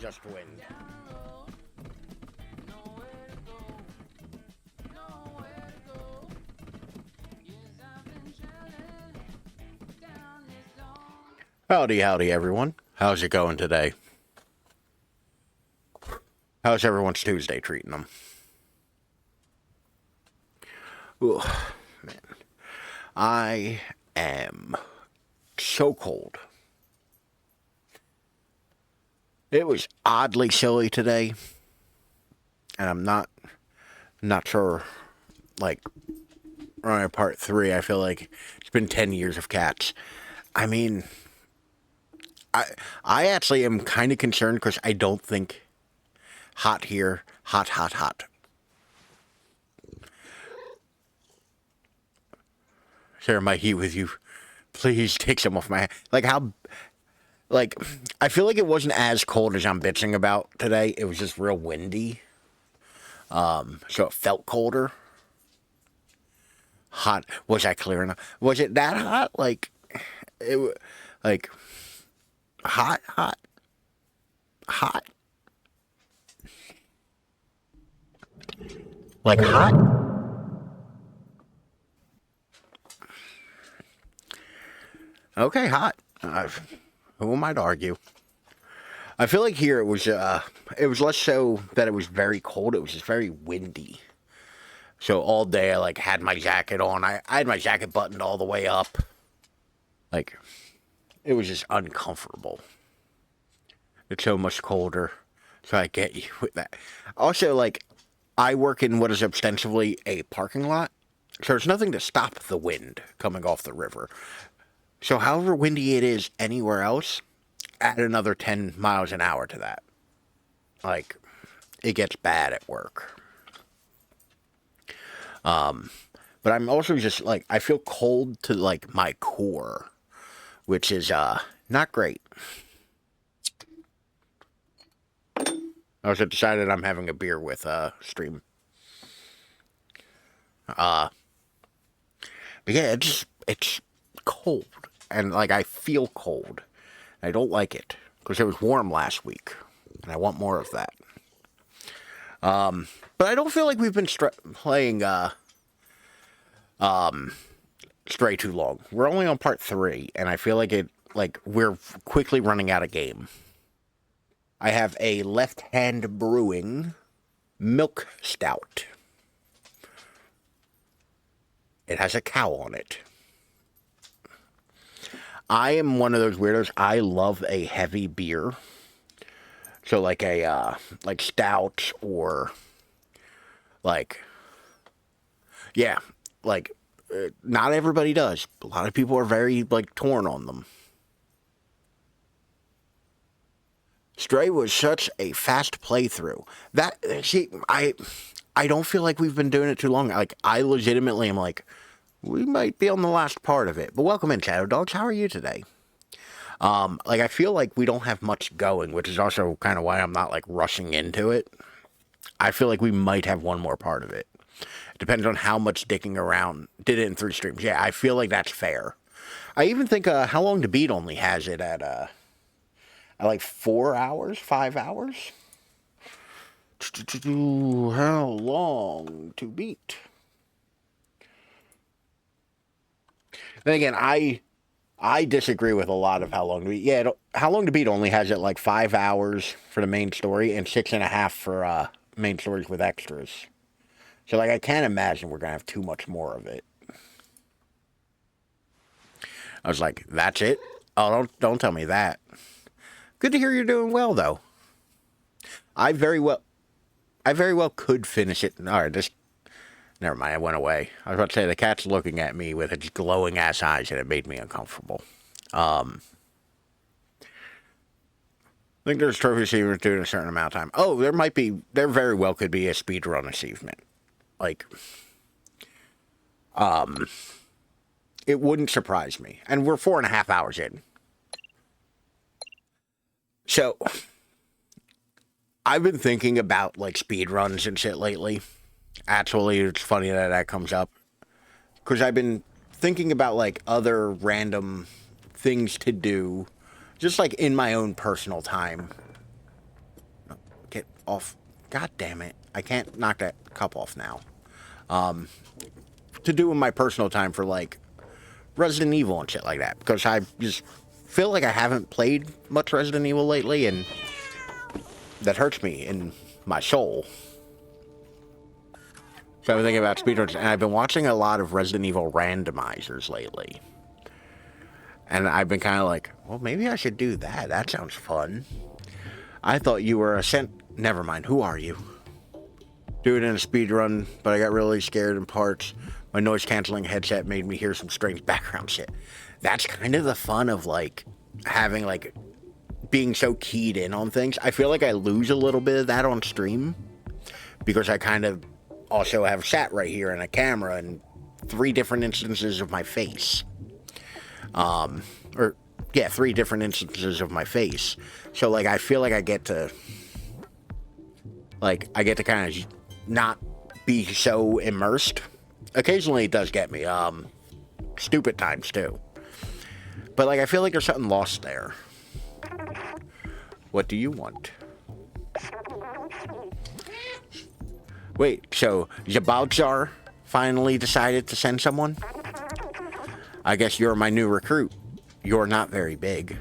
Just wind. Howdy, howdy, everyone. How's it going today? How's everyone's Tuesday treating them? Ooh, man. I am so cold. It was oddly chilly today, and I'm not sure. Like, running part 3, I feel like it's been 10 years of cats. I mean, I actually am kind of concerned because I don't think hot here, hot. Share my heat with you. Please take some off my. Like, I feel like it wasn't as cold as I'm bitching about today. It was just real windy. So it felt colder. Hot. Was I clear enough? Was it that hot? Like, like, hot. Like, hot? Okay, hot. Who am I to argue? I feel like here it was less so that it was very cold. It was just very windy. So all day I like had my jacket on. I had my jacket buttoned all the way up. Like, it was just uncomfortable. It's so much colder. So I get you with that. Also, like, I work in what is ostensibly a parking lot. So there's nothing to stop the wind coming off the river. So however windy it is anywhere else, add another 10 miles an hour to that. Like, it gets bad at work. But I'm also just, like, I feel cold to, like, my core, which is, not great. I also decided I'm having a beer with, stream. But yeah, it's cold. And, like, I feel cold. I don't like it. Because it was warm last week. And I want more of that. But I don't feel like we've been playing, Stray too long. We're only on part 3. And I feel like we're quickly running out of game. I have a Left Hand Brewing Milk Stout. It has a cow on it. I am one of those weirdos. I love a heavy beer. So like a like stout or like yeah, like not everybody does. A lot of people are very like torn on them. Stray was such a fast playthrough. That see, I don't feel like we've been doing it too long. Like I legitimately am like, we might be on the last part of it. But welcome in, Shadow Dogs. How are you today? Like I feel like we don't have much going, which is also kind of why I'm not like rushing into it. I feel like we might have one more part of it. It depends on how much dicking around did it in 3 streams. Yeah, I feel like that's fair. I even think How Long to Beat only has it at like 4 hours, 5 hours. How Long to Beat. Then again, I disagree with a lot of How Long to Beat. Yeah, How Long to Beat only has it like 5 hours for the main story and 6.5 for main stories with extras. So like I can't imagine we're gonna have too much more of it. I was like, that's it? Oh, don't tell me that. Good to hear you're doing well though. I very well could finish it. All right, this. Never mind, I went away. I was about to say, the cat's looking at me with its glowing ass eyes, and it made me uncomfortable. I think there's trophy achievements doing a certain amount of time. Oh, there very well could be a speedrun achievement. Like, it wouldn't surprise me. And we're 4.5 hours in. So, I've been thinking about, like, speedruns and shit lately. Actually, it's funny that that comes up. Because I've been thinking about, like, other random things to do. Just, like, in my own personal time. it off. God damn it. I can't knock that cup off now. To do in my personal time for, like, Resident Evil and shit like that. Because I just feel like I haven't played much Resident Evil lately, and that hurts me in my soul. So I've been thinking about speedruns, and I've been watching a lot of Resident Evil randomizers lately. And I've been kind of like, well, maybe I should do that. That sounds fun. I thought you were a Never mind. Who are you? Do it in a speedrun, but I got really scared in parts. My noise-canceling headset made me hear some strange background shit. That's kind of the fun of, like, having, like, being so keyed in on things. I feel like I lose a little bit of that on stream because I kind of also have chat right here and a camera and 3 different instances of my face. 3 different instances of my face. So, like, I feel like I get to kind of not be so immersed. Occasionally it does get me, stupid times too. But, like, I feel like there's something lost there. What do you want? Wait, so Zabalzar finally decided to send someone? I guess you're my new recruit. You're not very big.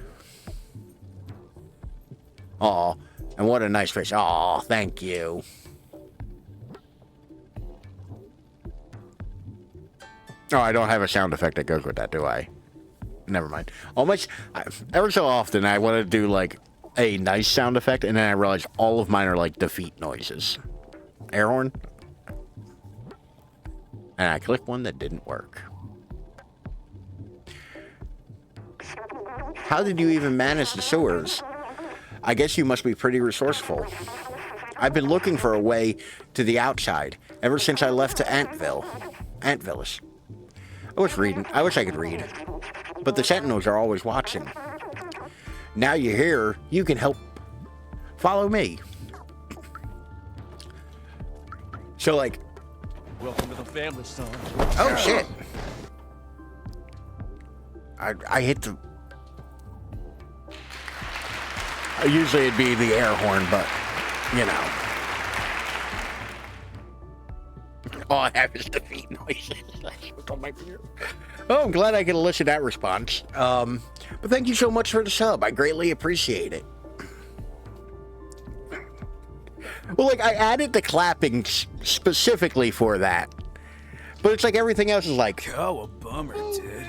Aw, and what a nice face. Aw, thank you. Oh, I don't have a sound effect that goes with that, do I? Never mind. Ever so often, I want to do, like, a nice sound effect, and then I realize all of mine are, like, defeat noises. Air horn. And I clicked one that didn't work. How did you even manage the sewers? I guess you must be pretty resourceful. I've been looking for a way to the outside ever since I left to Antvillis. I wish I could read. But the Sentinels are always watching. Now you're here, you can help. Follow me. So, like... Welcome to the family, son. Oh, shit. I hit the... Usually it'd be the air horn, but, you know. All I have is defeat noises. That's what's on my computer. Oh, I'm glad I could elicit that response. But thank you so much for the sub. I greatly appreciate it. Well, like, I added the clapping specifically for that. But it's like everything else is like... Oh, a bummer, dude.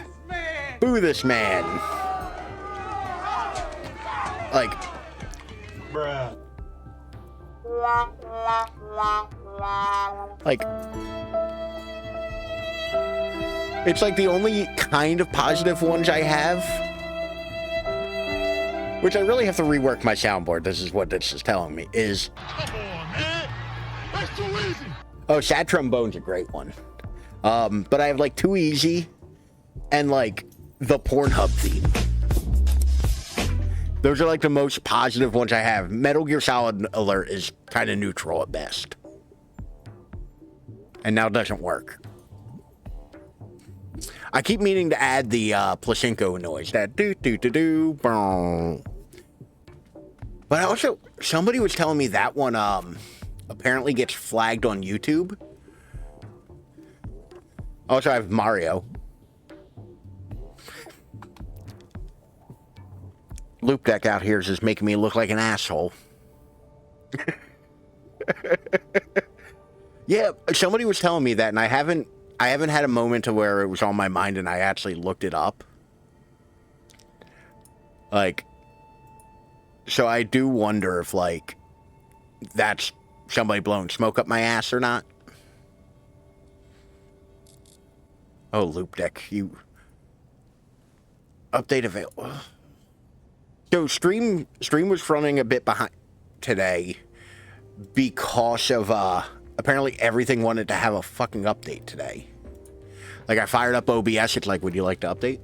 Boo this man. Like... Bruh. Like... It's like the only kind of positive ones I have. Which I really have to rework my soundboard. This is what this is telling me. Is... Come on, man. That's too easy. Oh, Sad Trombone's a great one. But I have, like, Too Easy and, like, the Pornhub theme. Those are, like, the most positive ones I have. Metal Gear Solid Alert is kind of neutral at best. And now it doesn't work. I keep meaning to add the Pachinko noise. That do-do-do-do, boom. But also, somebody was telling me that one apparently gets flagged on YouTube. Also, I have Mario. Loop Deck out here is just making me look like an asshole. Yeah, somebody was telling me that, and I haven't had a moment to where it was on my mind and I actually looked it up. Like, so I do wonder if, like, that's somebody blowing smoke up my ass or not. Oh, Loop Deck, you... Update available. So, stream was running a bit behind today because of, apparently everything wanted to have a fucking update today. Like, I fired up OBS, it's like, would you like to update?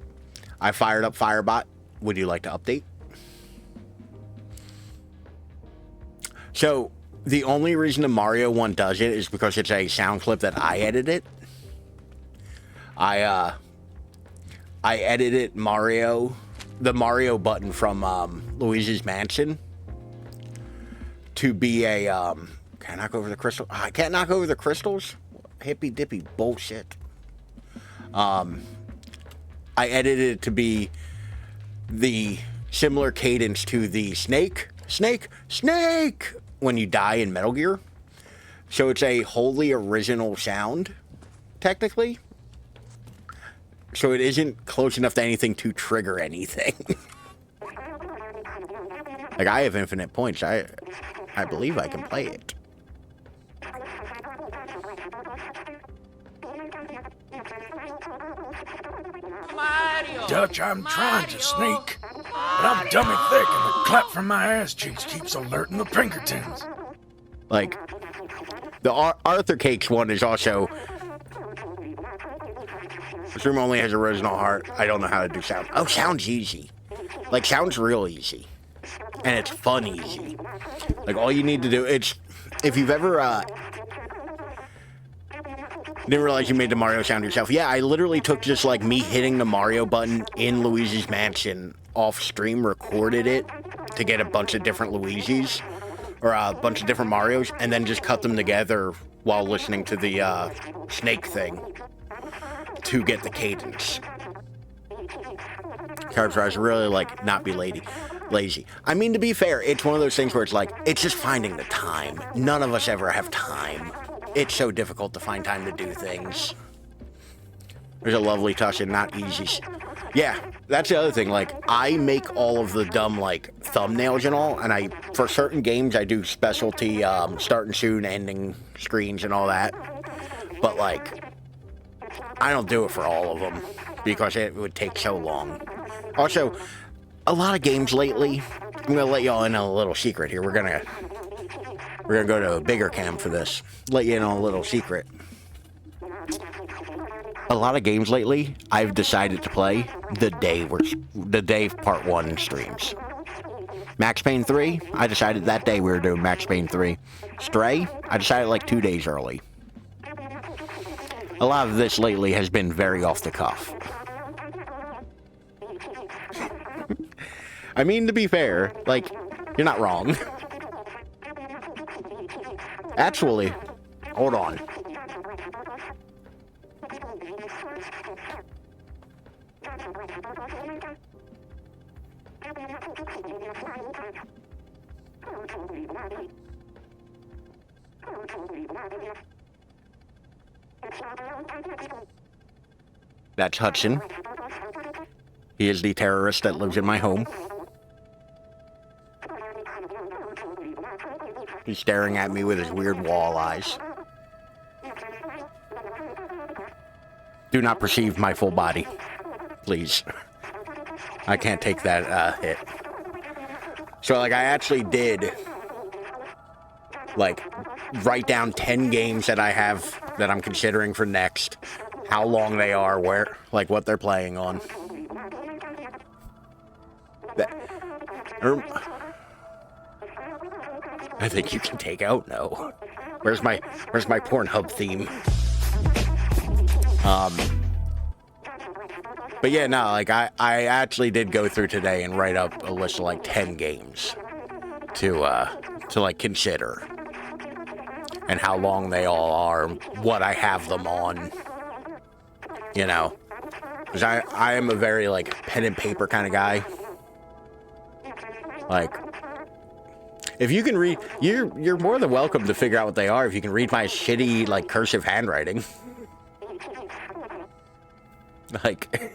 I fired up Firebot, would you like to update? So, the only reason the Mario one does it is because it's a sound clip that I edited. I edited the Mario button from Luigi's Mansion to be a, can I knock over the crystal? I can't knock over the crystals? Hippy dippy bullshit. I edited it to be the similar cadence to the snake when you die in Metal Gear. So it's a wholly original sound, technically. So it isn't close enough to anything to trigger anything. Like, I have infinite points. I believe I can play it. Dutch, I'm trying to sneak, but I'm dumb and thick, and the clap from my ass cheeks keeps alerting the Pinkertons. Like, the Arthur Cakes one is also... This room only has original heart. I don't know how to do sound. Oh, sound's easy. Like, sound's real easy. And it's fun easy. Like, all you need to do... It's... If you've ever, didn't realize you made the Mario sound yourself. Yeah, I literally took just, like, me hitting the Mario button in Luigi's Mansion off stream, recorded it to get a bunch of different Luigis, or a bunch of different Marios, and then just cut them together while listening to the, snake thing to get the cadence. Characterize really, like, not be lazy. I mean, to be fair, it's one of those things where it's like, it's just finding the time. None of us ever have time. It's so difficult to find time to do things. There's a lovely touch and not easy. Yeah, that's the other thing. Like, I make all of the dumb, like, thumbnails and all, and for certain games, I do specialty, starting soon, ending screens and all that. But, like, I don't do it for all of them because it would take so long. Also, a lot of games lately, I'm gonna let y'all in on a little secret here. We're gonna go to a bigger cam for this. Let you in on a little secret. A lot of games lately, I've decided to play the day part 1 streams. Max Payne 3, I decided that day we were doing Max Payne 3. Stray, I decided like 2 days early. A lot of this lately has been very off the cuff. I mean, to be fair, like, you're not wrong. Actually, hold on. That's Hudson. He is the terrorist that lives in my home. He's staring at me with his weird wall eyes. Do not perceive my full body, please. I can't take that hit. So, like, I actually did, like, write down 10 games that I have that I'm considering for next, how long they are, where, like, what they're playing on. I think you can take out no. Where's my Pornhub theme? But yeah, no, like, I actually did go through today and write up a list of, like, 10 games to like, consider. And how long they all are, what I have them on. You know. Because I am a very, like, pen and paper kind of guy. Like, if you can read, you're more than welcome to figure out what they are if you can read my shitty, like, cursive handwriting. Like,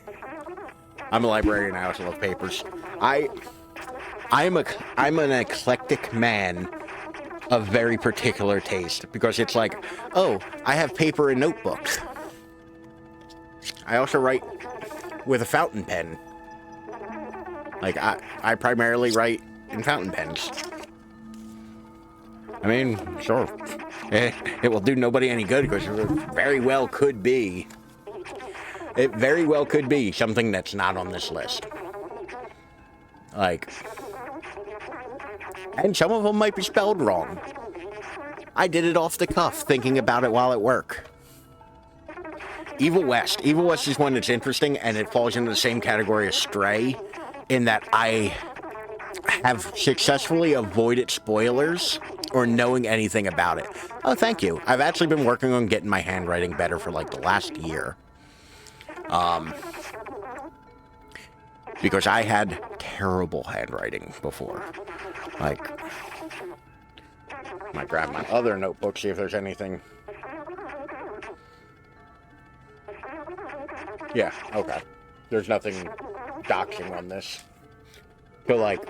I'm a librarian, I also love papers. I'm an eclectic man of very particular taste, because it's like, oh, I have paper and notebooks. I also write with a fountain pen. Like, I primarily write in fountain pens. I mean, sure. It will do nobody any good, because it very well could be. It very well could be something that's not on this list. Like, and some of them might be spelled wrong. I did it off the cuff, thinking about it while at work. Evil West. Evil West is one that's interesting, and it falls into the same category as Stray, in that I have successfully avoided spoilers or knowing anything about it. Oh, thank you. I've actually been working on getting my handwriting better for like the last year. Because I had terrible handwriting before. Like, I might grab my other notebook, see if there's anything. Yeah, okay. There's nothing doxing on this. So, like,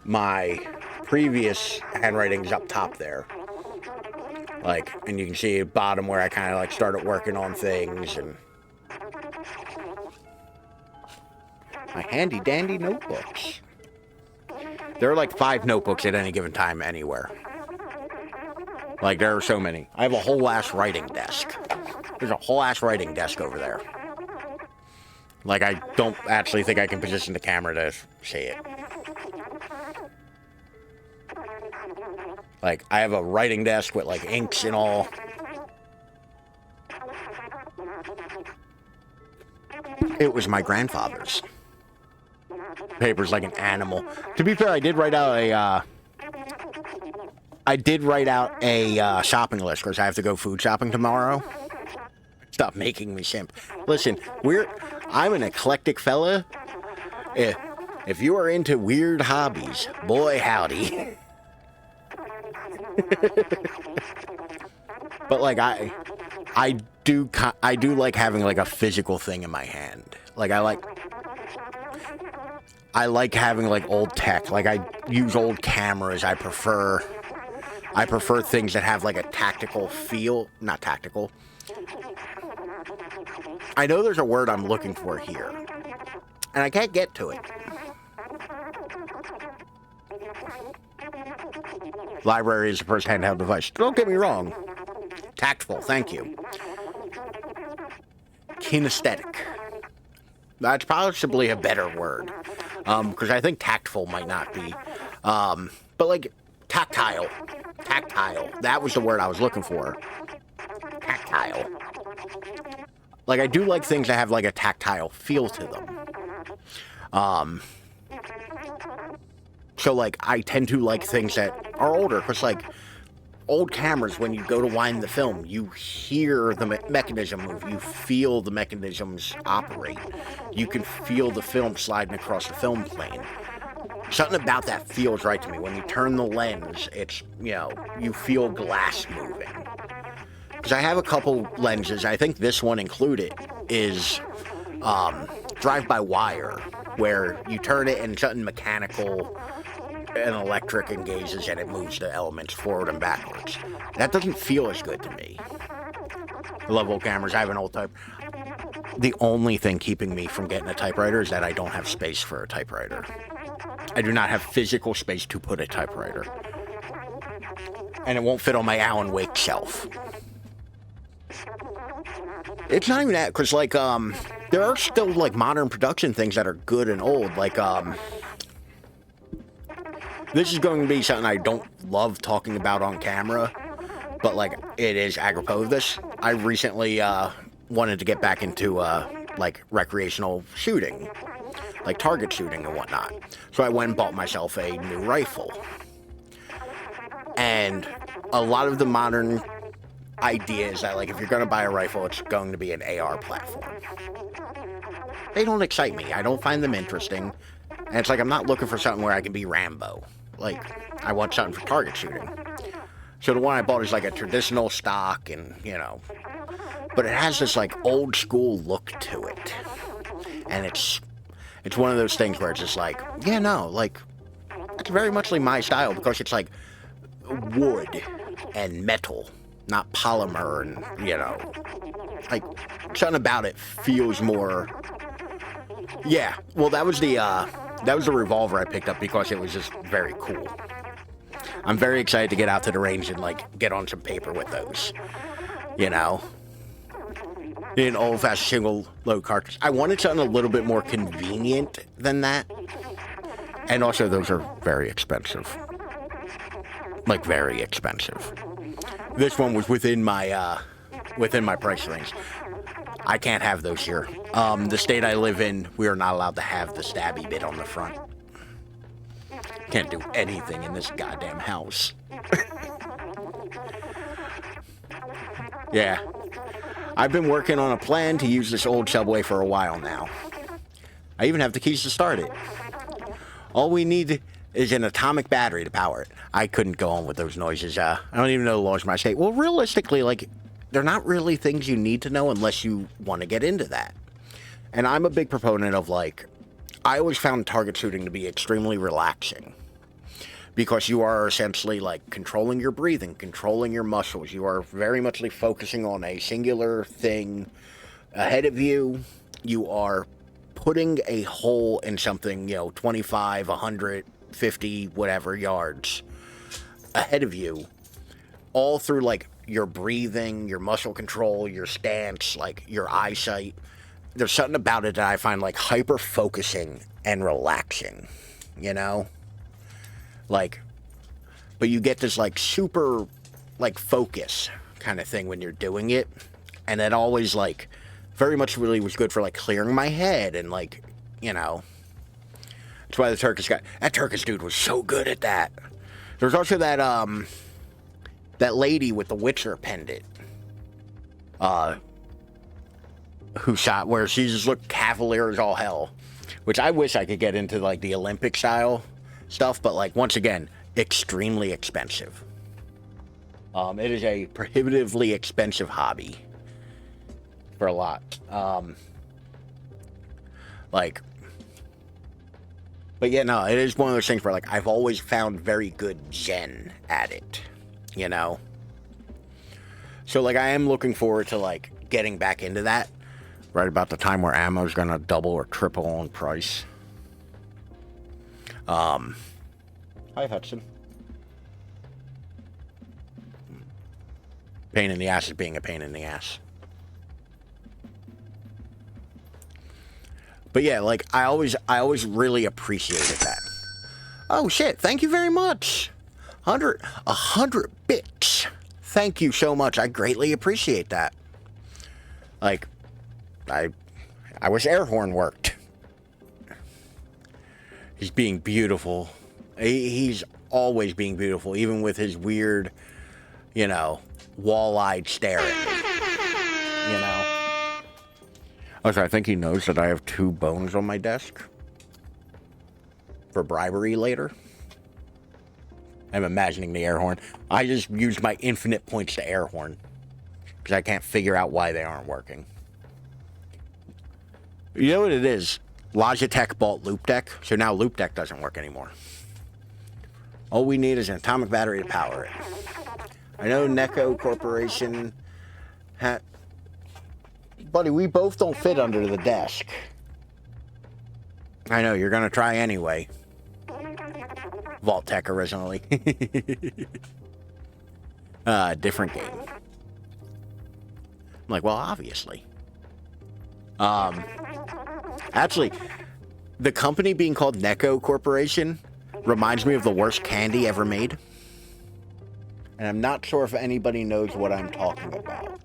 my previous handwriting's up top there. Like, and you can see at bottom where I kind of, like, started working on things, and my handy-dandy notebooks. There are, like, 5 notebooks at any given time anywhere. Like, there are so many. I have a whole ass writing desk. There's a whole ass writing desk over there. Like, I don't actually think I can position the camera to see it. Like, I have a writing desk with, like, inks and all. It was my grandfather's. Paper's like an animal. To be fair, I did write out a shopping list, because I have to go food shopping tomorrow. Stop making me simp. Listen, I'm an eclectic fella. If you are into weird hobbies, boy howdy. But like I do like having like a physical thing in my hand. Like I like having like old tech. Like I use old cameras. I prefer things that have like a tactical feel. Not tactical. I know there's a word I'm looking for here, and I can't get to it. Library is the first handheld device. Don't get me wrong. Tactful, thank you. Kinesthetic. That's possibly a better word. Because I think tactful might not be. But like, tactile. Tactile. That was the word I was looking for. Tactile. Like, I do like things that have like a tactile feel to them. So like, I tend to like things that are older, because like, old cameras, when you go to wind the film, you hear the mechanism move, you feel the mechanisms operate, you can feel the film sliding across the film plane. Something about that feels right to me. When you turn the lens, it's, you know, you feel glass moving. Because I have a couple lenses, I think this one included, is drive-by-wire, where you turn it and something mechanical and electric engages and it moves the elements forward and backwards. That doesn't feel as good to me. I love old cameras. I have an old type. The only thing keeping me from getting a typewriter is that I don't have space for a typewriter. I do not have physical space to put a typewriter. And it won't fit on my Alan Wake shelf. It's not even that, because, like, there are still, like, modern production things that are good and old. Like, this is going to be something I don't love talking about on camera, but, like, it is apropos of this. I recently, wanted to get back into, like, recreational shooting, like target shooting and whatnot. So I went and bought myself a new rifle. And a lot of the modern ideas that, like, if you're going to buy a rifle, it's going to be an AR platform. They don't excite me. I don't find them interesting. And it's like, I'm not looking for something where I can be Rambo. Like, I want something for target shooting. So the one I bought is like a traditional stock, and, you know, but it has this, like, old school look to it. And it's one of those things where it's just like, yeah, no, like, it's very much like my style, because it's like wood and metal, not polymer, and, you know, like, something about it feels more. Yeah, well, that was the revolver I picked up because it was just very cool. I'm very excited to get out to the range and, like, get on some paper with those, you know. An old-fashioned single-load cartridge. I wanted something a little bit more convenient than that. And also, those are very expensive. Like, very expensive. This one was within my price range. I can't have those here. The state I live in, we are not allowed to have the stabby bit on the front. Can't do anything in this goddamn house. Yeah. I've been working on a plan to use this old subway for a while now. I even have the keys to start it. All we need is an atomic battery to power it. I couldn't go on with those noises. I don't even know the laws of my state. Well, realistically, like, they're not really things you need to know unless you want to get into that. And I'm a big proponent of, like, I always found target shooting to be extremely relaxing. Because you are essentially, like, controlling your breathing, controlling your muscles. You are very much like focusing on a singular thing ahead of you. You are putting a hole in something, 25, 150, whatever yards ahead of you. All through, like, your breathing, your muscle control, your stance, like, your eyesight. There's something about it that I find, like, hyper-focusing and relaxing, Like, but you get this, like, super, like, focus kind of thing when you're doing it. And it always, like, very much really was good for, like, clearing my head and, like, That's why the that Turkish dude was so good at that. There's also that lady with the Witcher pendant. Who shot where she just looked cavalier as all hell. Which I wish I could get into, like, the Olympic style stuff, but, like, once again, extremely expensive. It is a prohibitively expensive hobby for a lot. But yeah, no, it is one of those things where, like, I've always found very good zen at it, So, like, I am looking forward to, like, getting back into that right about the time where ammo's gonna double or triple in price. Hi, Hudson. Pain in the ass is being a pain in the ass. But yeah, like, I always really appreciated that. Oh shit, thank you very much. 100 bits. Thank you so much. I greatly appreciate that. Like, I wish air horn worked. He's being beautiful. He's always being beautiful, even with his weird, wall-eyed staring. Also, I think he knows that I have 2 bones on my desk for bribery later. I'm imagining the air horn. I just used my infinite points to air horn because I can't figure out why they aren't working. You know what it is? Logitech bought Loop Deck, so now Loop Deck doesn't work anymore. All we need is an atomic battery to power it. I know Necco Corporation Buddy, we both don't fit under the desk. I know, you're gonna try anyway. Vault-Tec originally. Different game. I'm like, well, obviously. Actually, the company being called Necco Corporation reminds me of the worst candy ever made. And I'm not sure if anybody knows what I'm talking about.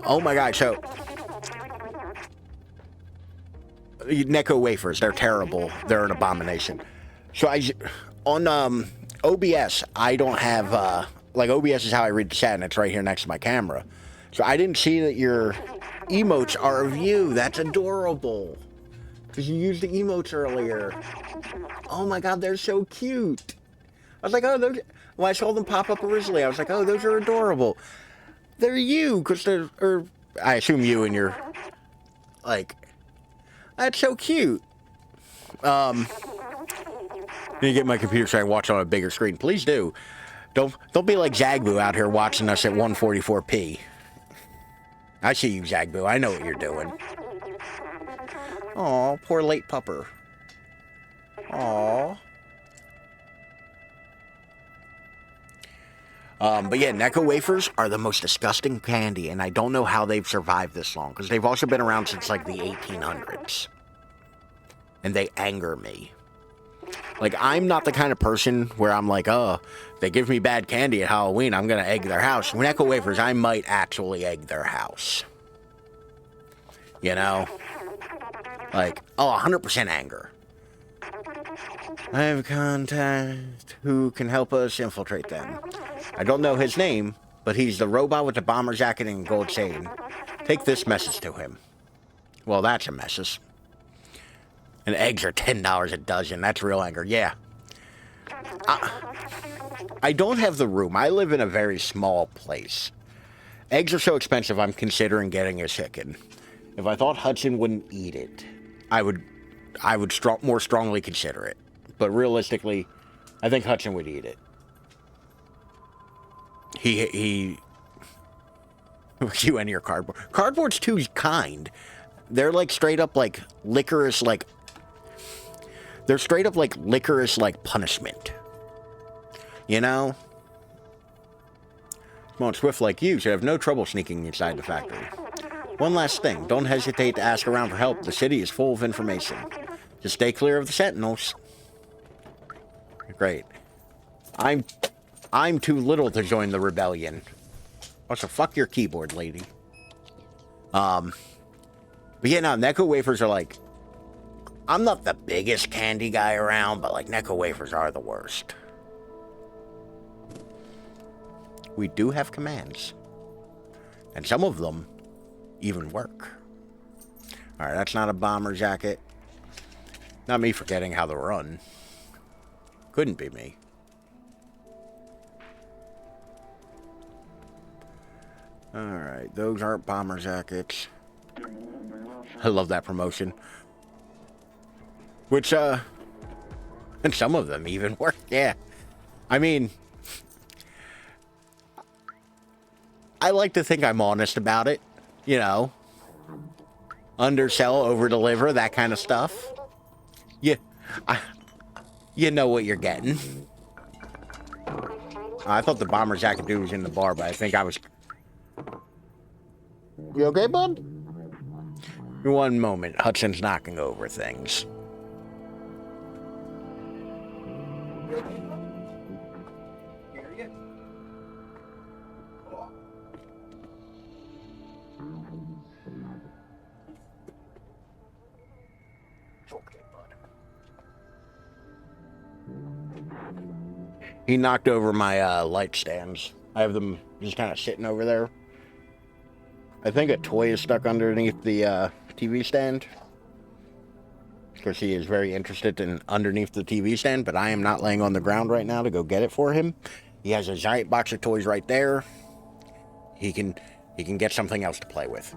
Oh my god, so Necco wafers, they're terrible. They're an abomination. So on OBS, I don't have like OBS is how I read the chat and it's right here next to my camera. So I didn't see that your emotes are of you. That's adorable. Because you used the emotes earlier. Oh my god, they're so cute. I was like, oh, those. When I saw them pop up originally, I was like, oh, those are adorable. They're you, because they're, or I assume you and your, like, that's so cute. Need to get my computer so I can watch on a bigger screen. Please do. Don't be like Zagboo out here watching us at 144p. I see you, Zagboo. I know what you're doing. Aw, poor late pupper. Aw. But yeah, Necco wafers are the most disgusting candy, and I don't know how they've survived this long, because they've also been around since, like, the 1800s. And they anger me. Like, I'm not the kind of person where I'm like, oh, if they give me bad candy at Halloween, I'm gonna egg their house. Necco wafers, I might actually egg their house. You know? Like, oh, 100% anger. I have contact who can help us infiltrate them. I don't know his name, but he's the robot with the bomber jacket and gold chain. Take this message to him. Well, that's a message. And eggs are $10 a dozen. That's real anger. Yeah. I don't have the room. I live in a very small place. Eggs are so expensive, I'm considering getting a chicken. If I thought Hudson wouldn't eat it, I would more strongly consider it. But realistically, I think Hudson would eat it. He you and your cardboard. Cardboard's too kind. They're like straight up like licorice, like they're straight up like licorice, like punishment. You know? Small and swift like you should have no trouble sneaking inside the factory. One last thing, don't hesitate to ask around for help. The city is full of information. Just stay clear of the sentinels. Great. I'm too little to join the rebellion. Also, fuck your keyboard, lady. But yeah, no, Necco wafers are like... I'm not the biggest candy guy around, but like Necco wafers are the worst. We do have commands. And some of them even work. Alright, that's not a bomber jacket. Not me forgetting how to run. Couldn't be me. Alright, those aren't bomber jackets. I love that promotion. Which, and some of them even work, yeah. I mean, I like to think I'm honest about it, you know. Undersell, over-deliver, that kind of stuff. Yeah, you know what you're getting. I thought the bomber jacket dude was in the bar, but I think I was... You okay, bud? One moment, Hudson's knocking over things. He knocked over my light stands. I have them just kind of sitting over there. I think a toy is stuck underneath the TV stand. Because he is very interested in underneath the TV stand, but I am not laying on the ground right now to go get it for him. He has a giant box of toys right there. He can get something else to play with.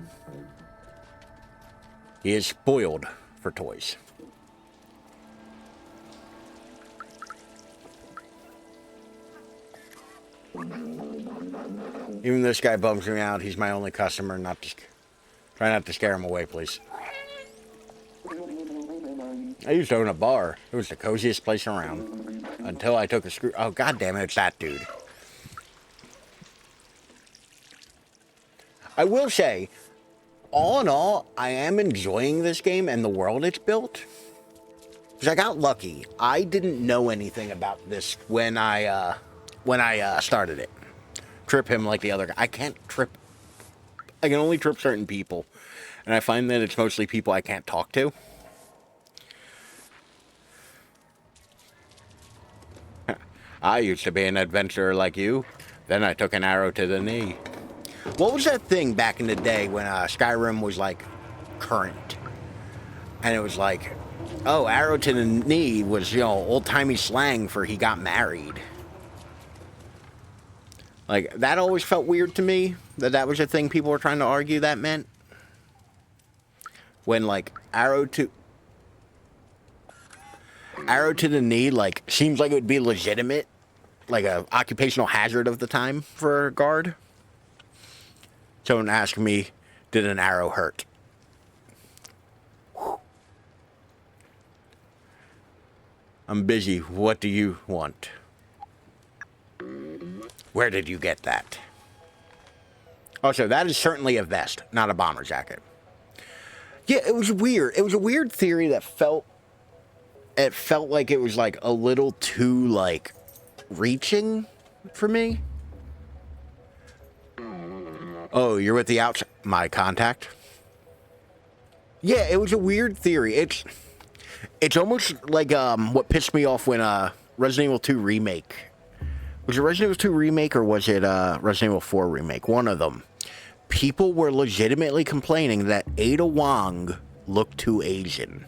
He is spoiled for toys. Even this guy bums me out. He's my only customer. Try not to scare him away, please. I used to own a bar. It was the coziest place around. Until I took a screw... Oh, goddammit, it's that dude. I will say, all in all, I am enjoying this game and the world it's built. Because I got lucky. I didn't know anything about this when I started it. Trip him like the other guy. I can't trip. I can only trip certain people. And I find that it's mostly people I can't talk to. I used to be an adventurer like you. Then I took an arrow to the knee. What was that thing back in the day when Skyrim was like current? And it was like, oh, arrow to the knee was, you know, old-timey slang for he got married. Like, that always felt weird to me, that was a thing people were trying to argue that meant. When, like, arrow to the knee, like, seems like it would be legitimate. Like a occupational hazard of the time for a guard. Someone asked me, did an arrow hurt? I'm busy. What do you want? Where did you get that? Also, that is certainly a vest, not a bomber jacket. Yeah, it was weird. It was a weird theory that felt like it was like a little too like reaching for me. Oh, you're with the my contact? Yeah, it was a weird theory. It's almost like what pissed me off when Resident Evil 2 remake. Was it Resident Evil 2 remake or was it Resident Evil 4 remake? One of them. People were legitimately complaining that Ada Wong looked too Asian.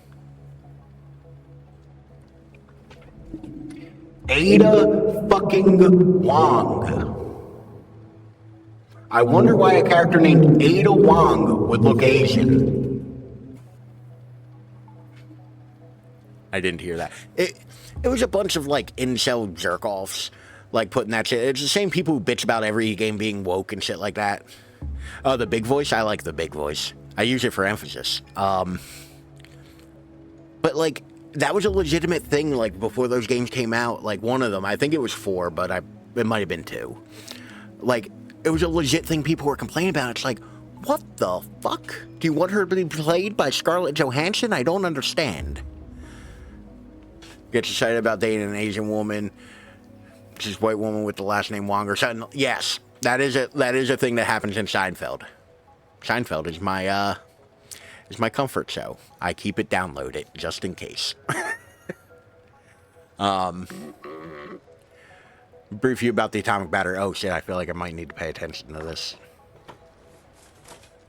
Ada fucking Wong. I wonder why a character named Ada Wong would look Asian. I didn't hear that. It was a bunch of like incel jerk-offs, like putting that shit. It's the same people who bitch about every game being woke and shit like that. Oh, the big voice? I like the big voice. I use it for emphasis. But like, that was a legitimate thing, like, before those games came out. Like, one of them, I think it was 4, but it might have been 2. Like, it was a legit thing people were complaining about. It's like, what the fuck? Do you want her to be played by Scarlett Johansson? I don't understand. Gets excited about dating an Asian woman. She's a white woman with the last name Wong or something. Yes, that is a thing that happens in Seinfeld. Seinfeld is my comfort show. I keep it downloaded just in case. Brief you about the atomic battery. Oh shit, I feel like I might need to pay attention to this.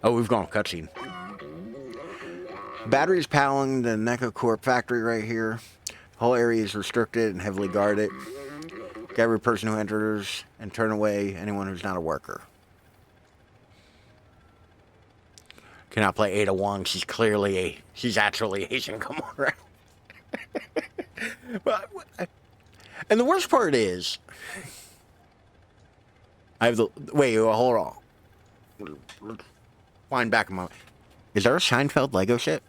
Oh, we've gone cutscene. Battery is powering the Necocorp factory right here. The whole area is restricted and heavily guarded. Get every person who enters and turn away anyone who's not a worker. Cannot play Ada Wong. She's actually Asian. Come on, right? And the worst part is, hold on. Wind back a moment. Is there a Seinfeld Lego set?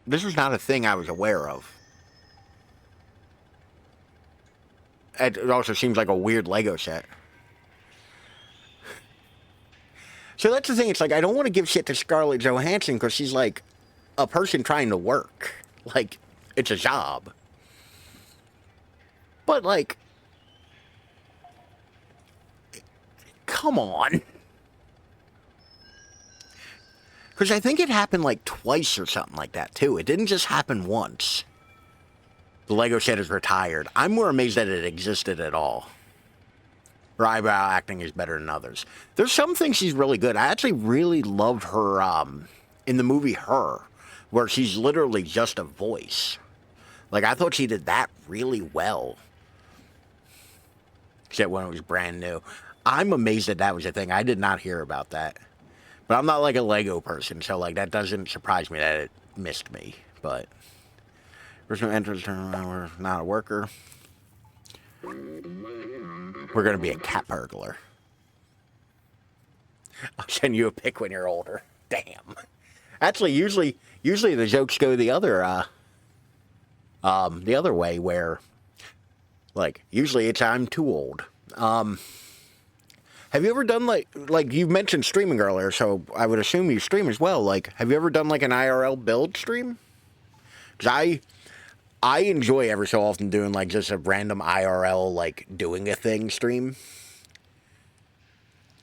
This is not a thing I was aware of. It also seems like a weird Lego set. So that's the thing. It's like, I don't want to give shit to Scarlett Johansson because she's like a person trying to work. Like, it's a job. But like, come on. Because I think it happened like twice or something like that too. It didn't just happen once. The Lego set is retired. I'm more amazed that it existed at all. Her eyebrow acting is better than others. There's some things she's really good. I actually really loved her in the movie Her, where she's literally just a voice. Like, I thought she did that really well. Except when it was brand new. I'm amazed that that was a thing. I did not hear about that. But I'm not like a Lego person, so like that doesn't surprise me that it missed me. But there's no entrance, we're not a worker. We're going to be a cat burglar. I'll send you a pic when you're older. Damn. Actually, usually the jokes go the other way where, like, usually it's I'm too old. Have you ever done, like you mentioned streaming earlier, so I would assume you stream as well. Like, have you ever done, like, an IRL build stream? Because I enjoy every so often doing, like, just a random IRL, like, doing a thing stream.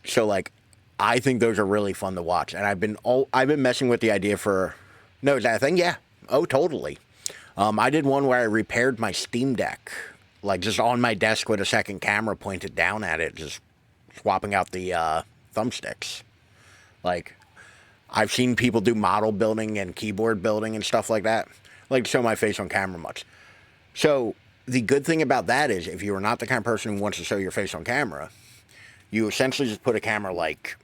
So, like, I think those are really fun to watch. And I've been messing with the idea for... No, is that a thing? Yeah. Oh, totally. I did one where I repaired my Steam Deck. Like, just on my desk with a second camera pointed down at it, just swapping out the thumbsticks. Like, I've seen people do model building and keyboard building and stuff like that. I like to show my face on camera much. So, the good thing about that is, if you are not the kind of person who wants to show your face on camera, you essentially just put a camera like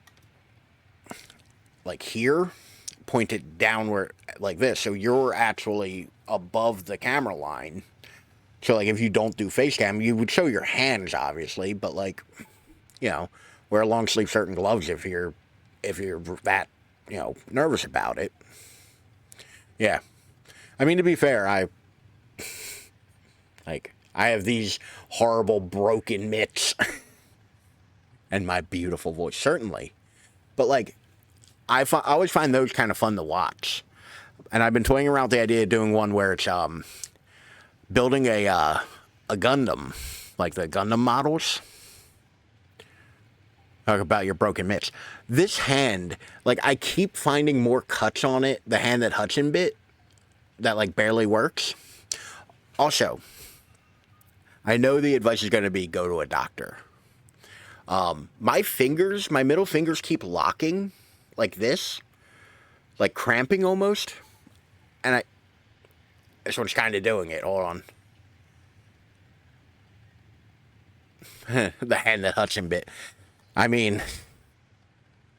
here, point it downward like this. So you're actually above the camera line. So, like, if you don't do face cam, you would show your hands, obviously, but, like, you know, wear long sleeve shirt and gloves if you're that, you know, nervous about it. Yeah. I mean, to be fair, I have these horrible broken mitts and my beautiful voice, certainly. But, like, I always find those kind of fun to watch. And I've been toying around with the idea of doing one where it's building a Gundam, like the Gundam models. Talk about your broken mitts. This hand, like, I keep finding more cuts on it. The hand that Hudson bit, that, like, barely works. Also, I know the advice is going to be go to a doctor. My fingers, my middle fingers keep locking like this, like cramping almost. And this one's kind of doing it. Hold on. The hand that Hudson bit. I mean,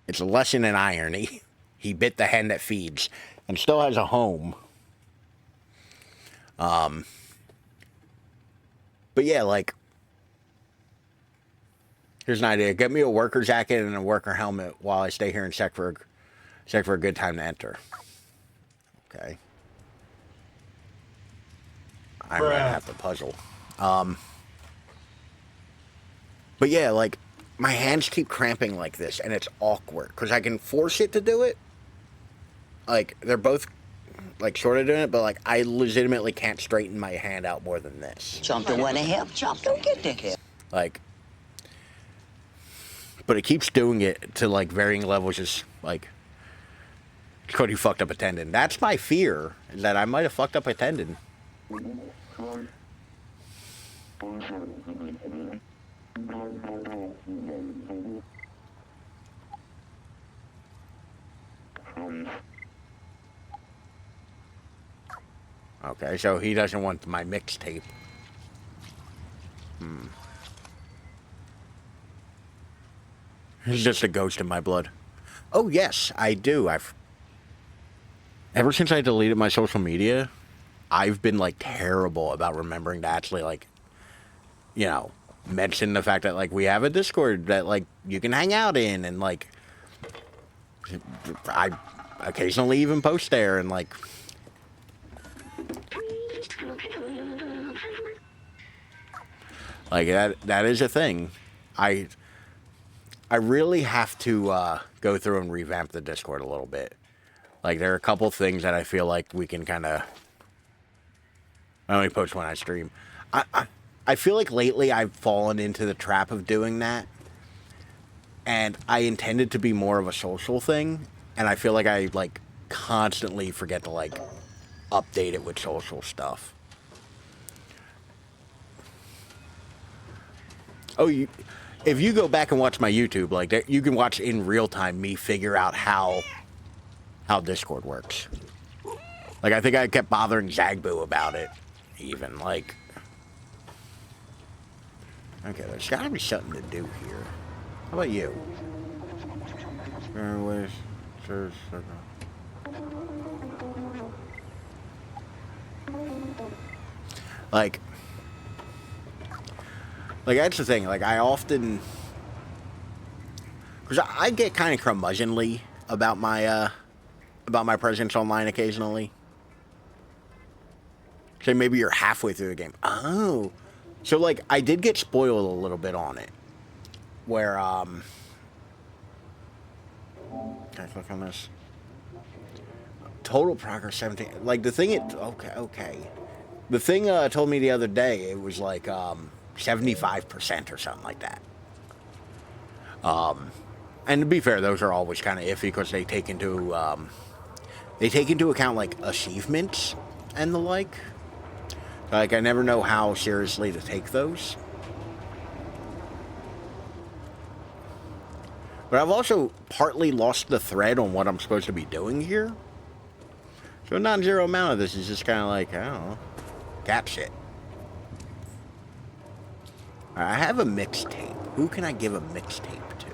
it's a lesson in irony. He bit the hand that feeds and still has a home. But yeah, like, here's an idea. Get me a worker jacket and a worker helmet while I stay here and check for a good time to enter. Okay. I'm gonna have to puzzle. But yeah, like, my hands keep cramping like this, and it's awkward because I can force it to do it. Like, they're both like sort of doing it, but like I legitimately can't straighten my hand out more than this. Chomp don't want to help. Chomp don't get the help. Like, but it keeps doing it to like varying levels. Just like, Cody fucked up a tendon. That's my fear, is that I might have fucked up a tendon. Okay, so he doesn't want my mixtape. He's just a ghost in my blood. Oh yes, I do. Ever since I deleted my social media, I've been like terrible about remembering to actually like, you know, mention the fact that like we have a Discord that like you can hang out in, and like I occasionally even post there, and like that is a thing. I really have to go through and revamp the Discord a little bit. Like, there are a couple things that I feel like we can kind of... I only post when I stream. I feel like lately I've fallen into the trap of doing that. And I intended to be more of a social thing. And I feel like I, like, constantly forget to, like, update it with social stuff. Oh, if you go back and watch my YouTube, like, you can watch in real time me figure out how Discord works. Like, I think I kept bothering Zagboo about it, even, like... Okay, there's gotta be something to do here. How about you? Like, that's the thing. Like, I often... Because I get kind of curmudgeonly about my presence online occasionally. Say maybe you're halfway through the game. Oh. So, like, I did get spoiled a little bit on it. Where, Can I click on this? Total progress 17. Like, the thing okay. The thing told me the other day, it was like, 75% or something like that. And to be fair, those are always kind of iffy because they take into account like achievements and the like. Like, I never know how seriously to take those. But I've also partly lost the thread on what I'm supposed to be doing here. So a non-zero amount of this is just kind of like, I don't know, cat shit. I have a mixtape. Who can I give a mixtape to?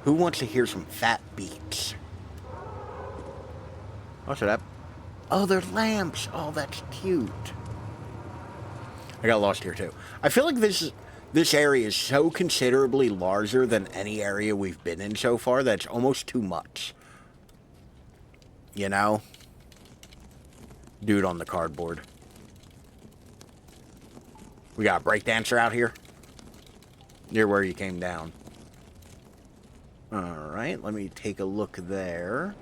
Who wants to hear some fat beats? What's that? Oh, they're lamps. Oh, that's cute. I got lost here too. I feel like this area is so considerably larger than any area we've been in so far that it's almost too much. You know? Dude on the cardboard. We got a breakdancer out here. Near where you came down. Alright, let me take a look there.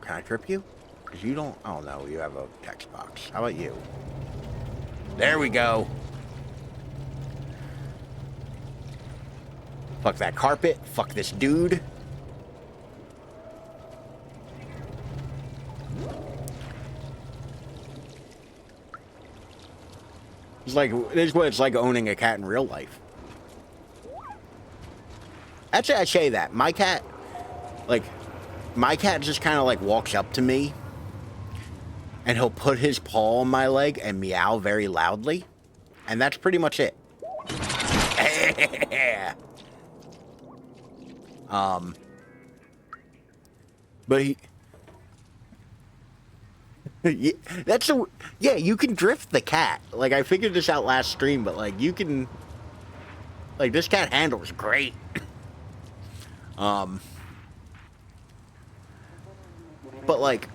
Can I trip you? Because you don't... Oh, no, you have a text box. How about you? There we go. Fuck that carpet. Fuck this dude. It's like, this is what it's like owning a cat in real life. Actually, I say that. My cat just kind of like walks up to me and he'll put his paw on my leg and meow very loudly. And that's pretty much it. But he... yeah, yeah, you can drift the cat. Like, I figured this out last stream, but, like, you can... Like, this cat handles great. But, like...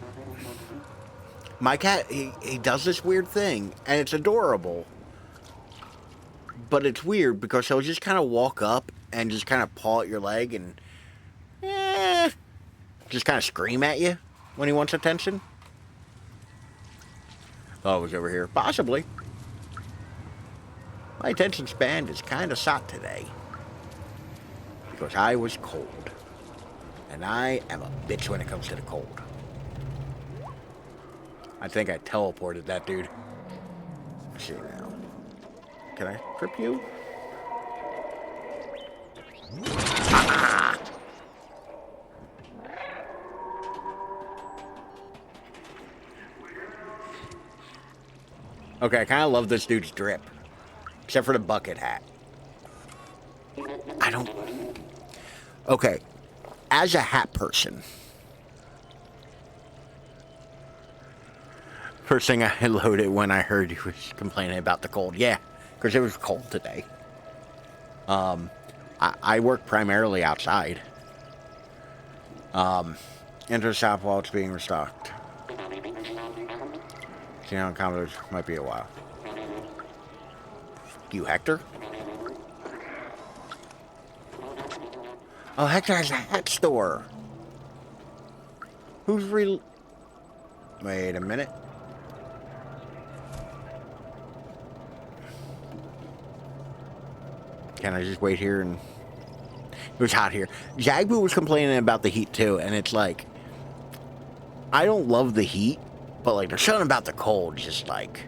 My cat, he does this weird thing, and it's adorable. But it's weird, because he'll just kind of walk up and just kind of paw at your leg and... just kind of scream at you when he wants attention. Thought it was over here. Possibly. My attention span is kind of shot today. Because I was cold. And I am a bitch when it comes to the cold. I think I teleported that dude. Let's see now. Can I trip you? Ah! Okay, I kind of love this dude's drip. Except for the bucket hat. I don't... Okay. As a hat person... First thing I loaded when I heard he was complaining about the cold. Yeah, because it was cold today. I work primarily outside. Enter the shop while it's being restocked. See how encounters might be a while. You, Hector? Oh, Hector has a hat store. Who's Wait a minute. Can I just wait here and... It was hot here. Jagbu was complaining about the heat too, and it's like... I don't love the heat, but like there's something about the cold just like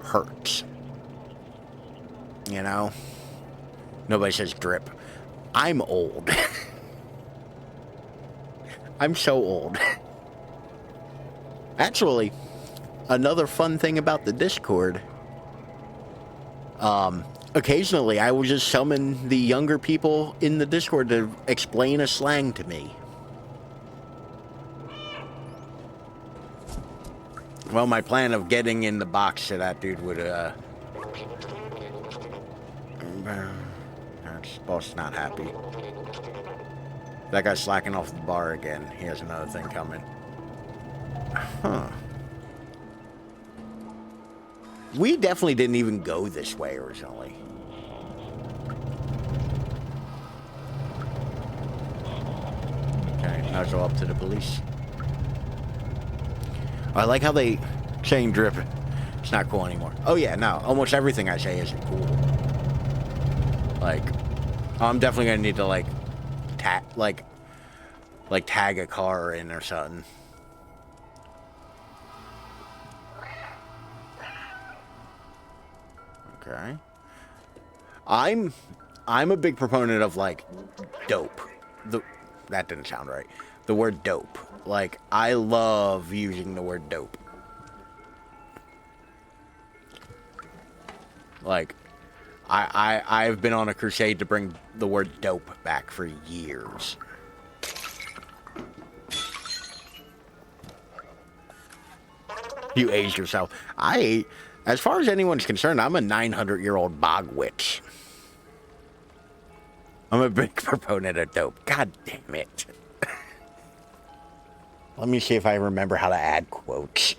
hurts. You know? Nobody says drip. I'm old. I'm so old. Actually, another fun thing about the Discord... occasionally, I will just summon the younger people in the Discord to explain a slang to me. Well, my plan of getting in the box to that dude would, boss not happy. That guy's slacking off the bar again. He has another thing coming. Huh. We definitely didn't even go this way originally. Okay, now go up to the police. I like how they saying drip. It's not cool anymore. Oh yeah, no. Almost everything I say isn't cool. Like, I'm definitely gonna need to like tag a car in or something. Okay. I'm a big proponent of like dope. That didn't sound right. The word dope. Like, I love using the word dope. Like, I've been on a crusade to bring the word dope back for years. You aged yourself. As far as anyone's concerned, I'm a 900-year-old bog witch. I'm a big proponent of dope. God damn it. Let me see if I remember how to add quotes.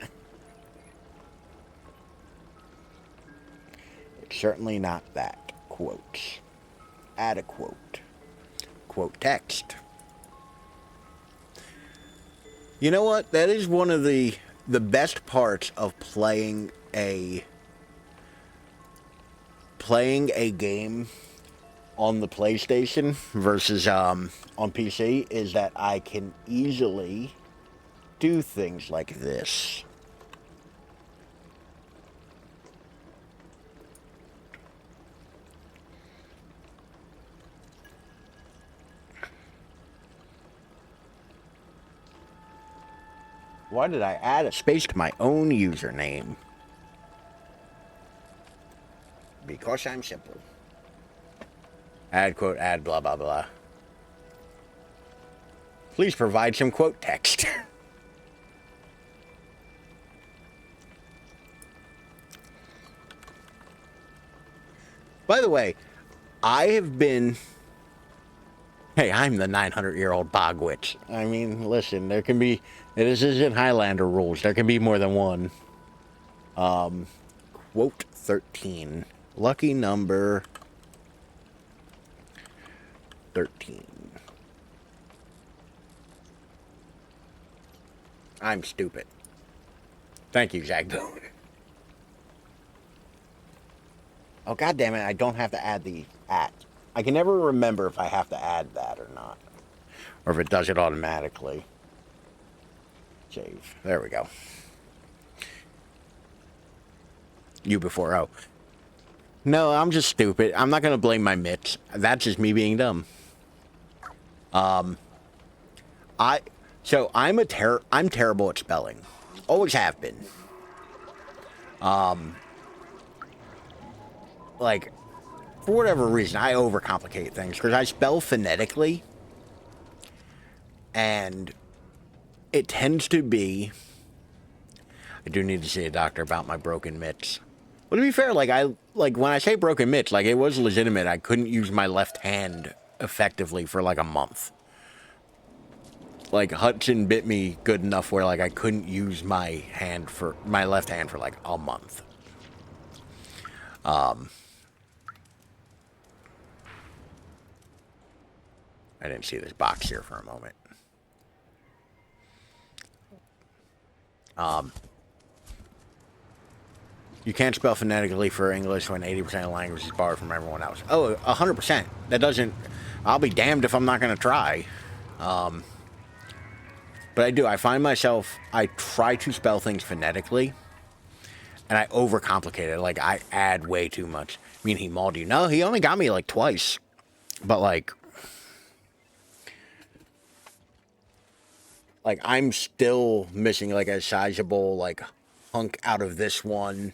It's certainly not that. Quotes. Add a quote. Quote text. You know what? That is one of the best parts of playing a game on the PlayStation versus on PC is that I can easily do things like this. Why did I add a space to my own username? Because I'm simple. Add quote, add blah, blah, blah. Please provide some quote text. By the way, I have been... Hey, I'm the 900-year-old bog witch. I mean, listen, there can be... This isn't Highlander rules. There can be more than one. Quote 13. Lucky number 13. I'm stupid. Thank you, Zagdo. Oh, God damn it, I don't have to add the at. I can never remember if I have to add that or not. Or if it does it automatically. Save. There we go. You before O. No, I'm just stupid. I'm not going to blame my mitts. That's just me being dumb. I'm terrible at spelling. Always have been. Like, for whatever reason, I overcomplicate things because I spell phonetically, and it tends to be. I do need to see a doctor about my broken mitts. Well, to be fair, like when I say broken mitts, like it was legitimate. I couldn't use my left hand effectively for like a month. Like Hudson bit me good enough where like I couldn't use my left hand for like a month. I didn't see this box here for a moment. You can't spell phonetically for English when 80% of the language is borrowed from everyone else. Oh, 100%. That doesn't... I'll be damned if I'm not going to try. But I do. I find myself... I try to spell things phonetically, and I overcomplicate it. Like, I add way too much. I mean, he mauled you. No, he only got me, like, twice. But, like, I'm still missing, like, a sizable, like, hunk out of this one.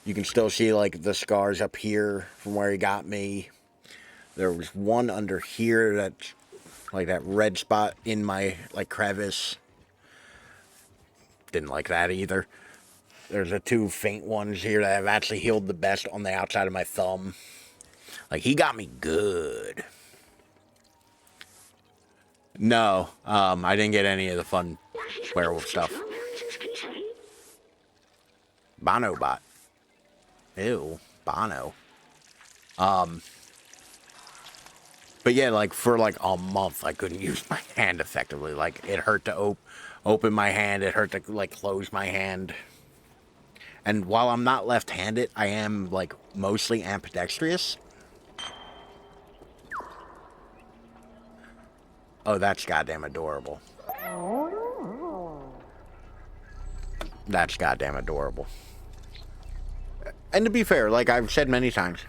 You can still see, like, the scars up here from where he got me. There was one under here that's, like, that red spot in my, like, crevice. Didn't like that either. There's the two faint ones here that have actually healed the best on the outside of my thumb. Like, he got me good. No, I didn't get any of the fun werewolf stuff. Bonobot. Ew, Bono. But yeah, like, for, like, a month, I couldn't use my hand effectively. Like, it hurt to open my hand. It hurt to, like, close my hand. And while I'm not left-handed, I am, like, mostly ambidextrous. Oh, that's goddamn adorable. That's goddamn adorable. And to be fair, like I've said many times,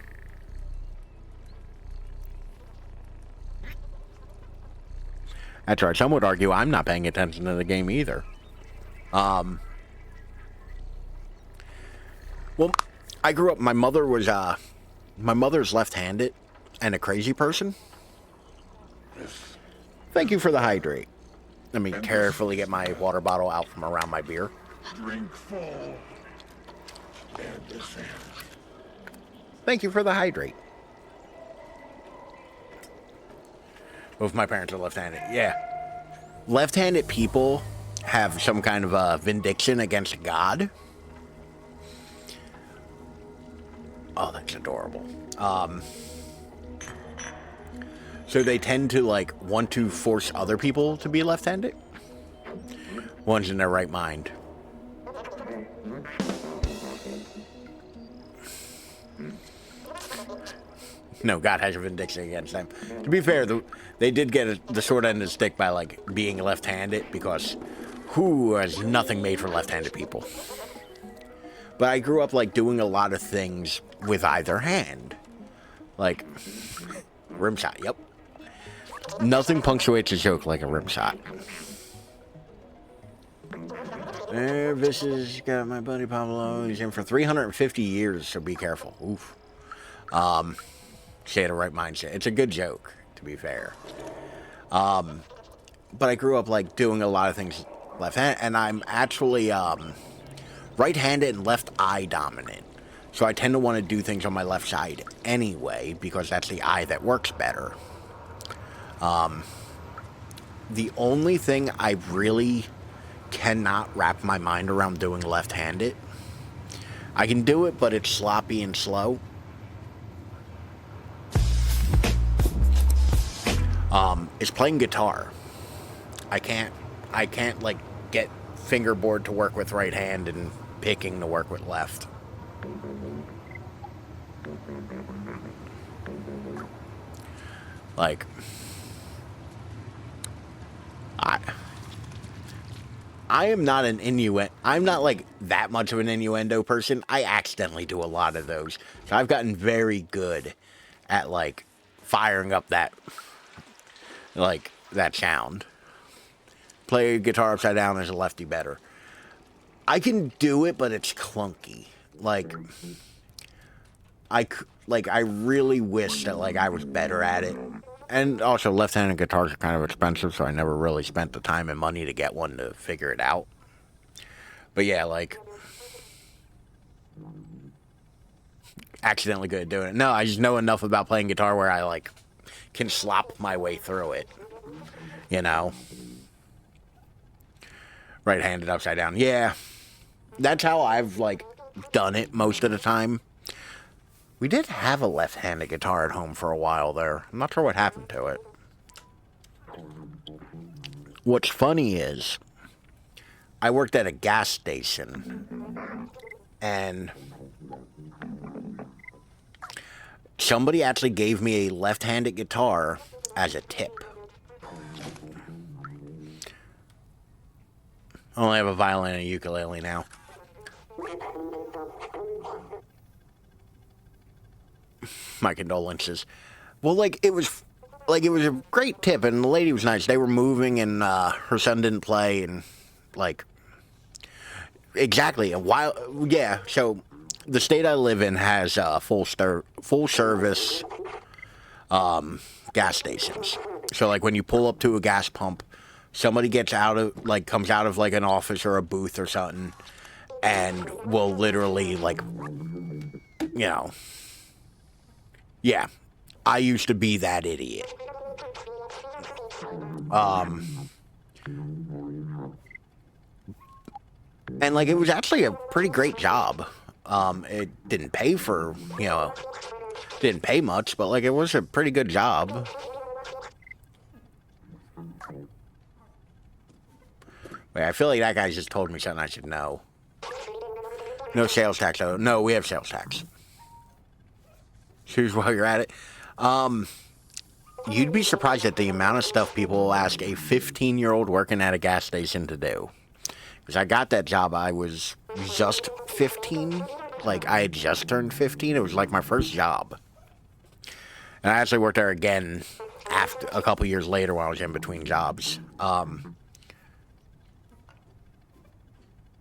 that's right, some would argue I'm not paying attention to the game either. Well, I grew up, my mother's left-handed and a crazy person. Thank you for the hydrate. Let me carefully get my water bottle out from around my beer. Drink full. Thank you for the hydrate. Both my parents are left-handed. Yeah. Left-handed people have some kind of a vindication against God. Oh, that's adorable. So they tend to, like, want to force other people to be left-handed. One's in their right mind. No, God has a vindictive against them. To be fair, they did get the short end of the stick by, like, being left-handed, because who has nothing made for left-handed people? But I grew up, like, doing a lot of things with either hand. Like, rim shot, yep. Nothing punctuates a joke like a rim shot. This has got my buddy Pablo. He's in for 350 years, so be careful. Oof. Stay in the right mindset. It's a good joke, to be fair. But I grew up, like, doing a lot of things left-handed, and I'm actually, right-handed and left eye dominant. So I tend to want to do things on my left side anyway, because that's the eye that works better. The only thing I really cannot wrap my mind around doing left-handed, I can do it, but it's sloppy and slow. Is playing guitar. I can't like get fingerboard to work with right hand and picking to work with left. Like, I am not an innuendo. I'm not like that much of an innuendo person. I accidentally do a lot of those. So I've gotten very good at like firing up that sound. Play guitar upside down as a lefty better. I can do it, but it's clunky. I really wish that like I was better at it. And also, left-handed guitars are kind of expensive, so I never really spent the time and money to get one to figure it out. But yeah, like, accidentally good at doing it. No, I just know enough about playing guitar where I, like, can slop my way through it. You know? Right-handed upside down. Yeah. That's how I've, like, done it most of the time. We did have a left-handed guitar at home for a while there. I'm not sure what happened to it. What's funny is, I worked at a gas station, and somebody actually gave me a left-handed guitar as a tip. I only have a violin and a ukulele now. My condolences. Well, like, it was a great tip, and the lady was nice. They were moving, and her son didn't play, and, like, exactly, yeah, so the state I live in has full service gas stations. So, like, when you pull up to a gas pump, somebody comes out of, like, an office or a booth or something, and will literally, like, you know... Yeah, I used to be that idiot. And, like, it was actually a pretty great job. It didn't pay didn't pay much, but, like, it was a pretty good job. Wait, I feel like that guy just told me something I should know. No sales tax, though. No, we have sales tax. Choose while you're at it. You'd be surprised at the amount of stuff people will ask a 15-year-old working at a gas station to do. Because I got that job, I was just 15. Like, I had just turned 15. It was like my first job. And I actually worked there again after a couple years later while I was in between jobs. The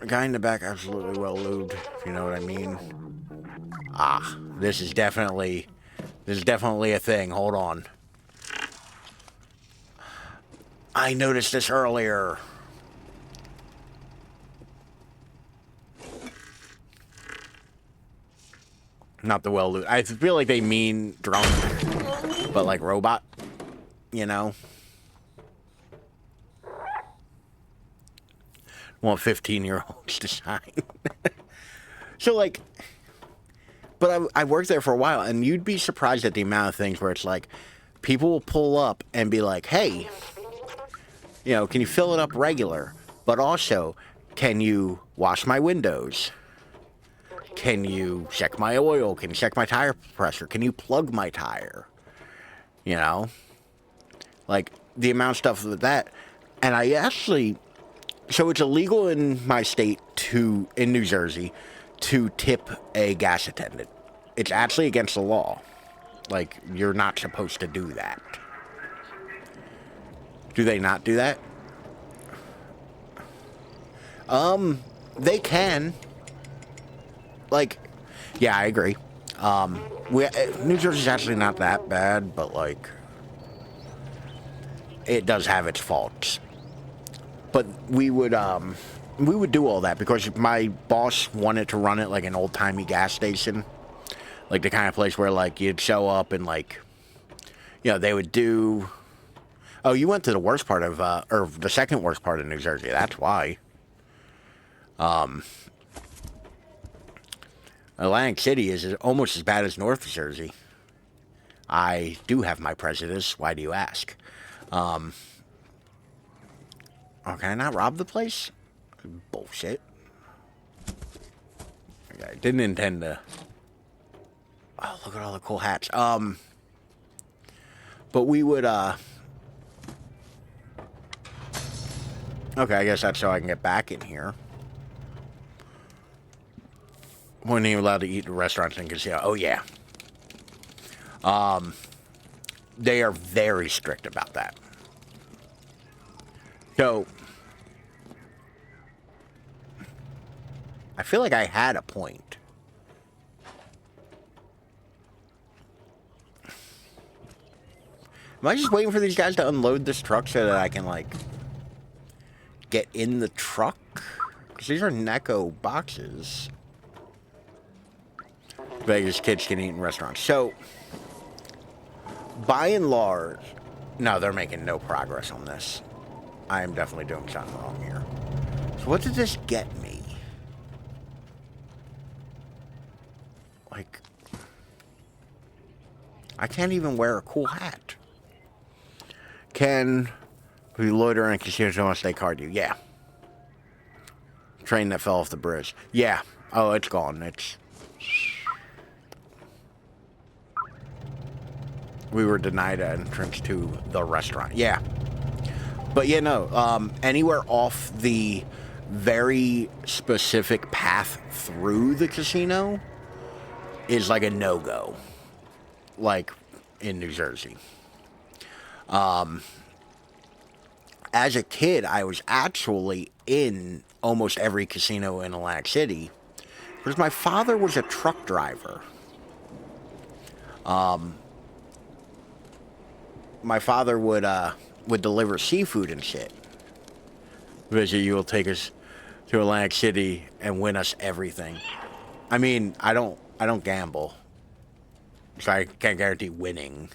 guy in the back, absolutely well lubed, if you know what I mean. This is definitely a thing. Hold on. I noticed this earlier. Not the well-lubed. I feel like they mean drunk, but like robot, you know? Want 15-year-olds to shine. So, like... But I worked there for a while, and you'd be surprised at the amount of things where it's like, people will pull up and be like, hey, can you fill it up regular? But also, can you wash my windows? Can you check my oil? Can you check my tire pressure? Can you plug my tire? You know? Like, the amount of stuff with that. And I actually... So it's illegal in my state in New Jersey, to tip a gas attendant. It's actually against the law. Like, you're not supposed to do that. Do they not do that? They can. Like, yeah, I agree. New Jersey's actually not that bad, but, like, it does have its faults. But we would do all that because my boss wanted to run it like an old-timey gas station. Like the kind of place where, like, you'd show up and, like, you know, they would do... Oh, you went to the worst part of, or the second worst part of New Jersey. That's why. Atlantic City is almost as bad as North Jersey. I do have my prejudice. Why do you ask? Oh, can I not rob the place? Bullshit. Okay, I didn't intend to... Oh, look at all the cool hats. But we would, Okay, I guess that's so I can get back in here. Wasn't even allowed to eat in restaurants in casino. Oh, yeah. They are very strict about that. So, I feel like I had a point. Am I just waiting for these guys to unload this truck so that I can, like, get in the truck? Because these are Necco boxes. Vegas kids can eat in restaurants. So, by and large, no, they're making no progress on this. I am definitely doing something wrong here. So what did this get me? Like, I can't even wear a cool hat. Can we loiter in casinos unless they card you? Yeah. Train that fell off the bridge. Yeah. Oh, it's gone. It's... We were denied entrance to the restaurant. Yeah. But yeah, no. Anywhere off the very specific path through the casino is like a no-go. Like in New Jersey. As a kid, I was actually in almost every casino in Atlantic City because my father was a truck driver. My father would deliver seafood and shit. Visit, you will take us to Atlantic City and win us everything. I mean, I don't gamble, so I can't guarantee winning.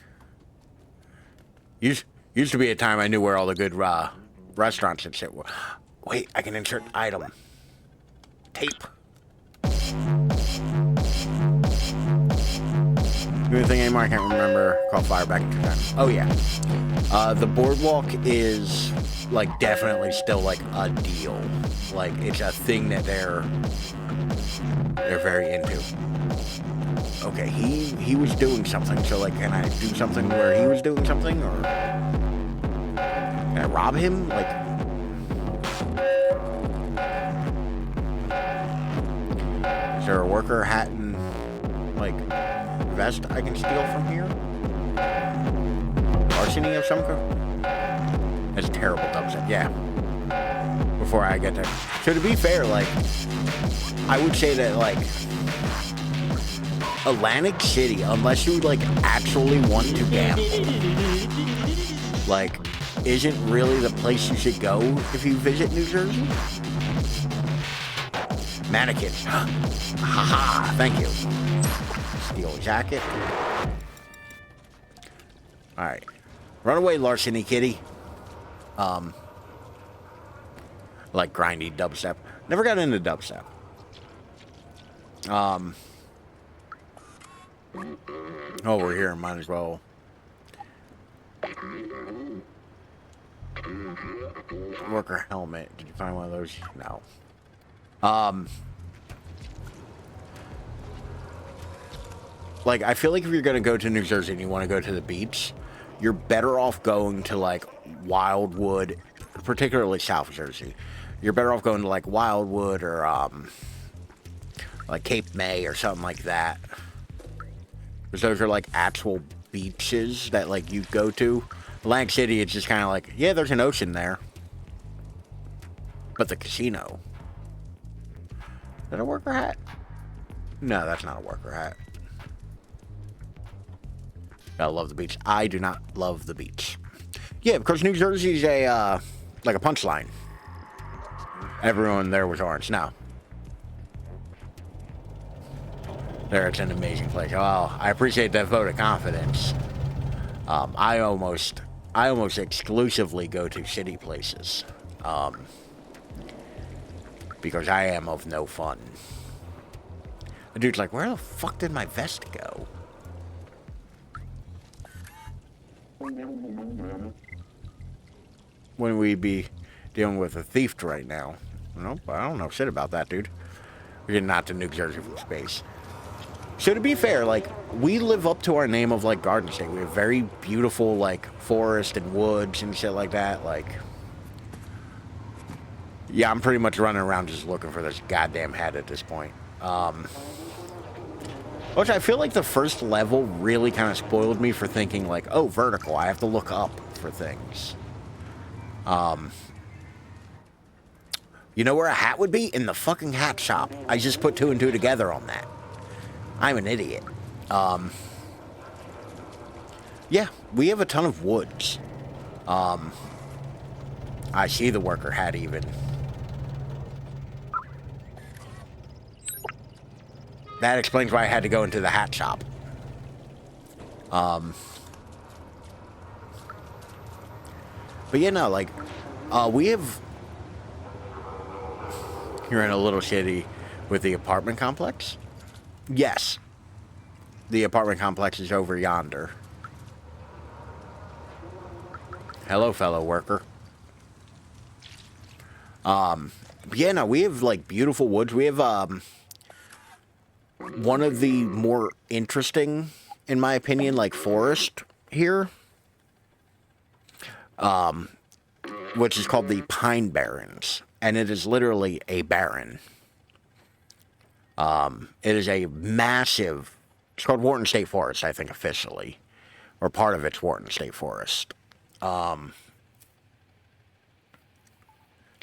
Used to be a time I knew where all the good restaurants and shit were. Wait, I can insert item. Tape. Doing anything anymore? I can't remember. Call fire back in 2 times. Oh yeah. The boardwalk is like definitely still like a deal. Like it's a thing that they're very into. Okay, he was doing something, so like can I do something where he was doing something, or can I rob him? Like, is there a worker hat and like vest I can steal from here? Larceny of some kind? That's a terrible dubstep, yeah. Before I get there. So to be fair, like, I would say that, like, Atlantic City, unless you, like, actually want to gamble, like, isn't really the place you should go if you visit New Jersey. Mannequins. Haha, thank you. Steel jacket. Alright. Run away, larceny kitty. Like grindy dubstep. Never got into dubstep. Oh, we're here. Might as well. Worker helmet. Did you find one of those? No. Like, I feel like if you're going to go to New Jersey and you want to go to the beach, you're better off going to, like, Wildwood, particularly South Jersey. You're better off going to, like, Wildwood or, like, Cape May or something like that. Because those are, like, actual beaches that, like, you go to. Atlantic City, it's just kind of like, yeah, there's an ocean there. But the casino. Is that a worker hat? No, that's not a worker hat. I love the beach. I do not love the beach. Yeah, because New Jersey's a, like a punchline. Everyone there was orange. No. There, it's an amazing place. Well, I appreciate that vote of confidence. I almost exclusively go to city places. Because I am of no fun. The dude's like, where the fuck did my vest go? When we be dealing with a thief right now? Nope, I don't know shit about that, dude. We're getting out to New Jersey from space. So to be fair, like, we live up to our name of, like, Garden State. We have very beautiful, like, forest and woods and shit like that. Like, yeah, I'm pretty much running around just looking for this goddamn hat at this point. Which I feel like the first level really kind of spoiled me for thinking, like, oh, vertical, I have to look up for things. You know where a hat would be? In the fucking hat shop. I just put 2 and 2 together on that. I'm an idiot. Yeah, we have a ton of woods. I see the worker hat even. That explains why I had to go into the hat shop. But yeah, no, like, we have... You're in a little shitty with the apartment complex? Yes. The apartment complex is over yonder. Hello, fellow worker. Yeah, no, we have, like, beautiful woods. We have, one of the more interesting, in my opinion, like, forest here. Which is called the Pine Barrens. And it is literally a barren. It is a massive... It's called Wharton State Forest, I think, officially. Or part of it's Wharton State Forest. Sounds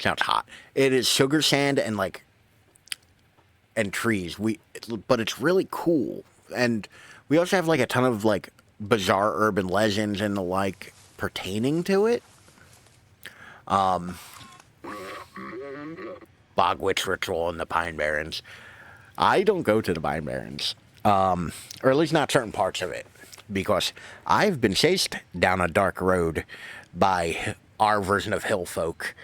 hot. It is sugar sand and, like... And trees. But it's really cool. And we also have, like, a ton of, like, bizarre urban legends and the like pertaining to it. Bog Witch Ritual in the Pine Barrens. I don't go to the Pine Barrens. Or at least not certain parts of it. Because I've been chased down a dark road by our version of hill folk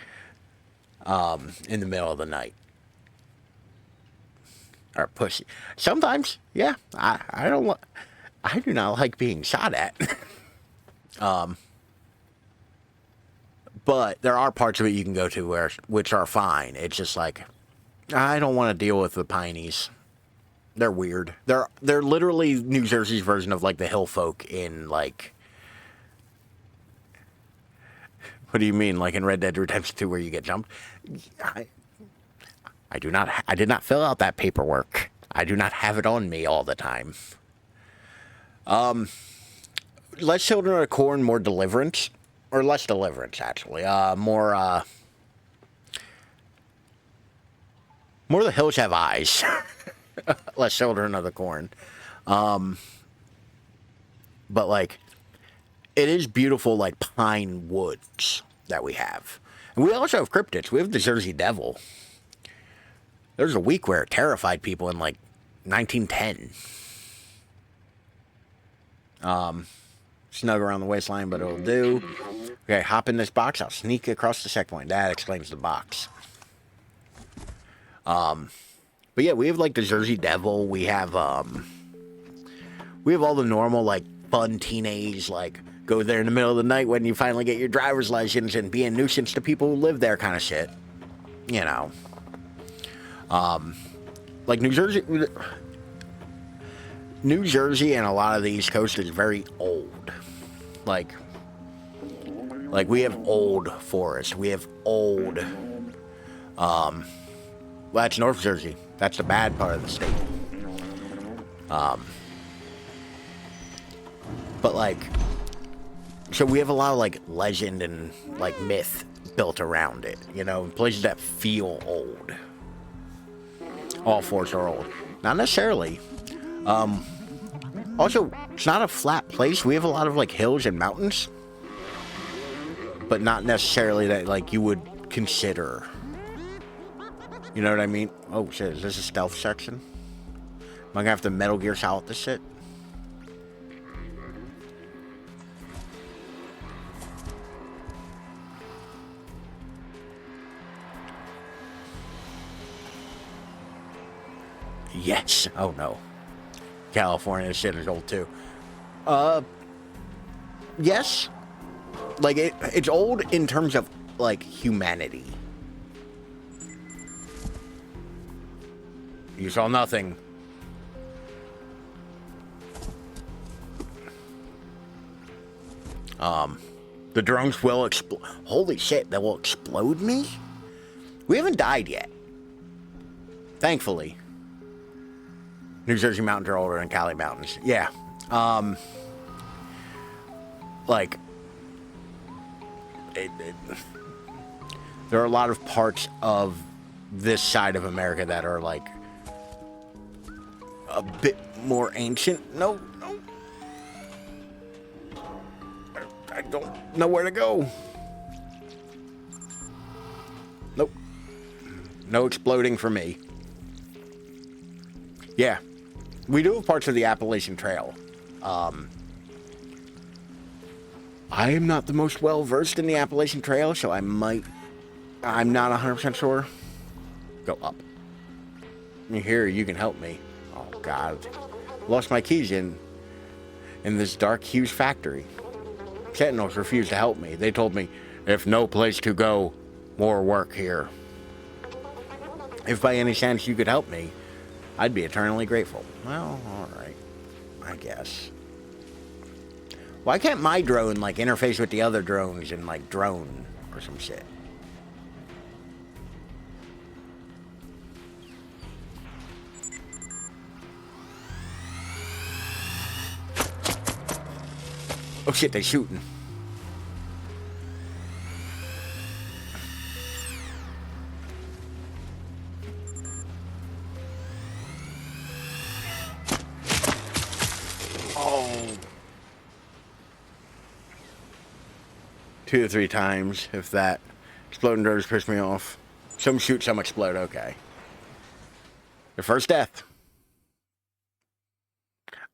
in the middle of the night. Or pussy. Sometimes, yeah. I do not like being shot at. But there are parts of it you can go to which are fine. It's just like, I don't want to deal with the Pineys. They're weird. They're literally New Jersey's version of, like, the hill folk in, like... What do you mean? Like in Red Dead Redemption 2 where you get jumped? I did not fill out that paperwork. I do not have it on me all the time. Less Children of the Corn, more Deliverance. Or less Deliverance, actually. More The Hills Have Eyes. Less Children of the Corn. But, like, it is beautiful, like, pine woods that we have. And we also have cryptids. We have the Jersey Devil. There's a week where it terrified people in, like, 1910. Snug around the waistline, but it'll do. Okay, hop in this box. I'll sneak across the checkpoint. That explains the box. But yeah, we have, like, the Jersey Devil. We have all the normal, like, fun teenage, like, go there in the middle of the night when you finally get your driver's license and be a nuisance to people who live there kind of shit. You know. Like, New Jersey... New Jersey and a lot of the East Coast is very old. Like we have old forests. We have old. Well, that's North Jersey. That's the bad part of the state. But like, so we have a lot of like legend and like myth built around it. You know, places that feel old. All forests are old. Not necessarily. Also, it's not a flat place. We have a lot of like hills and mountains, but not necessarily that like you would consider. You know what I mean? Oh shit, is this a stealth section? Am I gonna have to Metal Gear Solid this shit? Yes. Oh no. California shit is old too. Yes. Like it's old in terms of like humanity. You saw nothing. The drones will explode. Holy shit, they will explode me? We haven't died yet. Thankfully. New Jersey mountains are older than Cali mountains. Yeah. Like, there are a lot of parts of this side of America that are like a bit more ancient. No. I don't know where to go. Nope. No exploding for me. Yeah. We do have parts of the Appalachian Trail. I am not the most well-versed in the Appalachian Trail, so I'm not 100% sure. Go up. Here, you can help me. Oh, God. Lost my keys in this dark huge factory. Sentinels refused to help me. They told me, if no place to go, more work here. If by any chance you could help me, I'd be eternally grateful. Well, alright. I guess. Why can't my drone, like, interface with the other drones and, like, drone or some shit? Oh shit, they shooting. Oh. 2 to 3 times, if that. Exploding drones piss me off. Some shoot, some explode, okay. The first death.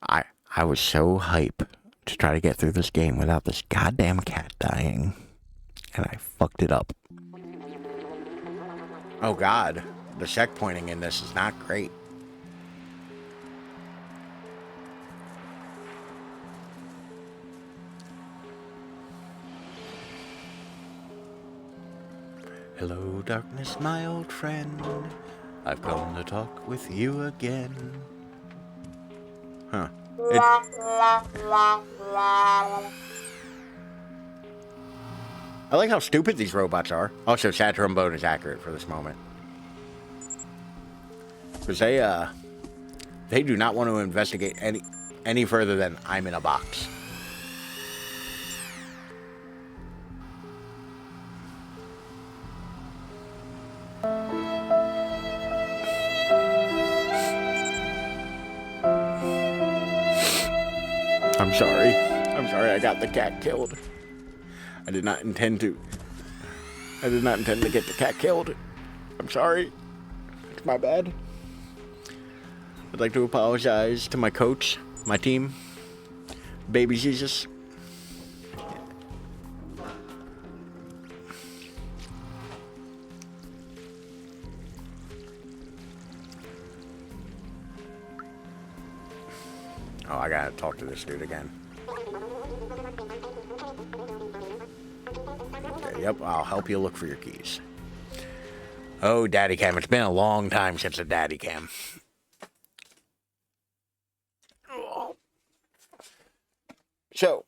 I was so hype to try to get through this game without this goddamn cat dying. And I fucked it up. Oh god. The checkpointing in this is not great. Hello, darkness, my old friend. I've come to talk with you again. Huh. I like how stupid these robots are. Also, sad trombone is accurate for this moment. Because they do not want to investigate any further than I'm in a box. I'm sorry I got the cat killed. I did not intend to get the cat killed. I'm sorry. It's my bad. I'd like to apologize to my coach, my team, Baby Jesus. Oh, I gotta talk to this dude again. Okay, yep, I'll help you look for your keys. Oh, Daddy Cam. It's been a long time since a Daddy Cam. So,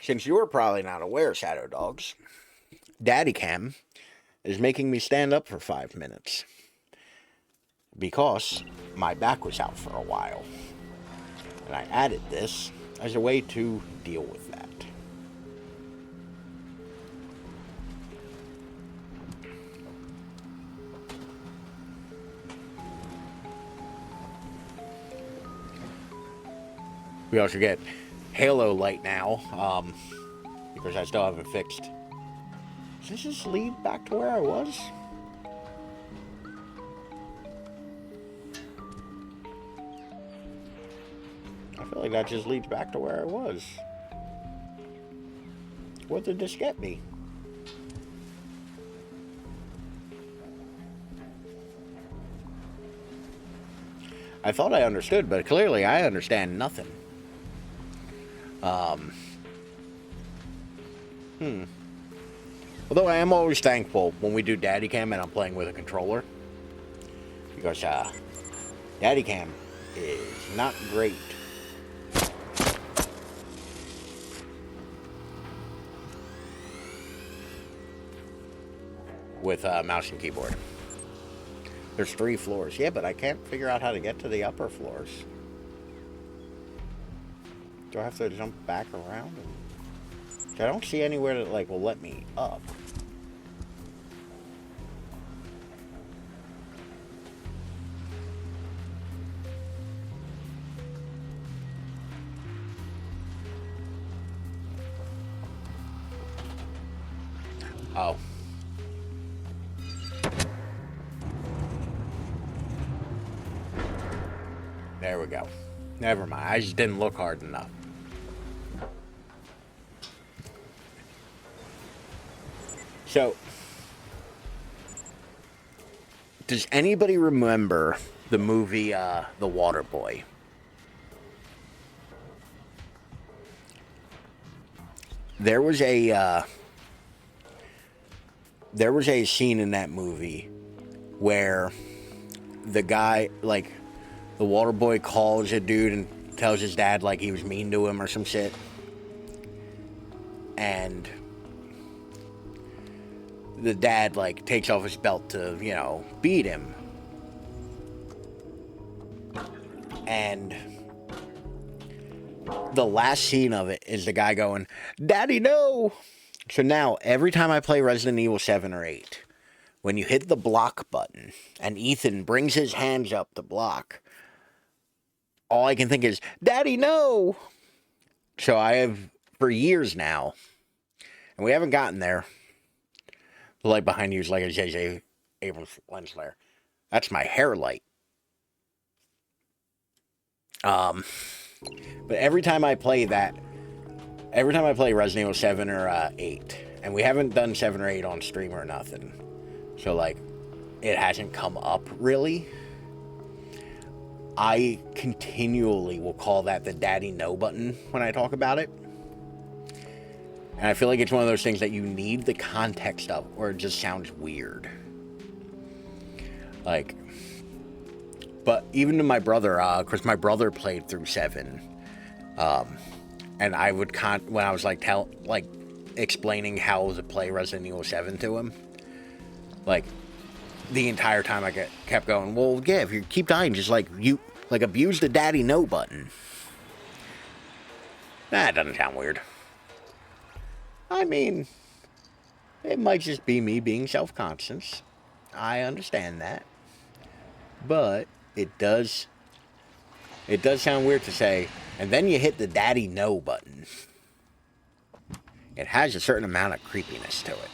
since you're probably not aware, Shadow Dogs, Daddy Cam is making me stand up for 5 minutes. Because my back was out for a while. And I added this as a way to deal with that. We also get Halo light now, because I still haven't fixed. Does this just lead back to where I was? I feel like that just leads back to where I was. What did this get me? I thought I understood, but clearly I understand nothing. Although I am always thankful when we do Daddy Cam and I'm playing with a controller. Because, Daddy Cam is not great. With mouse and keyboard. There's 3 floors. Yeah, but I can't figure out how to get to the upper floors. Do I have to jump back around? I don't see anywhere that like will let me up. Oh. There we go. Never mind. I just didn't look hard enough. So, does anybody remember the movie The Waterboy? There was a scene in that movie where the guy, like, the water boy calls a dude and tells his dad, like, he was mean to him or some shit. And the dad, like, takes off his belt to, you know, beat him. And the last scene of it is the guy going, "Daddy, no!" So now, every time I play Resident Evil 7 or 8, when you hit the block button and Ethan brings his hands up to block, all I can think is, "Daddy, no!" So I have, for years now, and we haven't gotten there. The light behind you is like a J.J. Abrams lens flare. That's my hair light. But every time I play that, every time I play Resident Evil 7 or 8, and we haven't done 7 or 8 on stream or nothing, so, like, it hasn't come up, really. I continually will call that the Daddy No button when I talk about it. And I feel like it's one of those things that you need the context of, or it just sounds weird. Like, but even to my brother, because my brother played through 7, and I would when I was like explaining how to play Resident Evil 7 to him, like, the entire time I kept going, well, yeah, if you keep dying, just like abuse the Daddy No button. That doesn't sound weird. I mean, it might just be me being self-conscious. I understand that. But it does sound weird to say, and then you hit the Daddy No button. It has a certain amount of creepiness to it.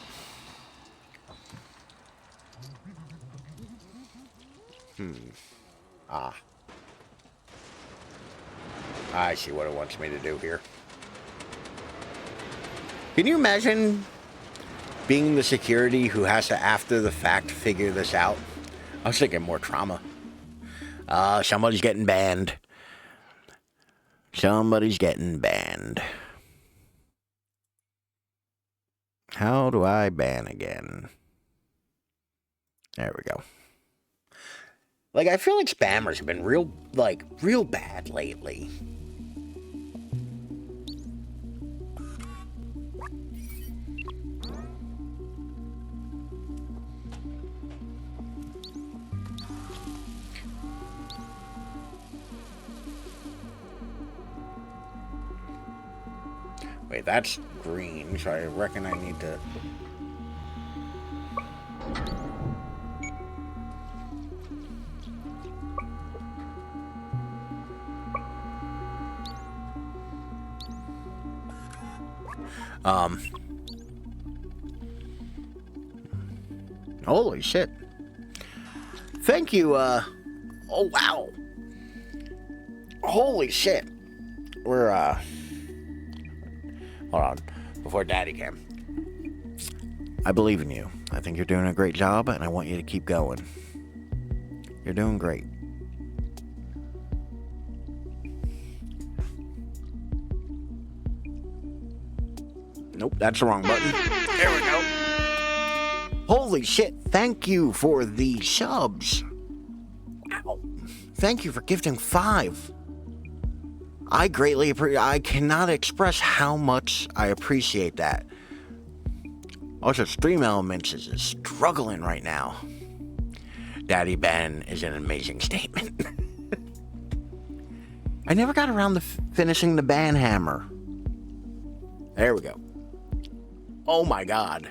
I see what it wants me to do here. Can you imagine being the security who has to, after the fact, figure this out? I was thinking more trauma. Somebody's getting banned. Somebody's getting banned. How do I ban again? There we go. Like, I feel like spammers have been real bad lately. Wait, that's green, so I reckon I need to... Holy shit. Thank you, oh wow. Holy shit. We're, hold on, before Daddy came. I believe in you. I think you're doing a great job, and I want you to keep going. You're doing great. Nope, that's the wrong button. There we go. Holy shit, thank you for the subs. Ow. Thank you for gifting 5. I greatly appreciate. I cannot express how much I appreciate that. Also, Stream Elements is struggling right now. Daddy Ben is an amazing statement. I never got around to finishing the ban hammer. There we go. Oh my god.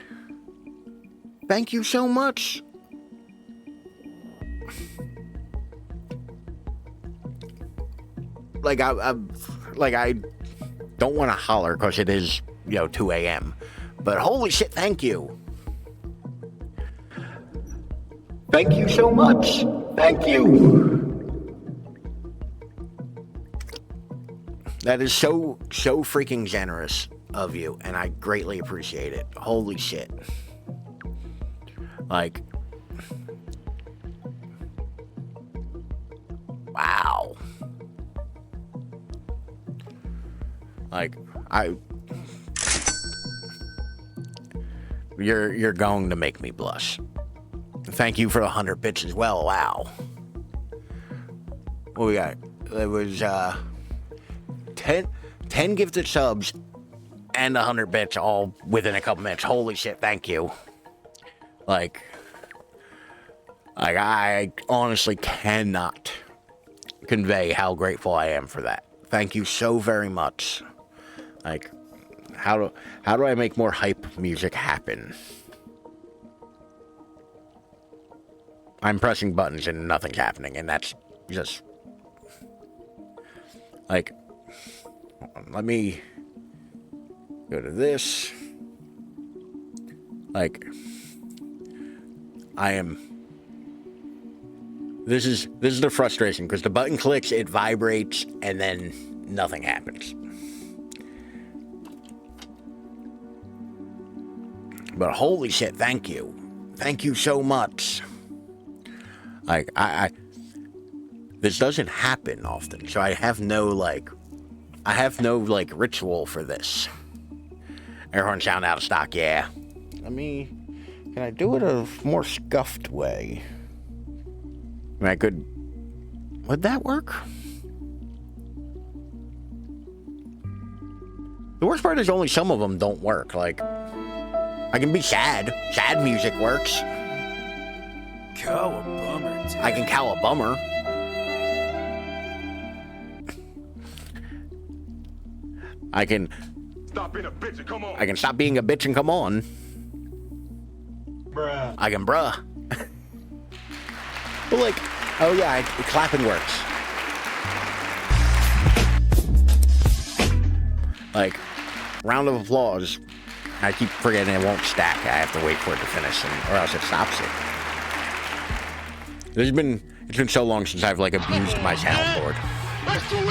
Thank you so much. Like I don't want to holler because it is, 2 a.m. But holy shit, thank you. Thank you so much. Thank you. That is so freaking generous of you, and I greatly appreciate it. Holy shit. Like, wow. Like, you're going to make me blush. Thank you for 100 bits as well. Wow. What we got? It was 10 gifted subs and 100 bits all within a couple minutes. Holy shit, thank you. Like I honestly cannot convey how grateful I am for that. Thank you so very much. Like, how do I make more hype music happen? I'm pressing buttons and nothing's happening, and that's just like, let me go to this. Like, this is the frustration, because the button clicks, it vibrates, and then nothing happens. But holy shit, thank you. Thank you so much. Like, this doesn't happen often, so I have no ritual for this. Airhorn sound out of stock, yeah. Can I do it a more scuffed way? Would that work? The worst part is only some of them don't work. Like, I can be sad. Sad music works. Cow a bummer, dude. I can cow a bummer. I can Stop being a bitch and come on. I can stop being a bitch and come on. Bruh. I can bruh. Well, like, oh yeah, clapping works. Like, round of applause. I keep forgetting it won't stack. I have to wait for it to finish, or else it stops it. It's been so long since I've abused my soundboard.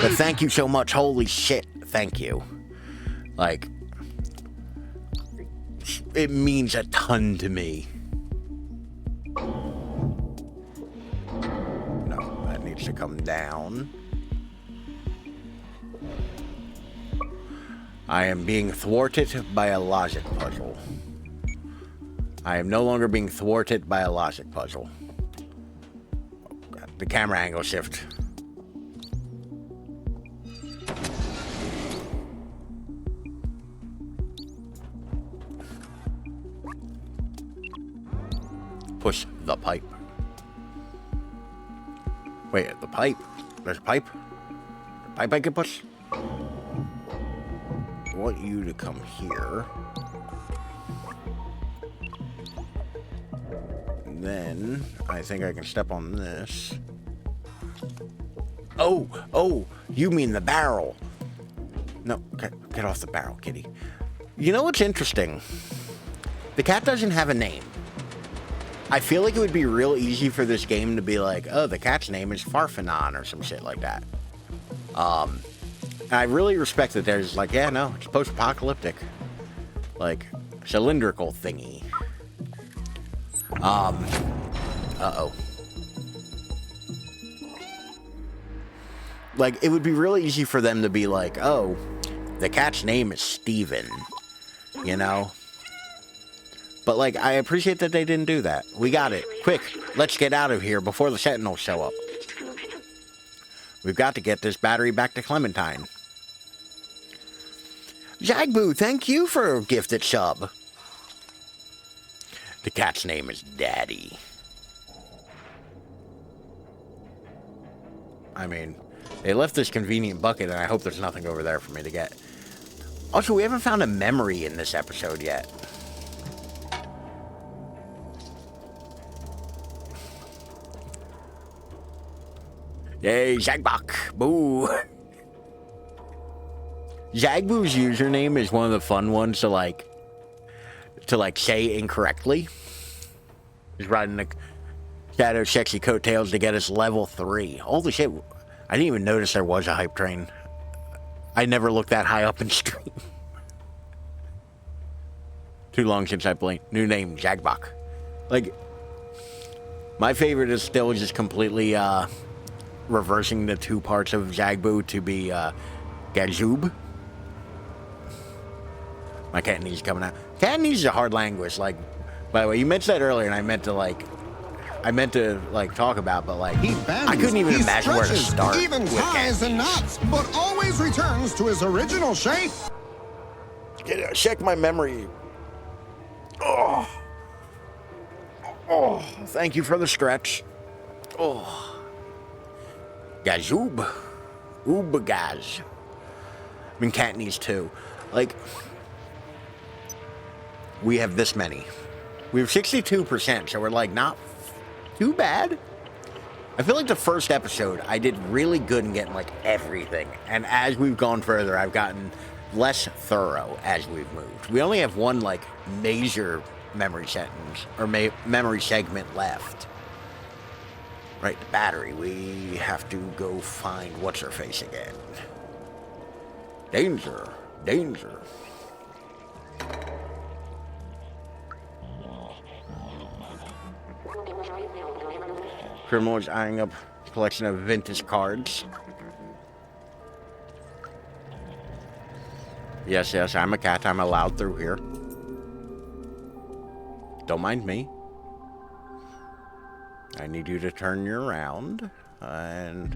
But thank you so much. Holy shit, thank you. Like, it means a ton to me. No, that needs to come down. I am being thwarted by a logic puzzle. I am no longer being thwarted by a logic puzzle. Oh, God. The camera angle shift. Push the pipe. Wait, the pipe? There's a pipe? The pipe I can push? want you to come here. And then I think I can step on this. Oh, you mean the barrel. No, get off the barrel, kitty. You know what's interesting? The cat doesn't have a name. I feel like it would be real easy for this game to be like, oh, the cat's name is Farfanon or some shit like that. And I really respect that there's like, yeah, no, it's post-apocalyptic. Like, cylindrical thingy. Uh-oh. Like, it would be really easy for them to be like, oh, the cat's name is Steven. You know? But, like, I appreciate that they didn't do that. We got it. Quick, let's get out of here before the Sentinels show up. We've got to get this battery back to Clementine. Jagboo, thank you for a gifted sub. The cat's name is Daddy. I mean, they left this convenient bucket, and I hope there's nothing over there for me to get. Also, we haven't found a memory in this episode yet. Yay, Zagbok. Boo. Zagboo's username is one of the fun ones to say incorrectly. He's riding the Shadow Sexy coattails to get us level 3. Holy shit. I didn't even notice there was a hype train. I never looked that high up in stream. Too long since I blinked. New name, Jagbok. Like, my favorite is still just completely, reversing the two parts of Zagboo to be, Gazoob. My Cantonese coming out. Cantonese is a hard language, like, by the way, you mentioned that earlier, and I meant to talk about, but like, I couldn't even imagine where to start. Even ties and knots, but always returns to his original shape. Check my memory. Oh, thank you for the stretch. Oh, Gazoob, Oobagaz. I mean, Cantonese too. Like, we have this many. We have 62%, so we're like not too bad. I feel like the first episode I did really good in getting like everything, and as we've gone further, I've gotten less thorough as we've moved. We only have one like major memory sentence or memory segment left. Right, the battery. We have to go find what's her face again. Danger, danger. Criminal is eyeing up a collection of vintage cards. Yes, I'm a cat. I'm allowed through here. Don't mind me. I need you to turn you around and...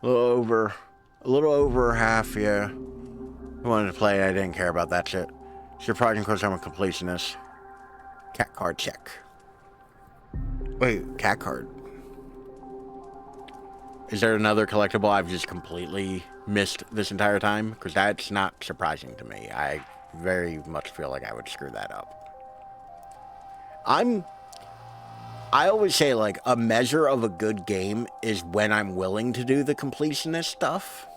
A little over half, yeah. I wanted to play, I didn't care about that shit. Surprising because I'm a completionist. Cat card check. Wait, cat card. Is there another collectible I've just completely missed this entire time? Because that's not surprising to me. I very much feel like I would screw that up. I always say, like, a measure of a good game is when I'm willing to do the completionist stuff.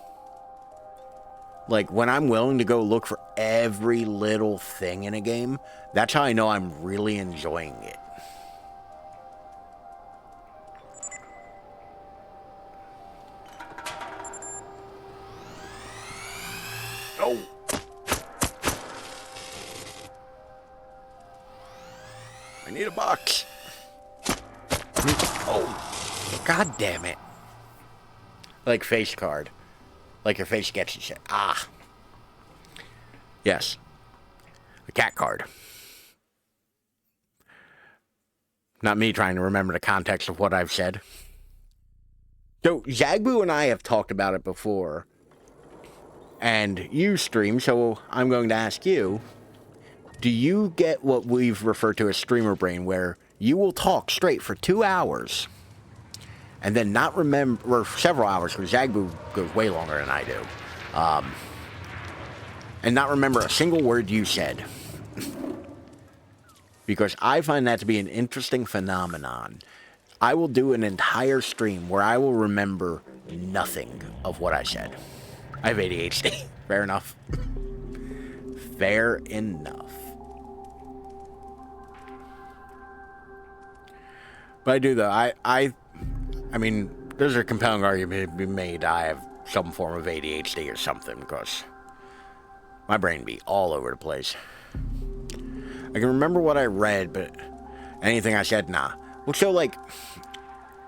Like, when I'm willing to go look for every little thing in a game, that's how I know I'm really enjoying it. Oh! I need a box. Oh! God damn it. Like face card. Like your face gets and shit. Ah. Yes. A cat card. Not me trying to remember the context of what I've said. So, Zagboo and I have talked about it before. And you stream, so I'm going to ask you. Do you get what we've referred to as streamer brain, where you will talk straight for 2 hours, and then not remember, or several hours, because Zagbu goes way longer than I do, and not remember a single word you said. Because I find that to be an interesting phenomenon. I will do an entire stream where I will remember nothing of what I said. I have ADHD. Fair enough. Fair enough. But I do though. I mean, there's a compelling argument to be made. I have some form of ADHD or something because my brain be all over the place. I can remember what I read, but anything I said, nah. Well, so, like,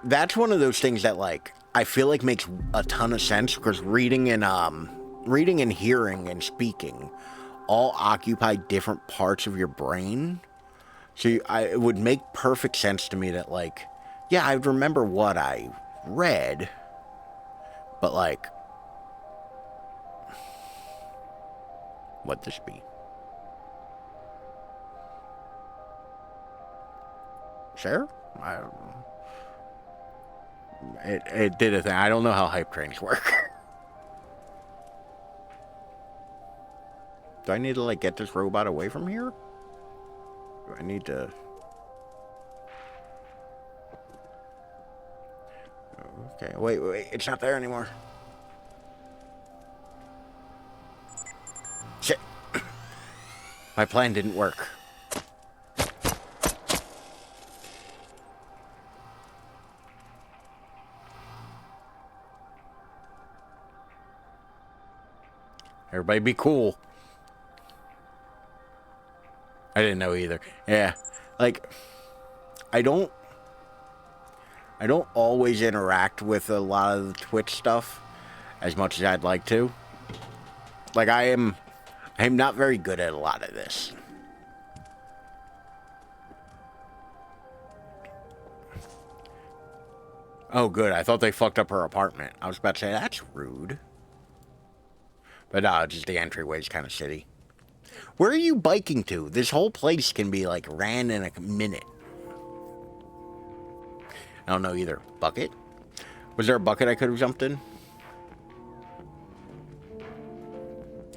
that's one of those things that, like, I feel like makes a ton of sense because reading and hearing and speaking all occupy different parts of your brain. So it would make perfect sense to me that, like, yeah, I'd remember what I read, but, like, what'd this be? Sure. It did a thing. I don't know how hype trains work. Do I need to, like, get this robot away from here? Do I need to... Okay, wait, it's not there anymore. Shit. My plan didn't work. Everybody be cool. I didn't know either. Yeah. Like, I don't always interact with a lot of the Twitch stuff as much as I'd like to. Like, I'm not very good at a lot of this. Oh, good. I thought they fucked up her apartment. I was about to say, that's rude. But no, just the entryway's kind of shitty. Where are you biking to? This whole place can be, like, ran in a minute. I don't know either. Bucket? Was there a bucket I could have jumped in?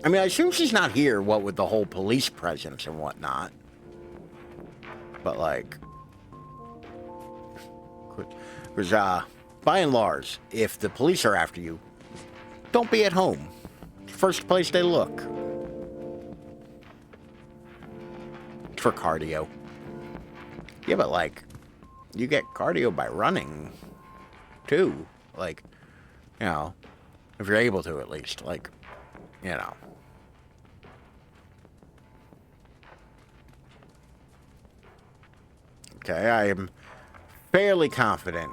I mean, I assume she's not here, what with the whole police presence and whatnot. But, like... Because, by and large, if the police are after you, don't be at home. First place they look. For cardio. Yeah, but like, you get cardio by running, too. Like, you know, if you're able to at least. Like, you know. Okay, I am fairly confident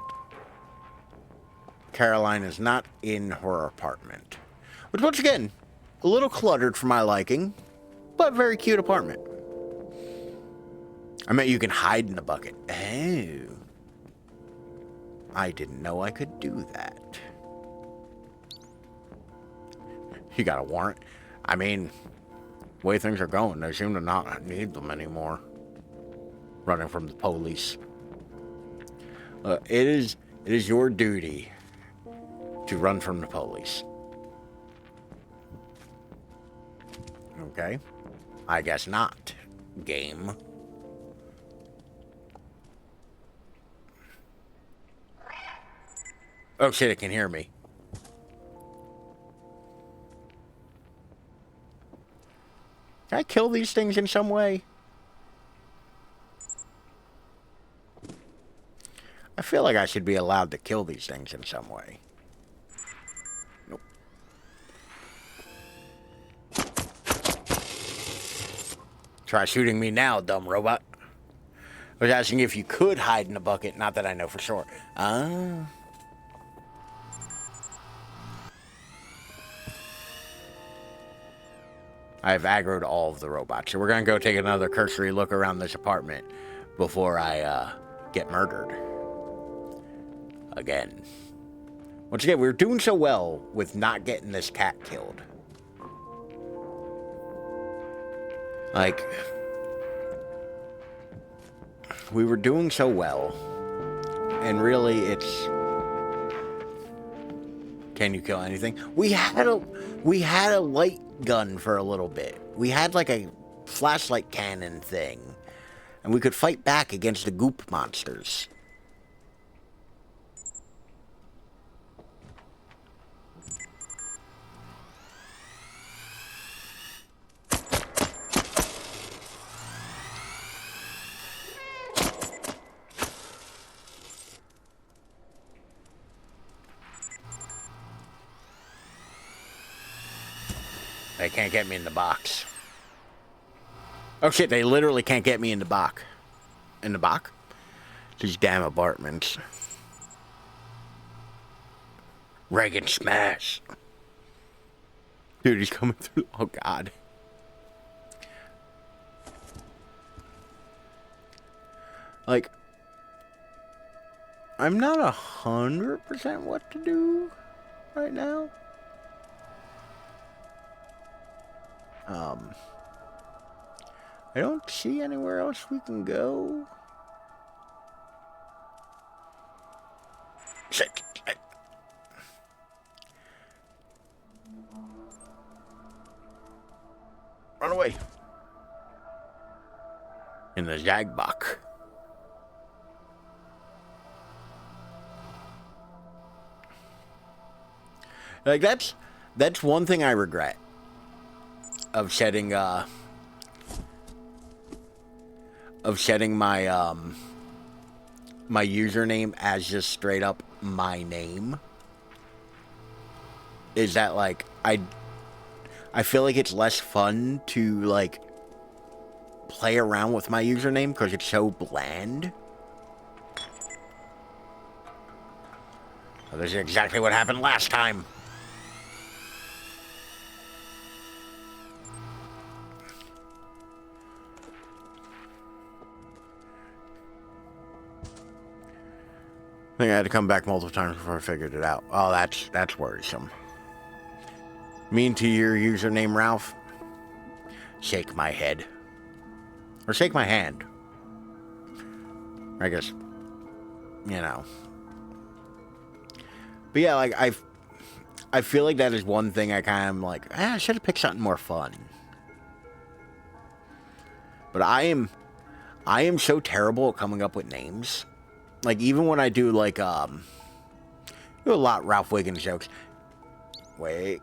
Caroline is not in her apartment. Which, once again, a little cluttered for my liking, but very cute apartment. I meant you can hide in the bucket. Oh. I didn't know I could do that. You got a warrant? I mean, the way things are going, they seem to not need them anymore. Running from the police. It is your duty to run from the police. Okay? I guess not, game. Oh shit, it can hear me. Can I kill these things in some way? I feel like I should be allowed to kill these things in some way. Nope. Try shooting me now, dumb robot. I was asking if you could hide in a bucket, not that I know for sure. Ah. I've aggroed all of the robots, so we're gonna go take another cursory look around this apartment before I get murdered. Again. Once again, we're doing so well with not getting this cat killed. Like, we were doing so well, and really it's Can you kill anything? We had a light gun for a little bit. We had like a flashlight cannon thing, and we could fight back against the goop monsters. They can't get me in the box. Oh shit, they literally can't get me in the box. In the box? These damn apartments. Reagan smash. Dude, he's coming through. Oh god. Like, I'm not 100% what to do right now. I don't see anywhere else we can go. Shit. Run away. In the Zagbok. Like, that's one thing I regret. Of setting my my username as just straight up my name, is that like I feel like it's less fun to like play around with my username because it's so bland. Well, this is exactly what happened last time. I think I had to come back multiple times before I figured it out. Oh, that's worrisome. Mean to your username, Ralph? Shake my head. Or shake my hand. I guess, you know. But yeah, like, I feel like that is one thing I kind of like, I should have picked something more fun. But I am so terrible at coming up with names. Like, even when I do, like, do a lot Ralph Wiggins jokes. Wait.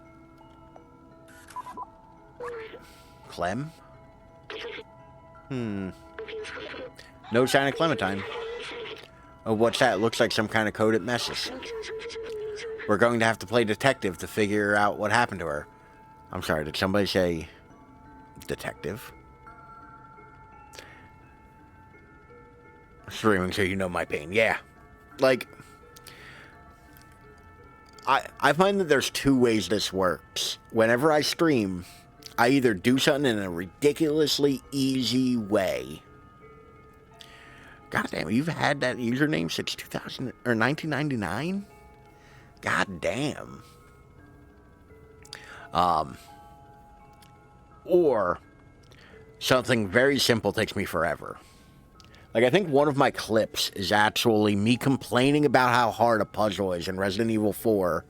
Clem? No sign of Clementine. Oh, what's that? It looks like some kind of coded message. We're going to have to play detective to figure out what happened to her. I'm sorry, did somebody say detective? Streaming so you know my pain. Yeah. Like, I find that there's two ways this works. Whenever I stream, I either do something in a ridiculously easy way. God damn, you've had that username since 2000 or 1999? God damn. Or something very simple takes me forever. Like, I think one of my clips is actually me complaining about how hard a puzzle is in Resident Evil 4,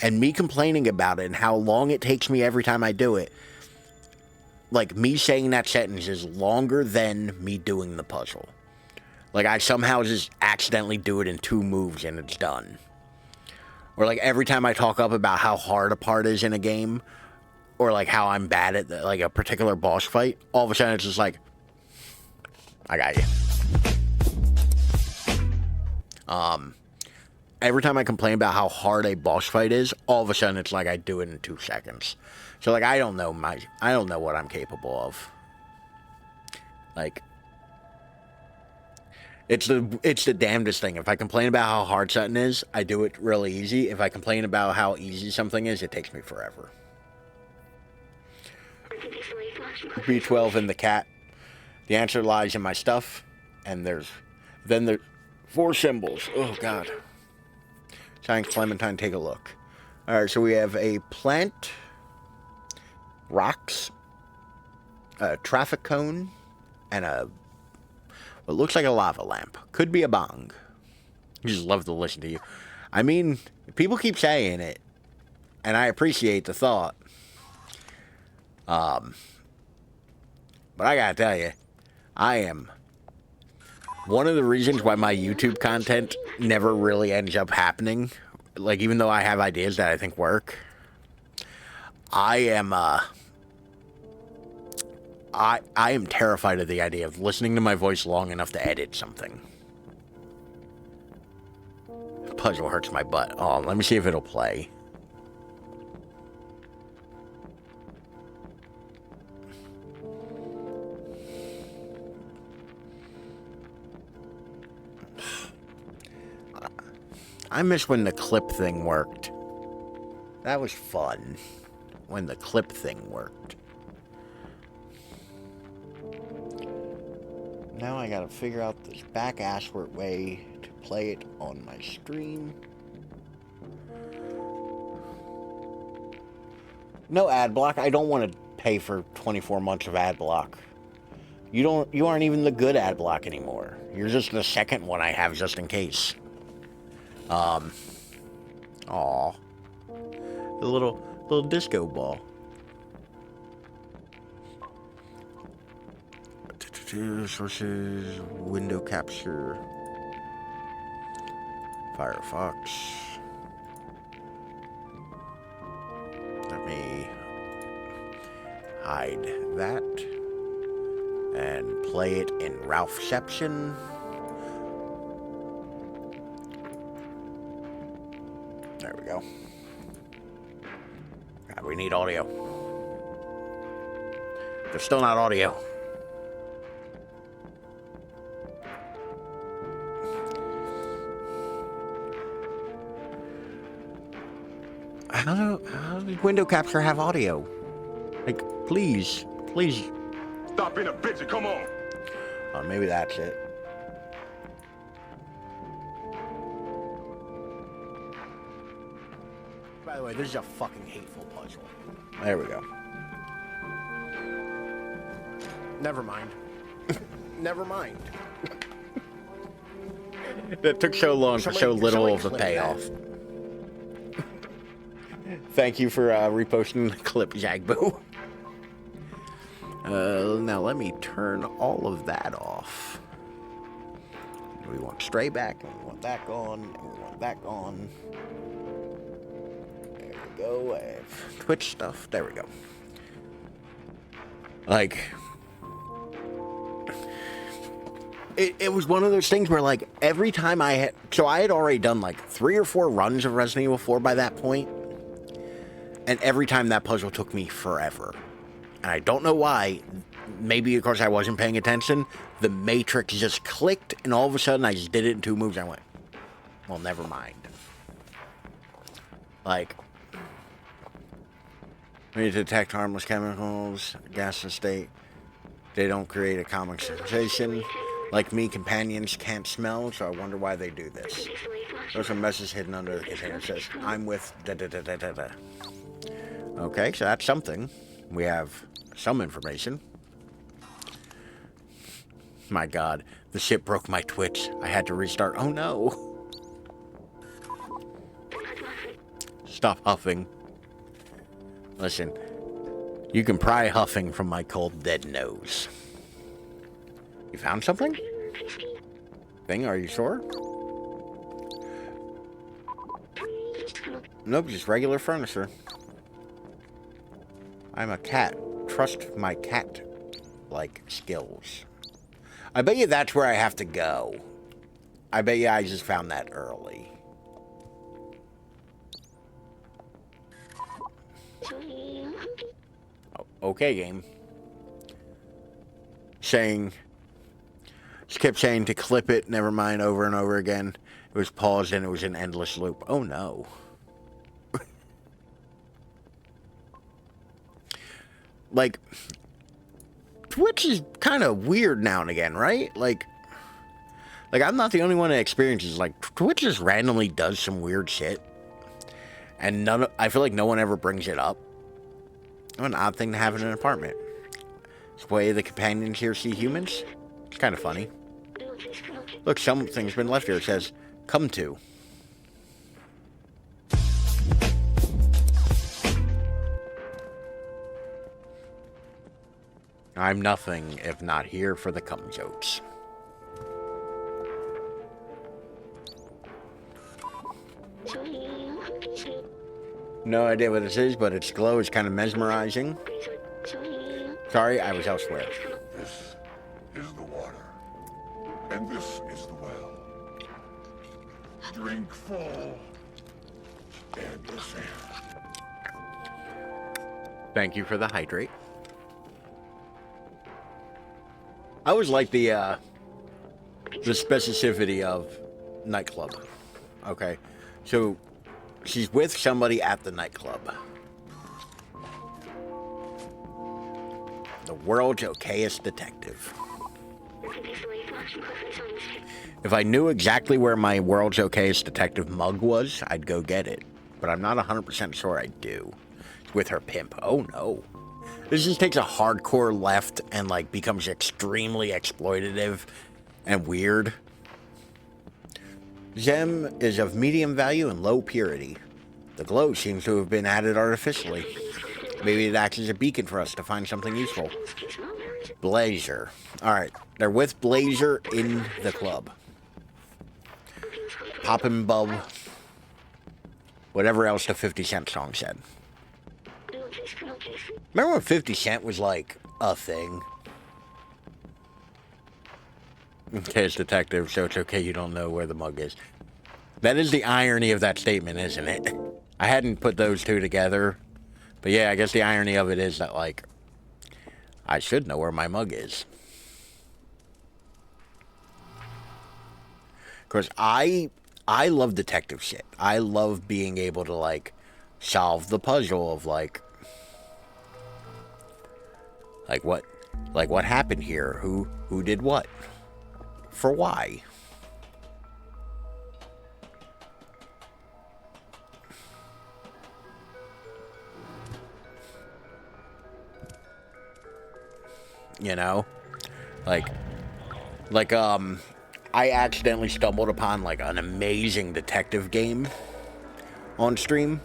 and me complaining about it and how long it takes me every time I do it. Like, me saying that sentence is longer than me doing the puzzle. Like, I somehow just accidentally do it in 2 moves and it's done. Or, like, every time I talk up about how hard a part is in a game, or, like, how I'm bad at, like, a particular boss fight, all of a sudden it's just like, I got you. Every time I complain about how hard a boss fight is, all of a sudden it's like I do it in 2 seconds. So, like, I don't know what I'm capable of. Like, it's the damnedest thing. If I complain about how hard something is, I do it really easy. If I complain about how easy something is, it takes me forever. B12 and the cat. The answer lies in my stuff, and there's 4 symbols. Oh, God. Giant Clementine, take a look. Alright, so we have a plant, rocks, a traffic cone, and what looks like a lava lamp. Could be a bong. I just love to listen to you. I mean, people keep saying it, and I appreciate the thought. But I gotta tell you, I am one of the reasons why my YouTube content never really ends up happening. Like, even though I have ideas that I think work, I am terrified of the idea of listening to my voice long enough to edit something. Puzzle hurts my butt. Oh, let me see if it'll play. I miss when the clip thing worked. That was fun. When the clip thing worked. Now I gotta figure out this back assward way to play it on my stream. No ad block. I don't want to pay for 24 months of ad block. You aren't even the good ad block anymore. You're just the second one I have just in case. Aw. The little disco ball. Sources, window capture, Firefox. Let me hide that and play it in Ralphception. There we go. God, we need audio. There's still not audio. How does window capture have audio? Like, please. Stop being a bitch and come on. Oh, maybe that's it. By the way, this is a fucking hateful puzzle. There we go. Never mind. Never mind. That took so long for so little of a payoff. Thank you for reposting the clip, Jagboo. Now let me turn all of that off. We want stray back, and we want that gone, and we want that gone. There we go. Twitch stuff. There we go. Like, it was one of those things where, like, every time I had... So I had already done, like, 3 or 4 runs of Resident Evil 4 by that point. And every time that puzzle took me forever. And I don't know why. Maybe because I wasn't paying attention. The matrix just clicked, and all of a sudden I just did it in 2 moves. I went, well, never mind. Like, we need to detect harmless chemicals, gas and state. They don't create a common sensation. Like me, companions can't smell, so I wonder why they do this. There's a message hidden under the container. It says, I'm with da-da-da-da-da-da. Okay, so that's something. We have some information. My God, the shit broke my Twitch. I had to restart. Oh no. Stop huffing. Listen, you can pry huffing from my cold dead nose. You found something? Thing, are you sure? Nope, just regular furniture. I'm a cat. Trust my cat-like skills. I bet you that's where I have to go. I bet you I just found that early. Oh, okay, game. Saying... Just kept saying to clip it, never mind, over and over again. It was paused and it was an endless loop. Oh no. Like, Twitch is kind of weird now and again, right? Like I'm not the only one that experiences, like, Twitch just randomly does some weird shit. And I feel like no one ever brings it up. What an odd thing to have in an apartment. It's the way the companions here see humans. It's kind of funny. Look, something's been left here. It says, come to. I'm nothing if not here for the cum jokes. No idea what this is, but its glow is kind of mesmerizing. Sorry, I was elsewhere. This is the water. And this is the well. Drink full. And listen. Thank you for the hydrate. I always like the specificity of nightclub. Okay, so she's with somebody at the nightclub. The world's okayest detective. If I knew exactly where my world's okayest detective mug was, I'd go get it. But I'm not 100% sure I do. It's with her pimp. Oh no. This just takes a hardcore left and like becomes extremely exploitative and weird. Gem is of medium value and low purity. The glow seems to have been added artificially. Maybe it acts as a beacon for us to find something useful. Blazer. Alright, they're with Blazer in the club. Poppin' Bub. Whatever else the 50 Cent song said. Remember when 50 Cent was like a thing? Okay, it's detective, so it's okay you don't know where the mug is. That is the irony of that statement, isn't it? I hadn't put those two together. But yeah, I guess the irony of it is that, like, I should know where my mug is. Because I love detective shit. I love being able to, like, solve the puzzle of, like what happened here? Who did what? For why? You know? Like, I accidentally stumbled upon, like, an amazing detective game on stream.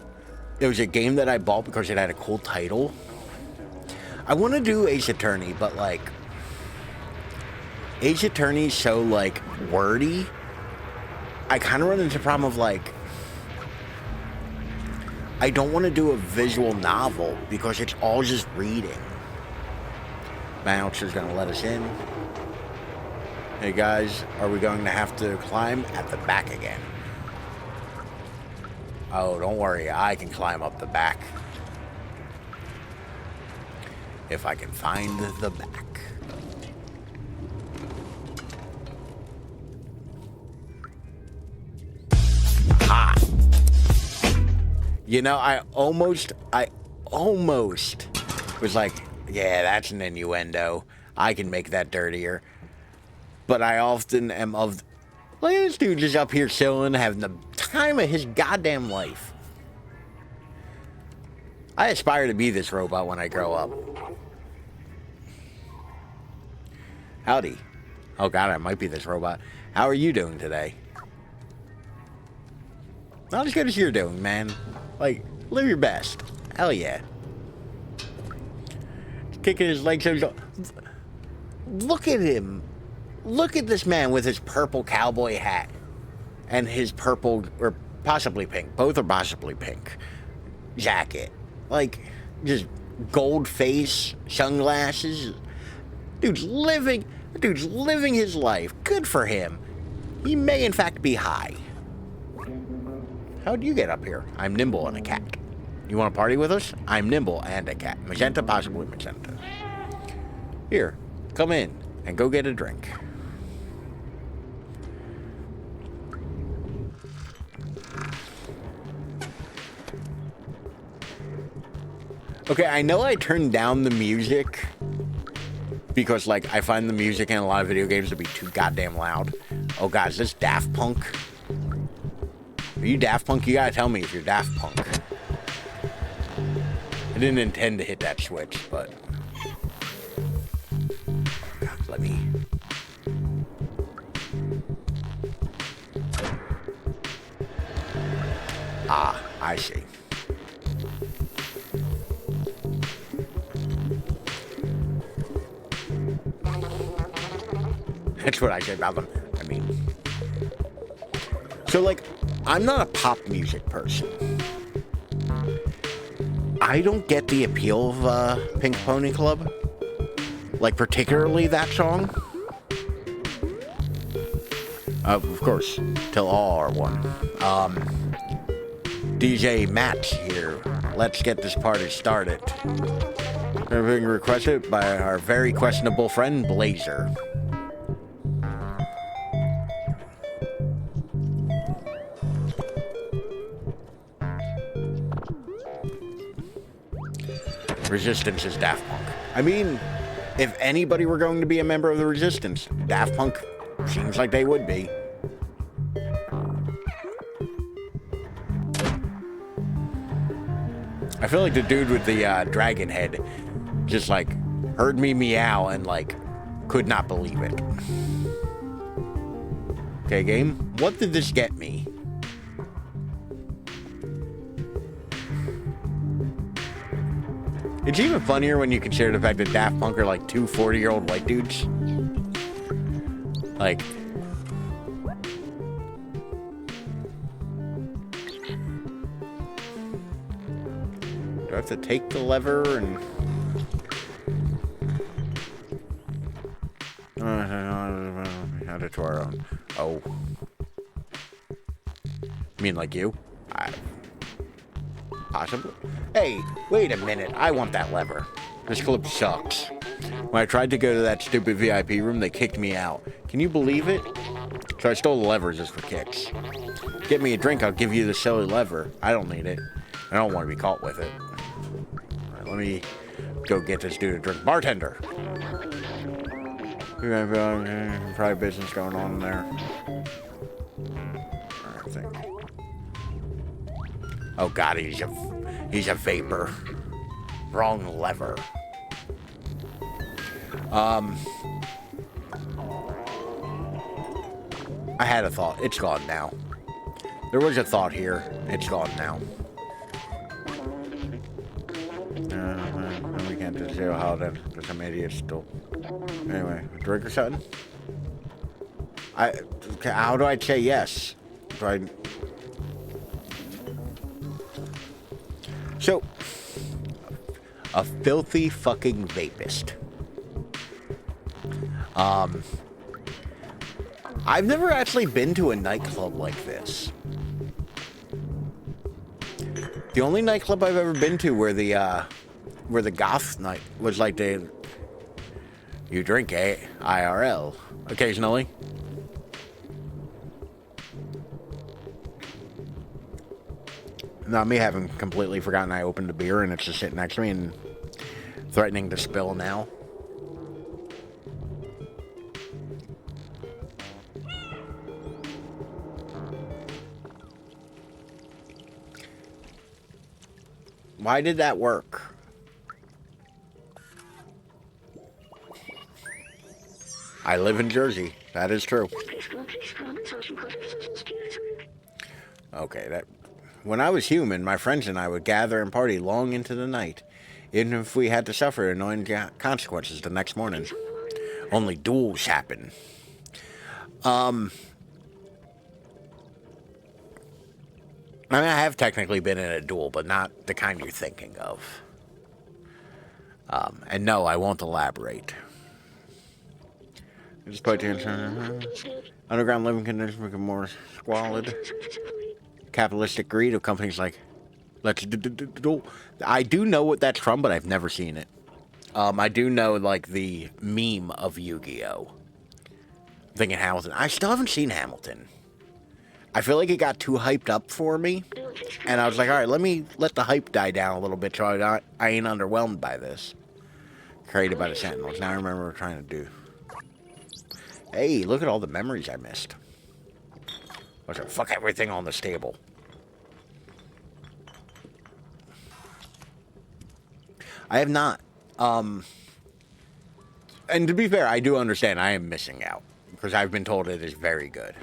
It was a game that I bought because it had a cool title. I want to do Ace Attorney, but, like, Ace Attorney's so, like, wordy. I kind of run into the problem of, like, I don't want to do a visual novel because it's all just reading. Bouncer's gonna let us in. Hey guys, are we going to have to climb at the back again? Oh, don't worry, I can climb up the back. If I can find the back. Ah! You know, I almost was like, yeah, that's an innuendo. I can make that dirtier. But I often am of... Look at this dude just up here chilling, having the time of his goddamn life. I aspire to be this robot when I grow up. Howdy. Oh god, I might be this robot. How are you doing today? Not as good as you're doing, man. Like, live your best. Hell yeah. Kicking his legs. Look at him. Look at this man with his purple cowboy hat. And his purple, or possibly pink. Both are possibly pink. Jacket. Like, just gold face, sunglasses. Dude's living his life. Good for him. He may, in fact, be high. How'd you get up here? I'm nimble and a cat. You want to party with us? I'm nimble and a cat. Magenta, possibly magenta. Here, come in and go get a drink. Okay, I know I turned down the music because, like, I find the music in a lot of video games to be too goddamn loud. Oh god, is this Daft Punk? Are you Daft Punk? You gotta tell me if you're Daft Punk. I didn't intend to hit that switch, but... God, let me... Ah, I see. That's what I say about them. I mean, so like, I'm not a pop music person. I don't get the appeal of Pink Pony Club. Like, particularly that song. Of course, Till All Are One. DJ Matt here. Let's get this party started. Being requested by our very questionable friend, Blazer. Resistance is Daft Punk. I mean, if anybody were going to be a member of the Resistance, Daft Punk seems like they would be. I feel like the dude with the dragon head just, like, heard me meow and, like, could not believe it. Okay, game, what did this get me? It's even funnier when you consider the fact that Daft Punk are like two 40-year-old white dudes. Like, do I have to take the lever and... add it to our own. Oh. You mean like you? Possibly. Hey, wait a minute. I want that lever. This club sucks. When I tried to go to that stupid VIP room, they kicked me out. Can you believe it? So I stole the levers just for kicks. Get me a drink, I'll give you the silly lever. I don't need it. I don't want to be caught with it. Alright, let me go get this dude a drink. Bartender! We got private business going on in there. I think. Oh god, he's a vapor. Wrong lever. I had a thought. It's gone now. There was a thought here. It's gone now. We can't just say how that because some idiot still. Anyway, drink or something? How do I say yes? Do I... So, a filthy fucking vapist. I've never actually been to a nightclub like this. The only nightclub I've ever been to where the goth night was like you drink IRL occasionally. Not me having completely forgotten I opened a beer and it's just sitting next to me and threatening to spill now. Why did that work? I live in Jersey. That is true. Okay, that... When I was human, my friends and I would gather and party long into the night, even if we had to suffer annoying consequences the next morning. Only duels happen. I mean, I have technically been in a duel, but not the kind you're thinking of. And no, I won't elaborate. Just put underground living conditions become more squalid. Capitalistic greed of companies like let's do. I do know what that's from, but I've never seen it. I do know like the meme of Yu-Gi-Oh. I'm thinking Hamilton. I still haven't seen Hamilton. I feel like it got too hyped up for me, and I was like, all right, let me let the hype die down a little bit so I ain't underwhelmed by this. Created by the Sentinels. Now I remember what we're trying to do. Hey, look at all the memories I missed. Let's fuck everything on this table. I have not. And to be fair, I do understand I am missing out. Because I've been told it is very good.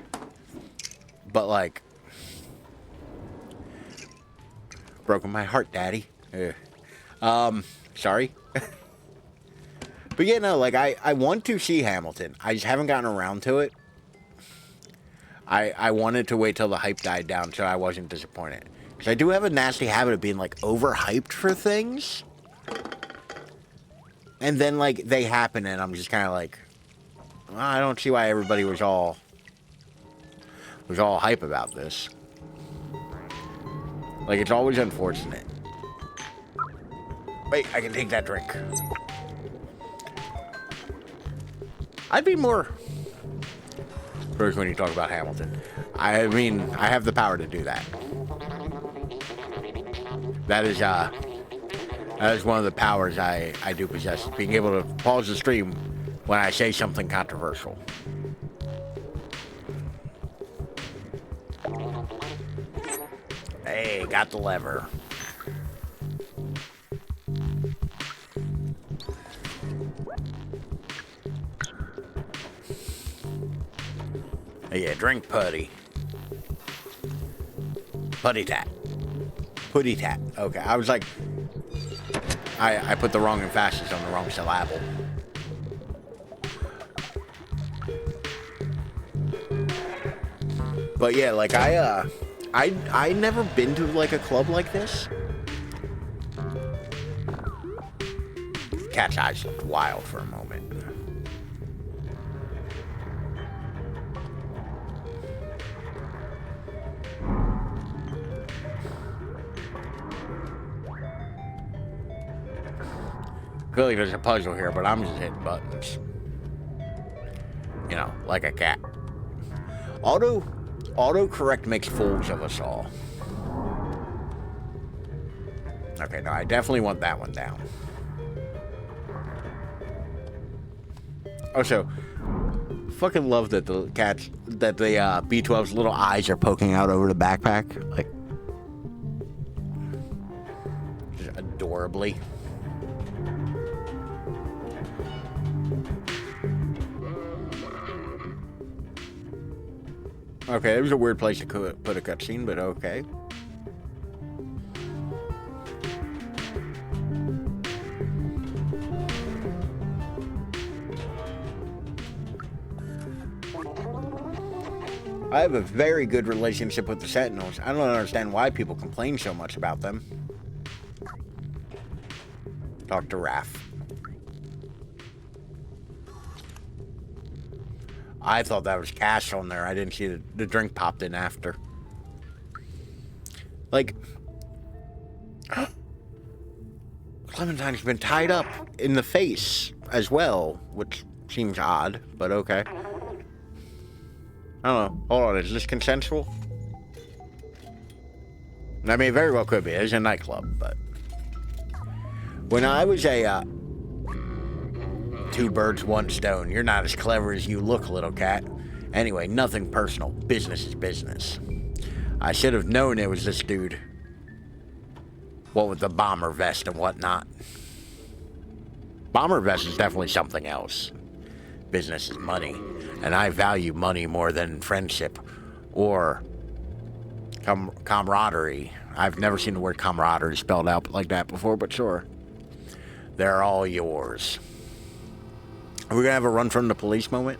But, like... Broken my heart, Daddy. Sorry. But yeah, no, like, I want to see Hamilton. I just haven't gotten around to it. I wanted to wait till the hype died down so I wasn't disappointed. Because I do have a nasty habit of being, like, overhyped for things. And then, like, they happen and I'm just kind of like, well, I don't see why everybody was all hype about this. Like, it's always unfortunate. Wait, I can take that drink. I'd be more first when you talk about Hamilton. I mean, I have the power to do that. That is one of the powers I do possess. Being able to pause the stream when I say something controversial. Hey, got the lever. Hey, yeah, drink putty. Putty tat. Putty tat. Okay, I was like, I put the wrong emphasis on the wrong syllable. But yeah, like I never been to like a club like this. Cat's eyes looked wild for a moment. I feel like there's a puzzle here, but I'm just hitting buttons. You know, like a cat. Autocorrect makes fools of us all. Okay, no, I definitely want that one down. Also, fucking love that the B12's little eyes are poking out over the backpack. Like, just adorably. Okay, it was a weird place to put a cutscene, but okay. I have a very good relationship with the Sentinels. I don't understand why people complain so much about them. Talk to Raph. I thought that was cash on there. I didn't see the drink popped in after. Like, Clementine's been tied up in the face as well, which seems odd, but okay. I don't know. Hold on, is this consensual? I mean, it very well could be. It's a nightclub, but... When I was a, two birds, one stone. You're not as clever as you look, little cat. Anyway, nothing personal. Business is business. I should have known it was this dude. What with the bomber vest and whatnot. Bomber vest is definitely something else. Business is money. And I value money more than friendship. Or camaraderie. I've never seen the word camaraderie spelled out like that before, but sure. They're all yours. Are we gonna have a run from the police moment?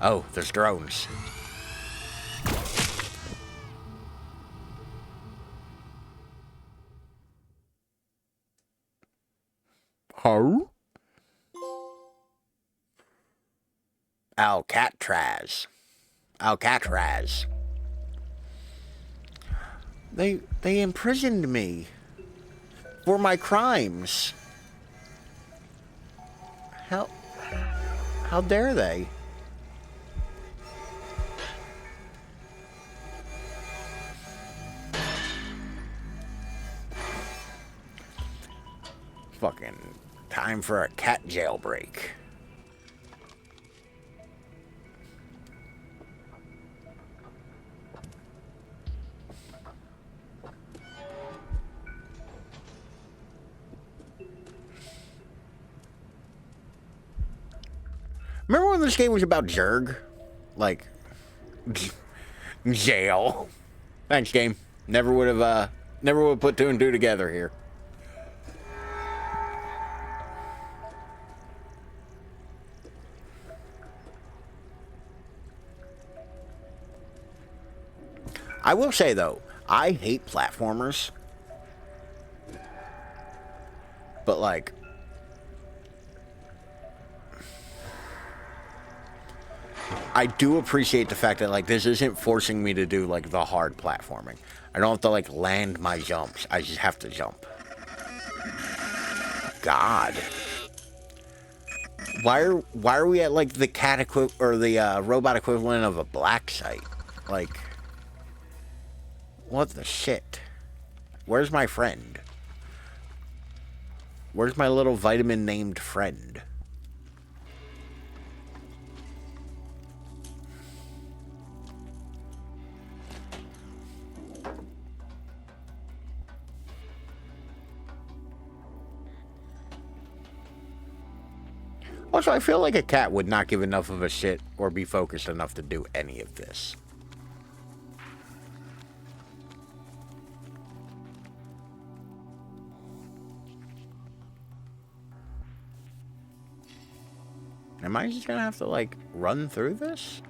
Oh, there's drones. How? Alcatraz. They imprisoned me for my crimes. How dare they? Fucking time for a cat jailbreak. Remember when this game was about Zerg? Like, jail. Thanks, game. Never would have put two and two together here. I will say, though, I hate platformers. But, like, I do appreciate the fact that, like, this isn't forcing me to do, like, the hard platforming. I don't have to, like, land my jumps. I just have to jump. God. Why are we at, like, the robot equivalent of a black site? Like, what the shit? Where's my friend? Where's my little vitamin named friend? Also, I feel like a cat would not give enough of a shit or be focused enough to do any of this. Am I just gonna have to, like, run through this?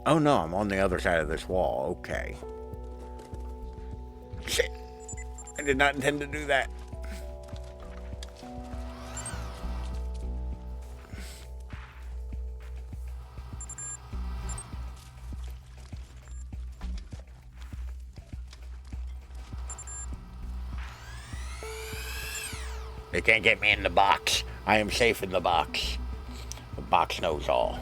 Oh no, I'm on the other side of this wall. Okay. Shit. I did not intend to do that. They can't get me in the box. I am safe in the box. The box knows all.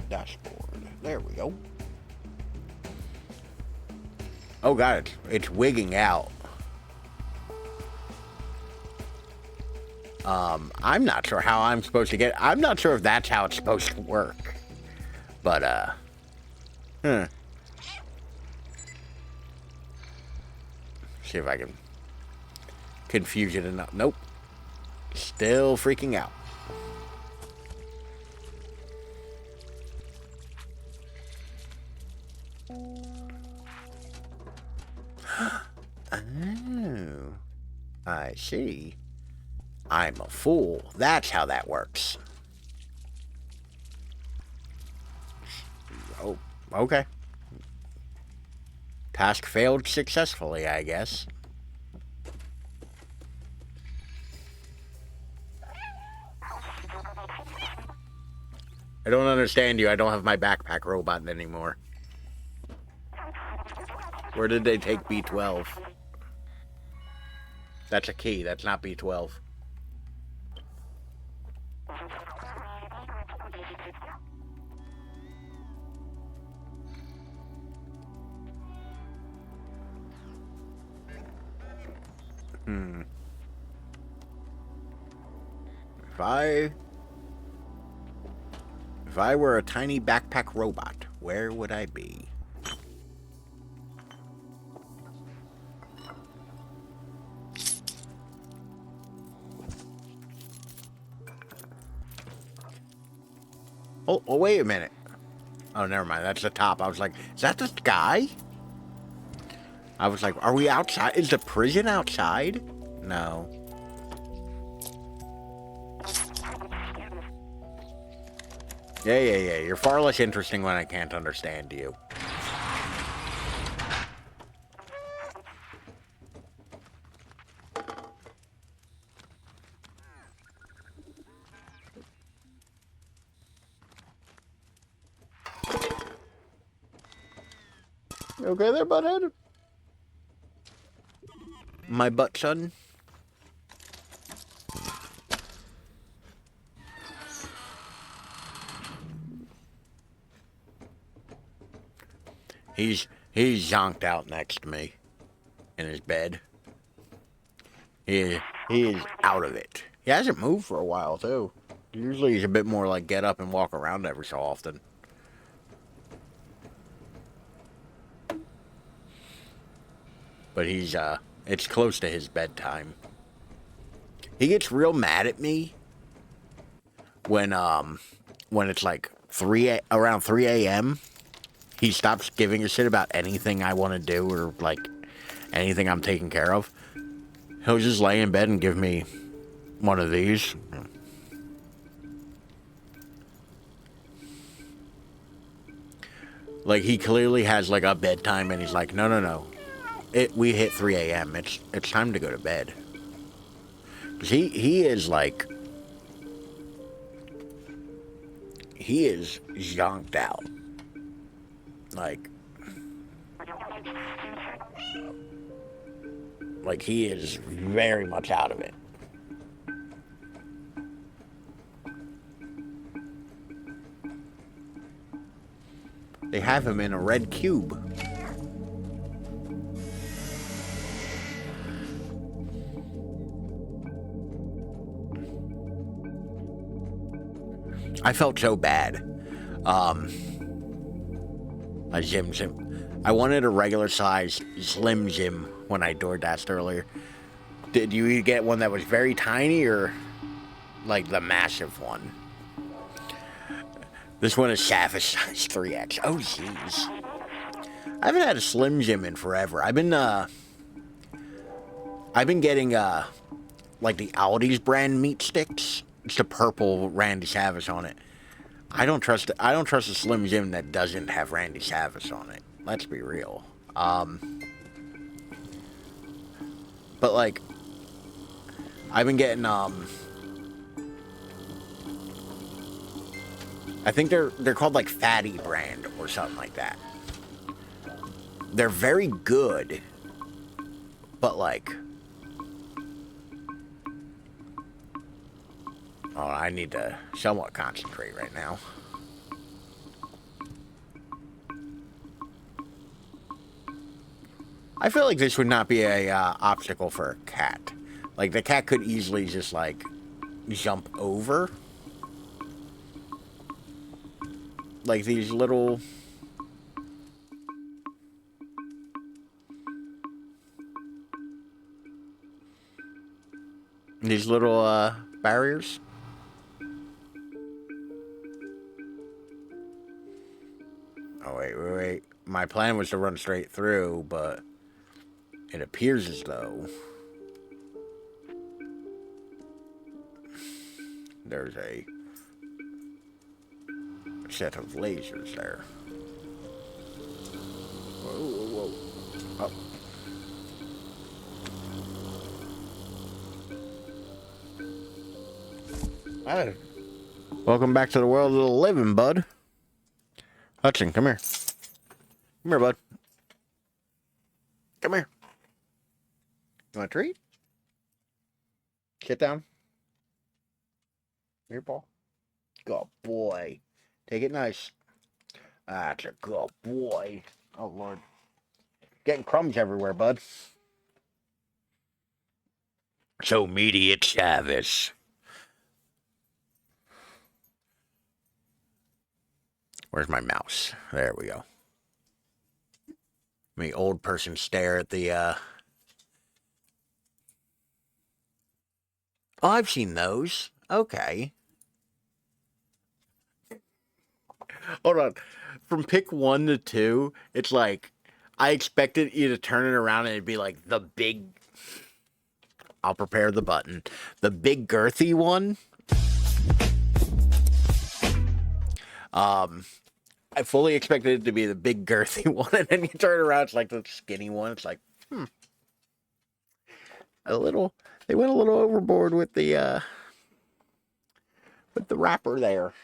Dashboard. There we go. Oh god, it's wigging out. I'm not sure how I'm supposed to get. I'm not sure if that's how it's supposed to work. But see if I can confuse it enough. Nope. Still freaking out. Oh, I see. I'm a fool. That's how that works. Oh, okay. Task failed successfully, I guess. I don't understand you. I don't have my backpack robot anymore. Where did they take B12? That's a key. That's not B12. If I were a tiny backpack robot, where would I be? Oh, wait a minute. Oh, never mind. That's the top. I was like, is that the sky? I was like, are we outside? Is the prison outside? No. Yeah. You're far less interesting when I can't understand you. You okay there, butthead? My butt son? He's zonked out next to me in his bed. He is out of it. He hasn't moved for a while too. Usually he's a bit more like get up and walk around every so often. But he's it's close to his bedtime. He gets real mad at me when it's like around 3 a.m. he stops giving a shit about anything I want to do or like anything I'm taking care of, he'll just lay in bed and give me one of these. Like, he clearly has like a bedtime, and he's like, no, no, no. We hit 3 a.m. It's time to go to bed. 'Cause he is like, he is zonked out. Like he is very much out of it. They have him in a red cube. I felt so bad. A Jim. I wanted a regular size Slim Jim when I DoorDashed earlier. Did you get one that was very tiny or like the massive one? This one is Savage size 3X. Oh, jeez. I haven't had a Slim Jim in forever. I've been getting like the Aldi's brand meat sticks. It's the purple Randy Savage on it. I don't trust a Slim Jim that doesn't have Randy Savage on it. Let's be real. But like, I've been getting I think they're called like Fatty brand or something like that. They're very good, but like, oh, I need to somewhat concentrate right now. I feel like this would not be a obstacle for a cat. Like, the cat could easily just, like, jump over. Like, these little... barriers. Oh, wait. My plan was to run straight through, but it appears as though there's a set of lasers there. Whoa. Oh. Hi. Welcome back to the world of the living, bud. Hudson, come here. Come here, bud. Come here. You want a treat? Sit down. Here, Paul. Good boy. Take it nice. That's a good boy. Oh, Lord. Getting crumbs everywhere, bud. So meaty, it's Chavis. Where's my mouse? There we go. Me old person stare at the, Oh, I've seen those. Okay. Hold on. From pick 1 to 2, it's like, I expected you to turn it around and it'd be like the big... I'll prepare the button. The big girthy one. I fully expected it to be the big girthy one, and then you turn around, it's like the skinny one. It's like, They went a little overboard with the wrapper there.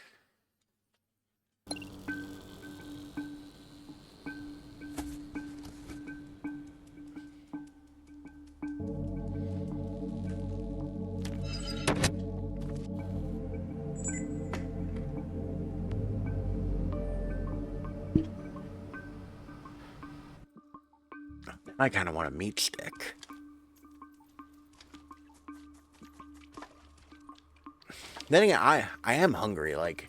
I kind of want a meat stick. Then again, I am hungry. Like,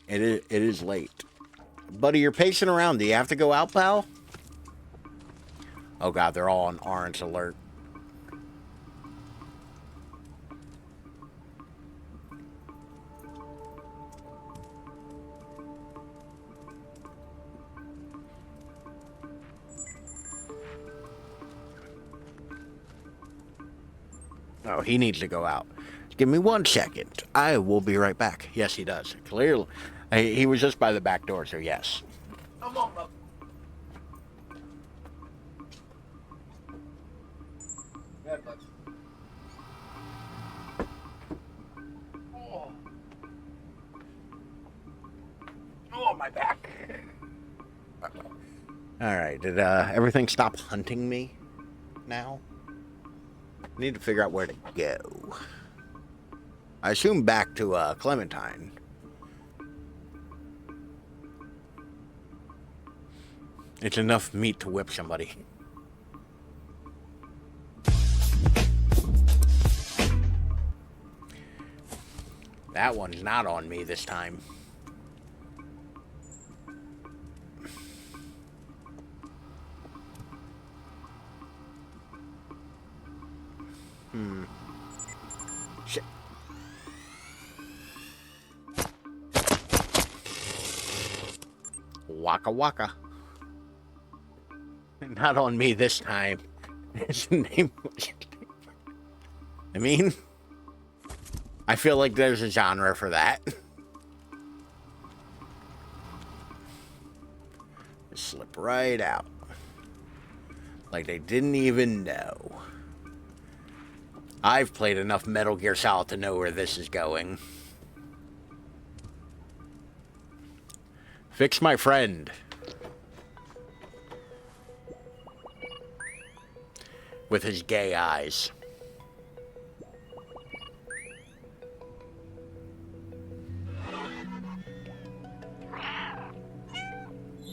it is late. Buddy, you're pacing around. Do you have to go out, pal? Oh, God, they're all on orange alert. Oh, he needs to go out. Give me 1 second. I will be right back. Yes, he does. Clearly. He was just by the back door, so yes. Come on, bub. Yeah, bud. Oh, my back. Alright, did everything stop hunting me now? I need to figure out where to go. I assume back to Clementine. It's enough meat to whip somebody. That one's not on me this time. Shit. Waka waka. Not on me this time. His name was... I mean, I feel like there's a genre for that. Just slip right out. Like they didn't even know. I've played enough Metal Gear Solid to know where this is going. Fix my friend. With his gay eyes.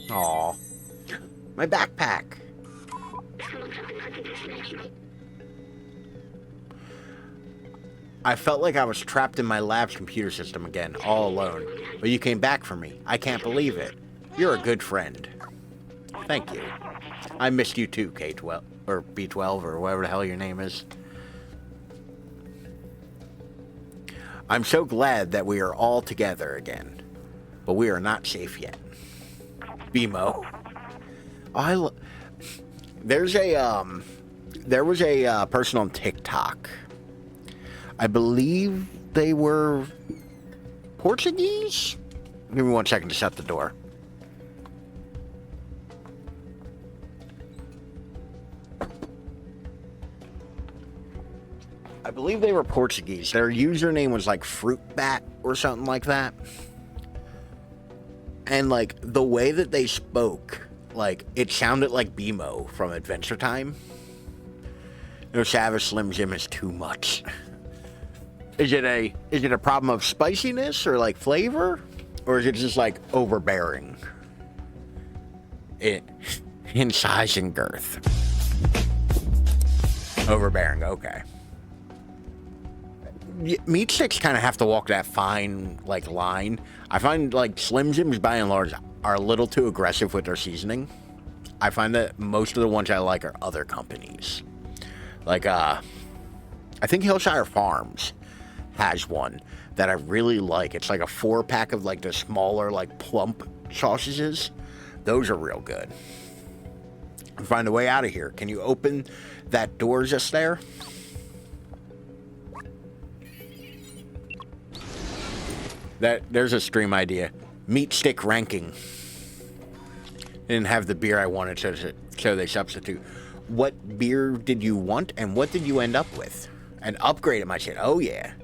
Aw. My backpack. I felt like I was trapped in my lab's computer system again, all alone. But you came back for me. I can't believe it. You're a good friend. Thank you. I missed you too, K-12, or B-12, or whatever the hell your name is. I'm so glad that we are all together again. But we are not safe yet. BMO. There was a person on TikTok. I believe they were Portuguese? Give me 1 second to shut the door. I believe they were Portuguese. Their username was like Fruit Bat or something like that. And like the way that they spoke, like it sounded like BMO from Adventure Time. No, Savage Slim Jim is too much. Is it a problem of spiciness or like flavor? Or is it just like overbearing? In size and girth. Overbearing, okay. Meat sticks kind of have to walk that fine like line. I find like Slim Jims by and large are a little too aggressive with their seasoning. I find that most of the ones I like are other companies. Like I think Hillshire Farms has one that I really like. It's like a 4-pack of like the smaller like plump sausages. Those are real good. Find a way out of here. Can you open that door just there? There's a stream idea. Meat stick ranking. Didn't have the beer I wanted, so they substitute. What beer did you want, and what did you end up with? And upgrade it, my shit. Oh yeah.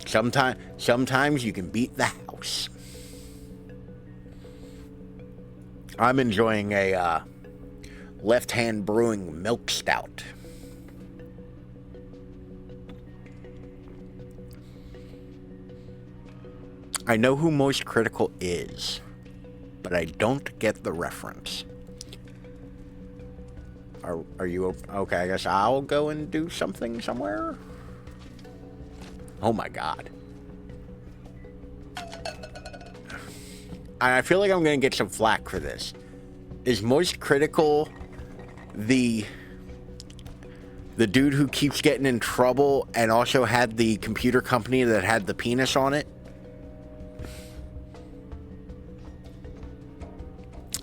Sometimes you can beat the house. I'm enjoying a Left Hand Brewing Milk Stout. I know who Most Critical is, but I don't get the reference. Are you okay? I guess I'll go and do something somewhere. Oh my god. I feel like I'm gonna get some flack for this. Is Most Critical the dude who keeps getting in trouble and also had the computer company that had the penis on it?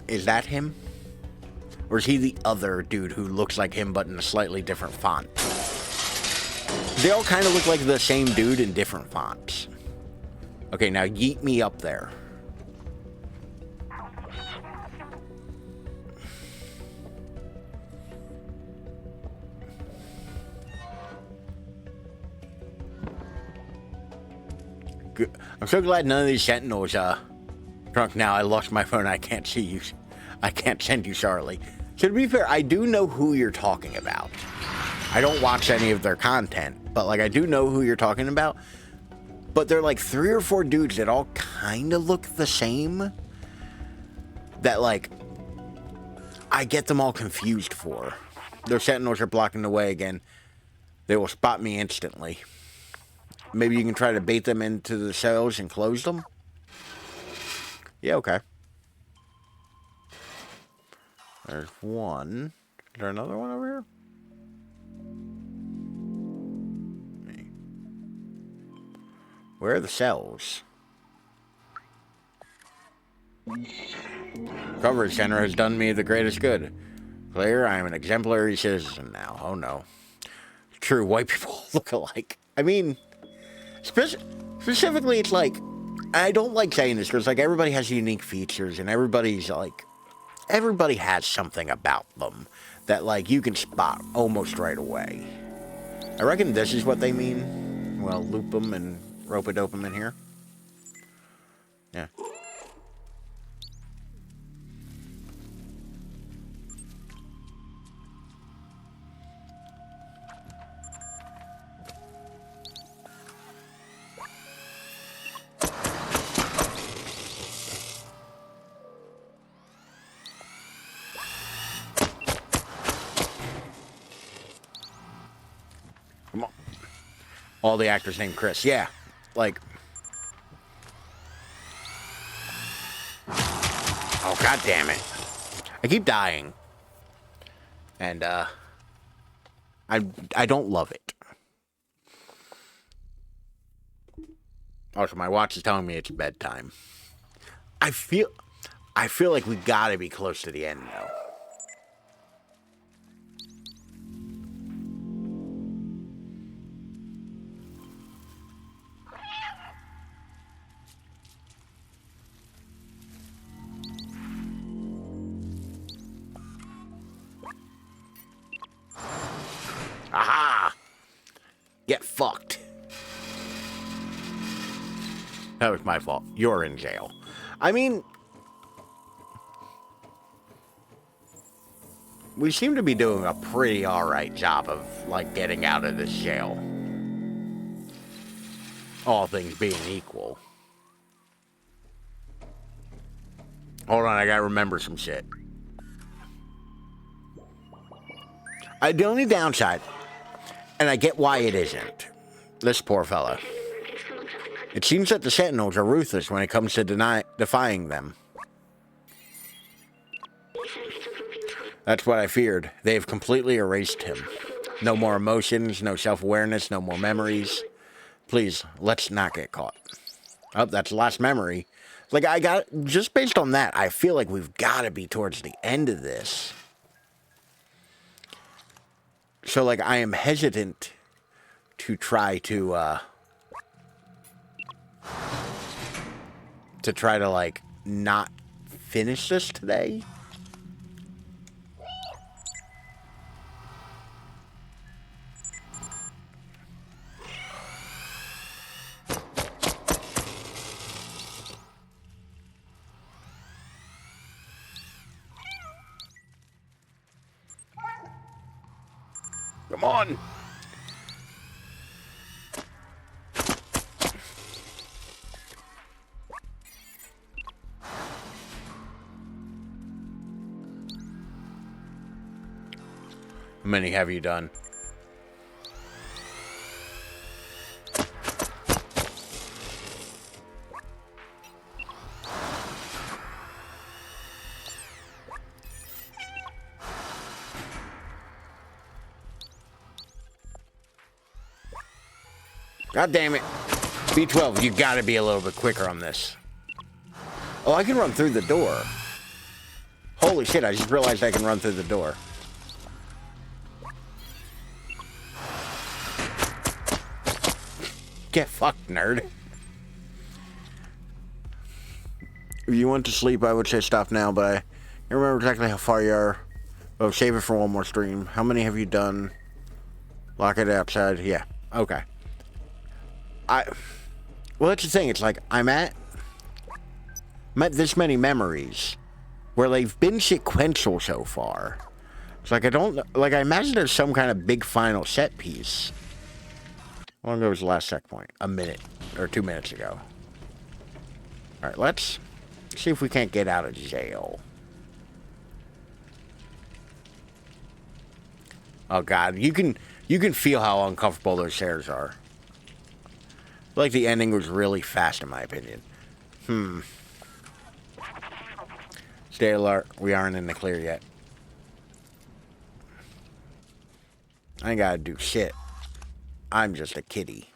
Is that him? Or is he the other dude who looks like him but in a slightly different font? They all kind of look like the same dude in different fonts. Okay, now yeet me up there. Good. I'm so glad none of these sentinels drunk now. I lost my phone. I can't see you. I can't send you Charlie. So to be fair, I do know who you're talking about. I don't watch any of their content, but like I do know who you're talking about. But they're like 3 or 4 dudes that all kind of look the same. That like I get them all confused for. Their sentinels are blocking the way again. They will spot me instantly. Maybe you can try to bait them into the cells and close them? Yeah, okay. There's one. Is there another one over here? Where are the cells? Coverage Center has done me the greatest good. Claire, I am an exemplary citizen now. Oh no. True, white people look alike. I mean, specifically, it's like, I don't like saying this because like everybody has unique features and everybody has something about them that like you can spot almost right away. I reckon this is what they mean. Well, loop them and rope-a-dope them in here. Yeah. Come on. All the actors named Chris. Yeah. Like. Oh, god damn it. I keep dying. And, I don't love it. Also, my watch is telling me it's bedtime. I feel like we gotta be close to the end, though. Aha! Get fucked. That was my fault. You're in jail. I mean, we seem to be doing a pretty alright job of, like, getting out of this jail. All things being equal. Hold on, I gotta remember some shit. The only downside, and I get why it isn't, this poor fella. It seems that the Sentinels are ruthless when it comes to defying them. That's what I feared. They have completely erased him. No more emotions, no self-awareness, no more memories. Please, let's not get caught. Oh, that's the last memory. Like, just based on that, I feel like we've got to be towards the end of this. So, like, I am hesitant to try to, like, not finish this today. Come on. How many have you done? God damn it. B12, you gotta be a little bit quicker on this. Oh, I can run through the door. Holy shit, I just realized I can run through the door. Get fucked, nerd. If you went to sleep, I would say stop now, but I can't remember exactly how far you are. Oh, save it for one more stream. How many have you done? Lock it outside. Yeah. Okay. Well, that's the thing. It's like I'm at this many memories where they've been sequential so far. It's like I imagine there's some kind of big final set piece. How long ago was the last checkpoint? A minute or 2 minutes ago. All right, let's see if we can't get out of jail. Oh God, you can feel how uncomfortable those chairs are. I feel like the ending was really fast, in my opinion. Stay alert. We aren't in the clear yet. I ain't gotta do shit. I'm just a kitty.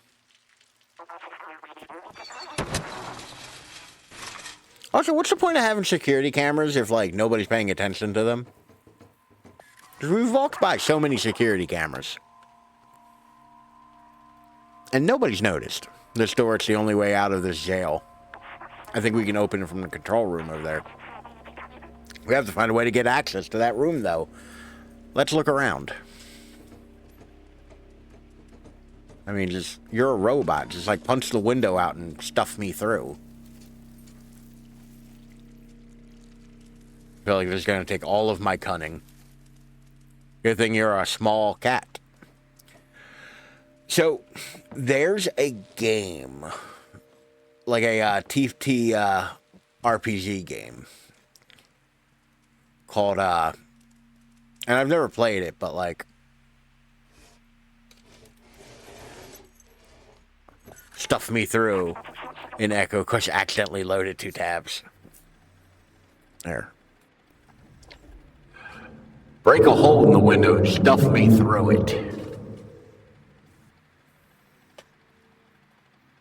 Also, what's the point of having security cameras if, like, nobody's paying attention to them? Because we've walked by so many security cameras. And nobody's noticed. This door, it's the only way out of this jail. I think we can open it from the control room over there. We have to find a way to get access to that room, though. Let's look around. I mean, you're a robot. Just, like, punch the window out and stuff me through. I feel like this is going to take all of my cunning. Good thing you're a small cat. So, there's a game. Like a TFT RPG game. Called, and I've never played it, but, like, stuff me through in Echo because I accidentally loaded 2 tabs. There. Break a hole in the window and stuff me through it.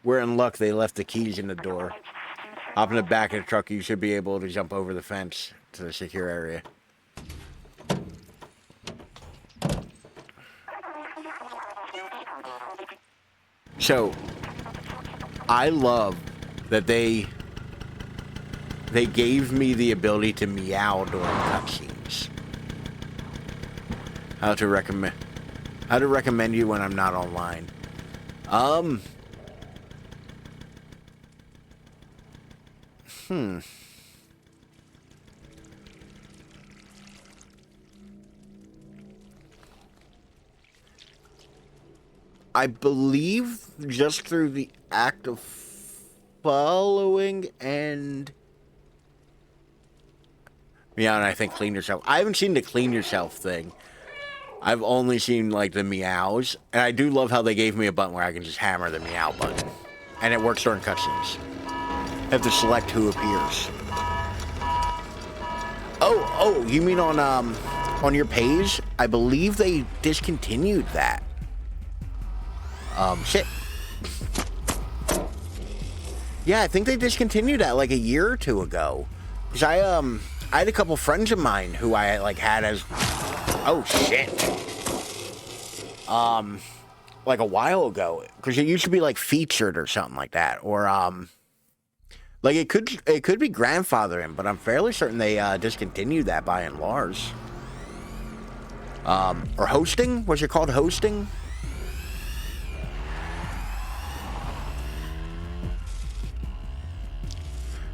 We're in luck they left the keys in the door. Hop in the back of the truck, you should be able to jump over the fence to the secure area. So, I love that they gave me the ability to meow during cutscenes. How to recommend you when I'm not online. I believe just through the act of following and... Yeah, and I think clean yourself. I haven't seen the clean yourself thing. I've only seen, like, the meows. And I do love how they gave me a button where I can just hammer the meow button. And it works during cutscenes. I have to select who appears. Oh, you mean on your page? I believe they discontinued that. Shit. Yeah, I think they discontinued that like a year or 2 ago. Because I had a couple friends of mine who I like had as... Oh, shit. Like a while ago. Because it used to be like featured or something like that. Or, like it could be grandfathering, but I'm fairly certain they discontinued that by and large. Or hosting? Was it called hosting?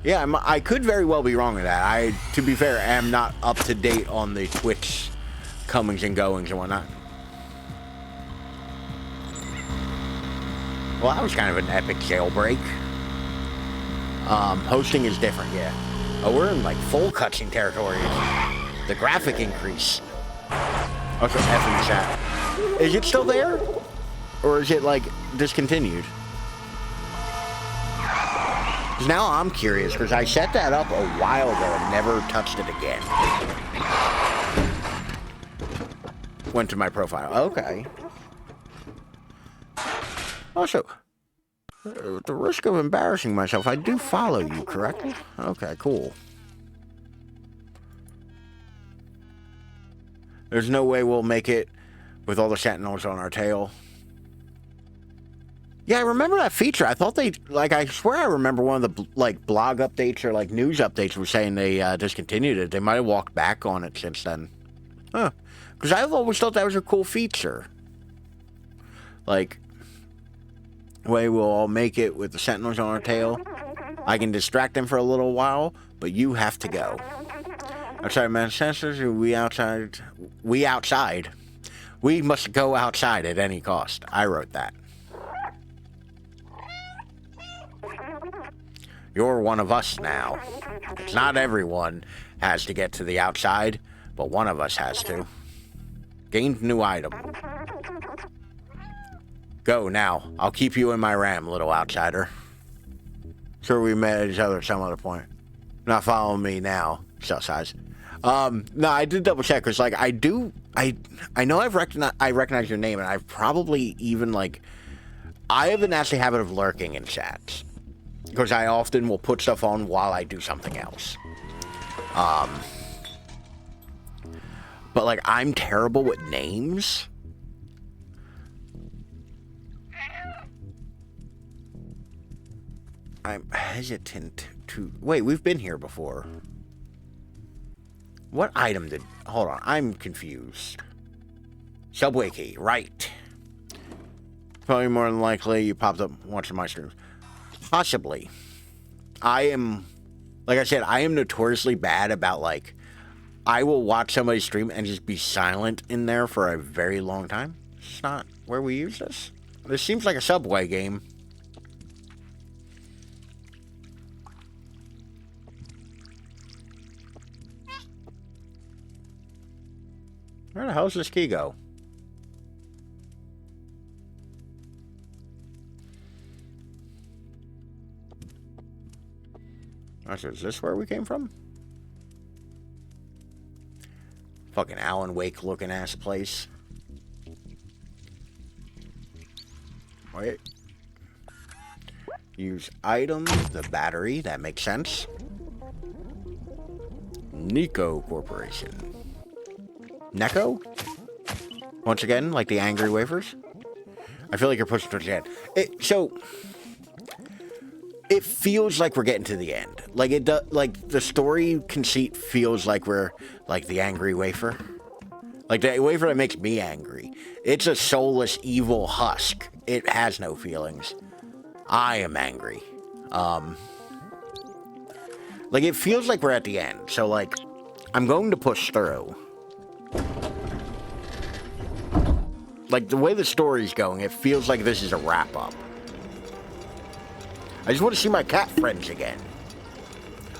Yeah, I could very well be wrong with that. To be fair, am not up to date on the Twitch comings and goings and whatnot. Well, that was kind of an epic jailbreak. Hosting is different, yeah. Oh, we're in like full cutscene territory. The graphic increase. Also, F in the chat. Is it still there? Or is it like discontinued? Because now I'm curious, because I set that up a while ago and never touched it again. Went to my profile. Okay. Also, at the risk of embarrassing myself, I do follow you, correct? Okay, cool. There's no way we'll make it with all the sentinels on our tail. Yeah, I remember that feature. I thought they, like, I swear I remember one of the, like, blog updates or, like, news updates were saying they discontinued it. They might have walked back on it since then. Huh. Because I've always thought that was a cool feature. Like, way we'll all make it with the sentinels on our tail. I can distract them for a little while, but you have to go. Outside man sensors, we outside. We outside. We must go outside at any cost. I wrote that. You're one of us now. Not everyone has to get to the outside, but one of us has to. Gained new item. Go now. I'll keep you in my RAM, little outsider. Sure, we met each other at some other point. Not following me now. Cell size. No, I did double check because, like, I know I recognize your name, and I've probably even, like, I have a nasty habit of lurking in chats. Because I often will put stuff on while I do something else. But, like, I'm terrible with names. I'm hesitant to... Wait, we've been here before. What item did... Hold on, I'm confused. Subway key, right. Probably more than likely you popped up watching my streams. Possibly. I am... Like I said, I am notoriously bad about, like... I will watch somebody stream and just be silent in there for a very long time. It's not where we use this. This seems like a Subway game. Where the hell does this key go? Is this where we came from? Fucking Alan Wake looking ass place. Wait. Use item, the battery, that makes sense. Nico Corporation. Neko? Once again, like the angry wafers? I feel like you're pushing towards the end. It feels like we're getting to the end. Like it does. Like the story conceit feels like we're like the angry wafer, like the wafer that makes me angry. It's a soulless, evil husk. It has no feelings. I am angry. Like it feels like we're at the end. So like, I'm going to push through. Like the way the story's going, it feels like this is a wrap up. I just want to see my cat friends again.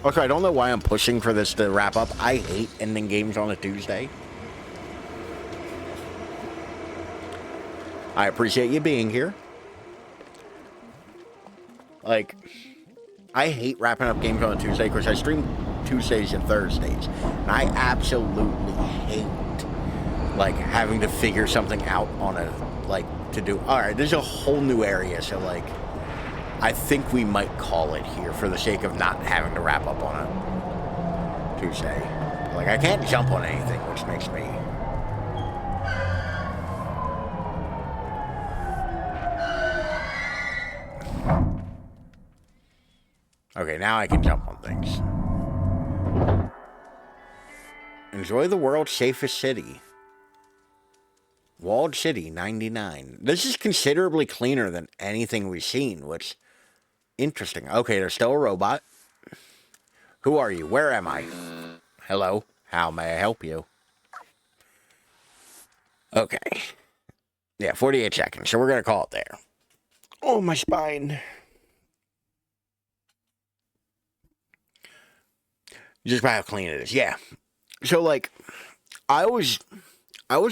Also, I don't know why I'm pushing for this to wrap up. I hate ending games on a Tuesday. I appreciate you being here. Like, I hate wrapping up games on a Tuesday because I stream Tuesdays and Thursdays. And I absolutely hate, like, having to figure something out on a, like, to do. Alright, there's a whole new area, so, like... I think we might call it here for the sake of not having to wrap up on a Tuesday. Like, I can't jump on anything, which makes me... Okay, now I can jump on things. Enjoy the world's safest city. Walled City, 99. This is considerably cleaner than anything we've seen, which... Interesting. Okay, there's still a robot. Who are you? Where am I? Hello? How may I help you? Okay. Yeah, 48 seconds, so we're gonna call it there. Oh, my spine. Just by how clean it is. Yeah. So, like, I always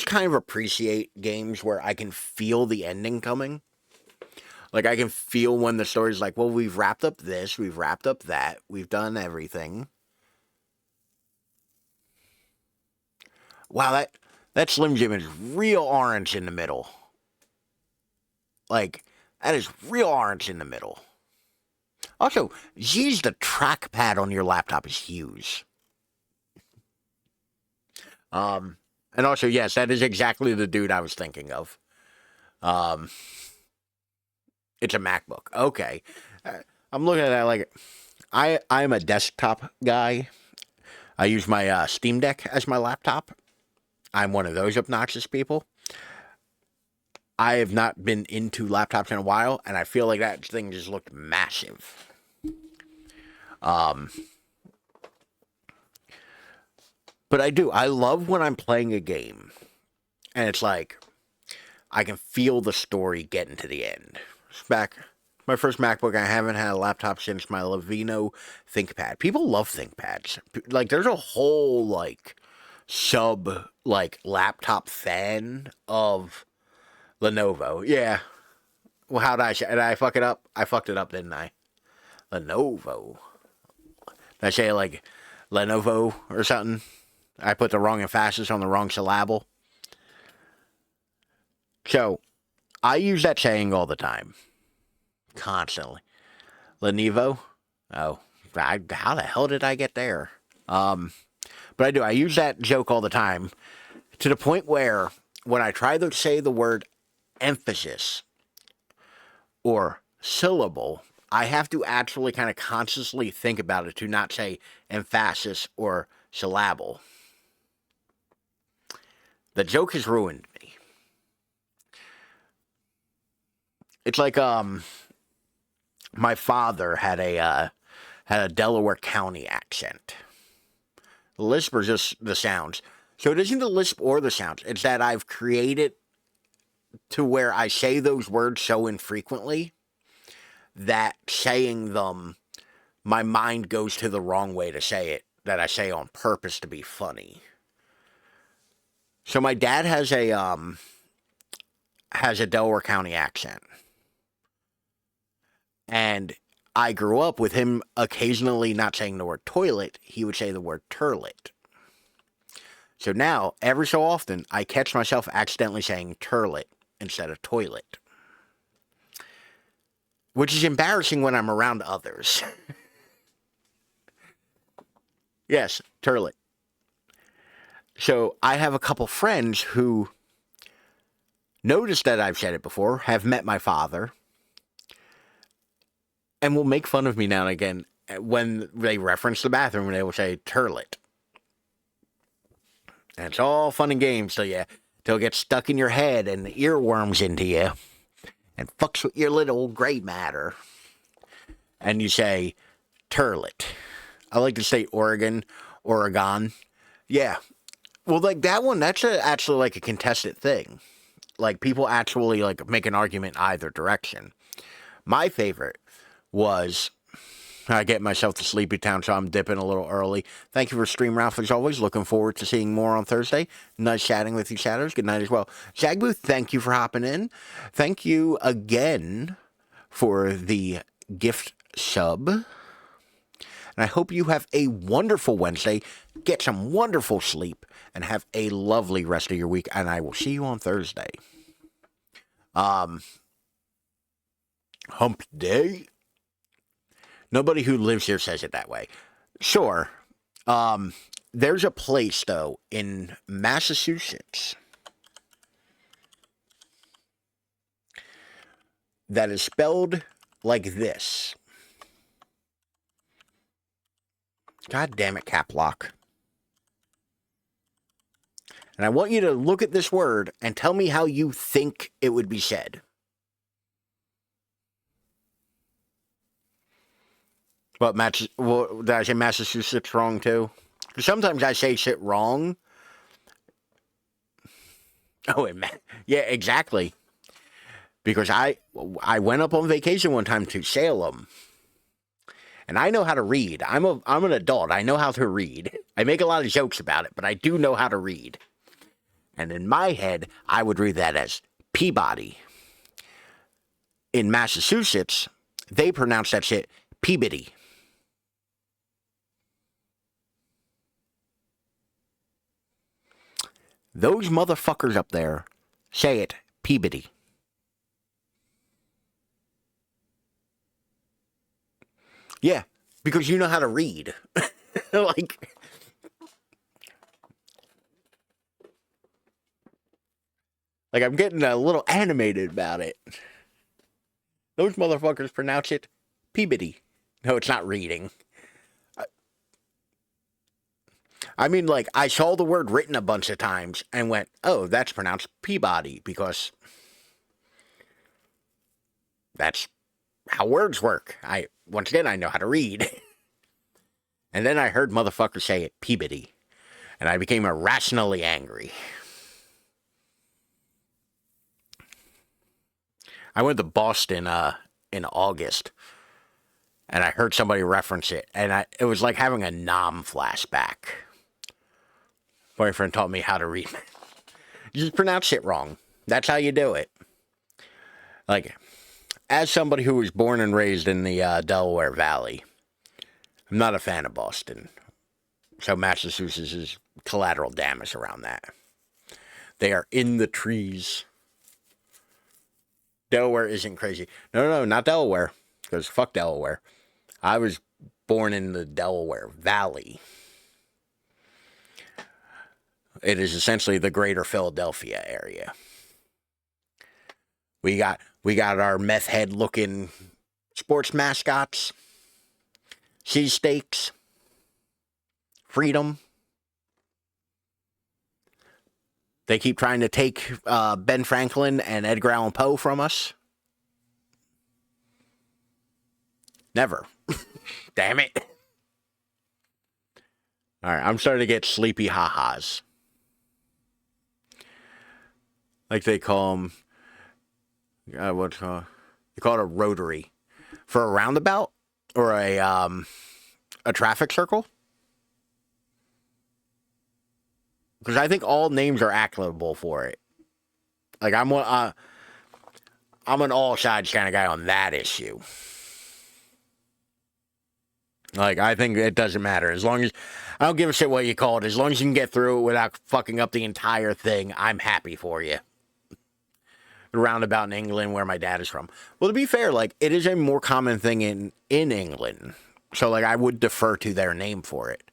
kind of appreciate games where I can feel the ending coming. Like, I can feel when the story's like, well, we've wrapped up this, we've wrapped up that, we've done everything. Wow, that Slim Jim is real orange in the middle. Like, that is real orange in the middle. Also, geez, the trackpad on your laptop is huge. And also, yes, that is exactly the dude I was thinking of. It's a MacBook. Okay. I'm looking at that like I'm a desktop guy. I use my Steam Deck as my laptop. I'm one of those obnoxious people. I have not been into laptops in a while, and I feel like that thing just looked massive. But I do. I love when I'm playing a game, and it's like I can feel the story getting to the end. Back my first MacBook, I haven't had a laptop since my Lenovo ThinkPad. People love ThinkPads. Like, there's a whole like sub like laptop fan of Lenovo. Yeah. Well, how did I fuck it up? I fucked it up, didn't I? Lenovo. Did I say like Lenovo or something? I put the wrong emphasis on the wrong syllable. So, I use that saying all the time. Constantly. Lenovo? Oh, how the hell did I get there? But I do. I use that joke all the time. To the point where, when I try to say the word emphasis or syllable, I have to actually kind of consciously think about it to not say emphasis or syllable. The joke has ruined me. It's like my father had a Delaware County accent. The lisp are just the sounds. So it isn't the lisp or the sounds. It's that I've created to where I say those words so infrequently that saying them, my mind goes to the wrong way to say it, that I say on purpose to be funny. So my dad has a Delaware County accent. And I grew up with him occasionally not saying the word toilet, he would say the word turlet. So now, every so often, I catch myself accidentally saying turlet instead of toilet. Which is embarrassing when I'm around others. Yes, turlet. So I have a couple friends who noticed that I've said it before, have met my father, and will make fun of me now and again when they reference the bathroom and they will say turlet. And it's all fun and games till it gets stuck in your head and the earworms into you and fucks with your little gray matter. And you say turlet. I like to say Oregon. Yeah. Well, like that one, that's actually like a contested thing. Like people actually like make an argument either direction. My favorite was, I get myself to Sleepy Town, so I'm dipping a little early. Thank you for Stream Ralph as always. Looking forward to seeing more on Thursday. Nice chatting with you, Shadows. Good night as well. Zagbooth, thank you for hopping in. Thank you again for the gift sub. And I hope you have a wonderful Wednesday. Get some wonderful sleep and have a lovely rest of your week. And I will see you on Thursday. Hump day? Nobody who lives here says it that way. Sure. There's a place, though, in Massachusetts that is spelled like this. God damn it, cap lock. And I want you to look at this word and tell me how you think it would be said. What, did I say Massachusetts wrong too? Sometimes I say shit wrong. Oh, yeah, exactly. Because I went up on vacation one time to Salem. And I know how to read. I'm an adult. I know how to read. I make a lot of jokes about it, but I do know how to read. And in my head, I would read that as Peabody. In Massachusetts, they pronounce that shit Peabody. Those motherfuckers up there say it Peabody. Yeah, because you know how to read. Like, I'm getting a little animated about it. Those motherfuckers pronounce it Peabody. No, it's not reading. I mean, like, I saw the word written a bunch of times and went, oh, that's pronounced Peabody, because that's how words work. Once again, I know how to read. And then I heard motherfuckers say it Peabody, and I became irrationally angry. I went to Boston in August, and I heard somebody reference it, and it was like having a Nam flashback. Boyfriend taught me how to read. You just pronounce it wrong. That's how you do it. Like, as somebody who was born and raised in the Delaware Valley, I'm not a fan of Boston. So Massachusetts is collateral damage around that. They are in the trees. Delaware isn't crazy. No, not Delaware. Because fuck Delaware. I was born in the Delaware Valley. It is essentially the greater Philadelphia area. We got our meth head looking sports mascots, cheesesteaks, freedom. They keep trying to take Ben Franklin and Edgar Allan Poe from us. Never. Damn it. All right, I'm starting to get sleepy ha-has. Like they call them, they call it a rotary for a roundabout or a traffic circle. Because I think all names are applicable for it. Like I'm an all sides kind of guy on that issue. Like I think it doesn't matter as long as I don't give a shit what you call it. As long as you can get through it without fucking up the entire thing, I'm happy for you. Roundabout in England where my dad is from. Well, to be fair, like it is a more common thing in England. So like I would defer to their name for it.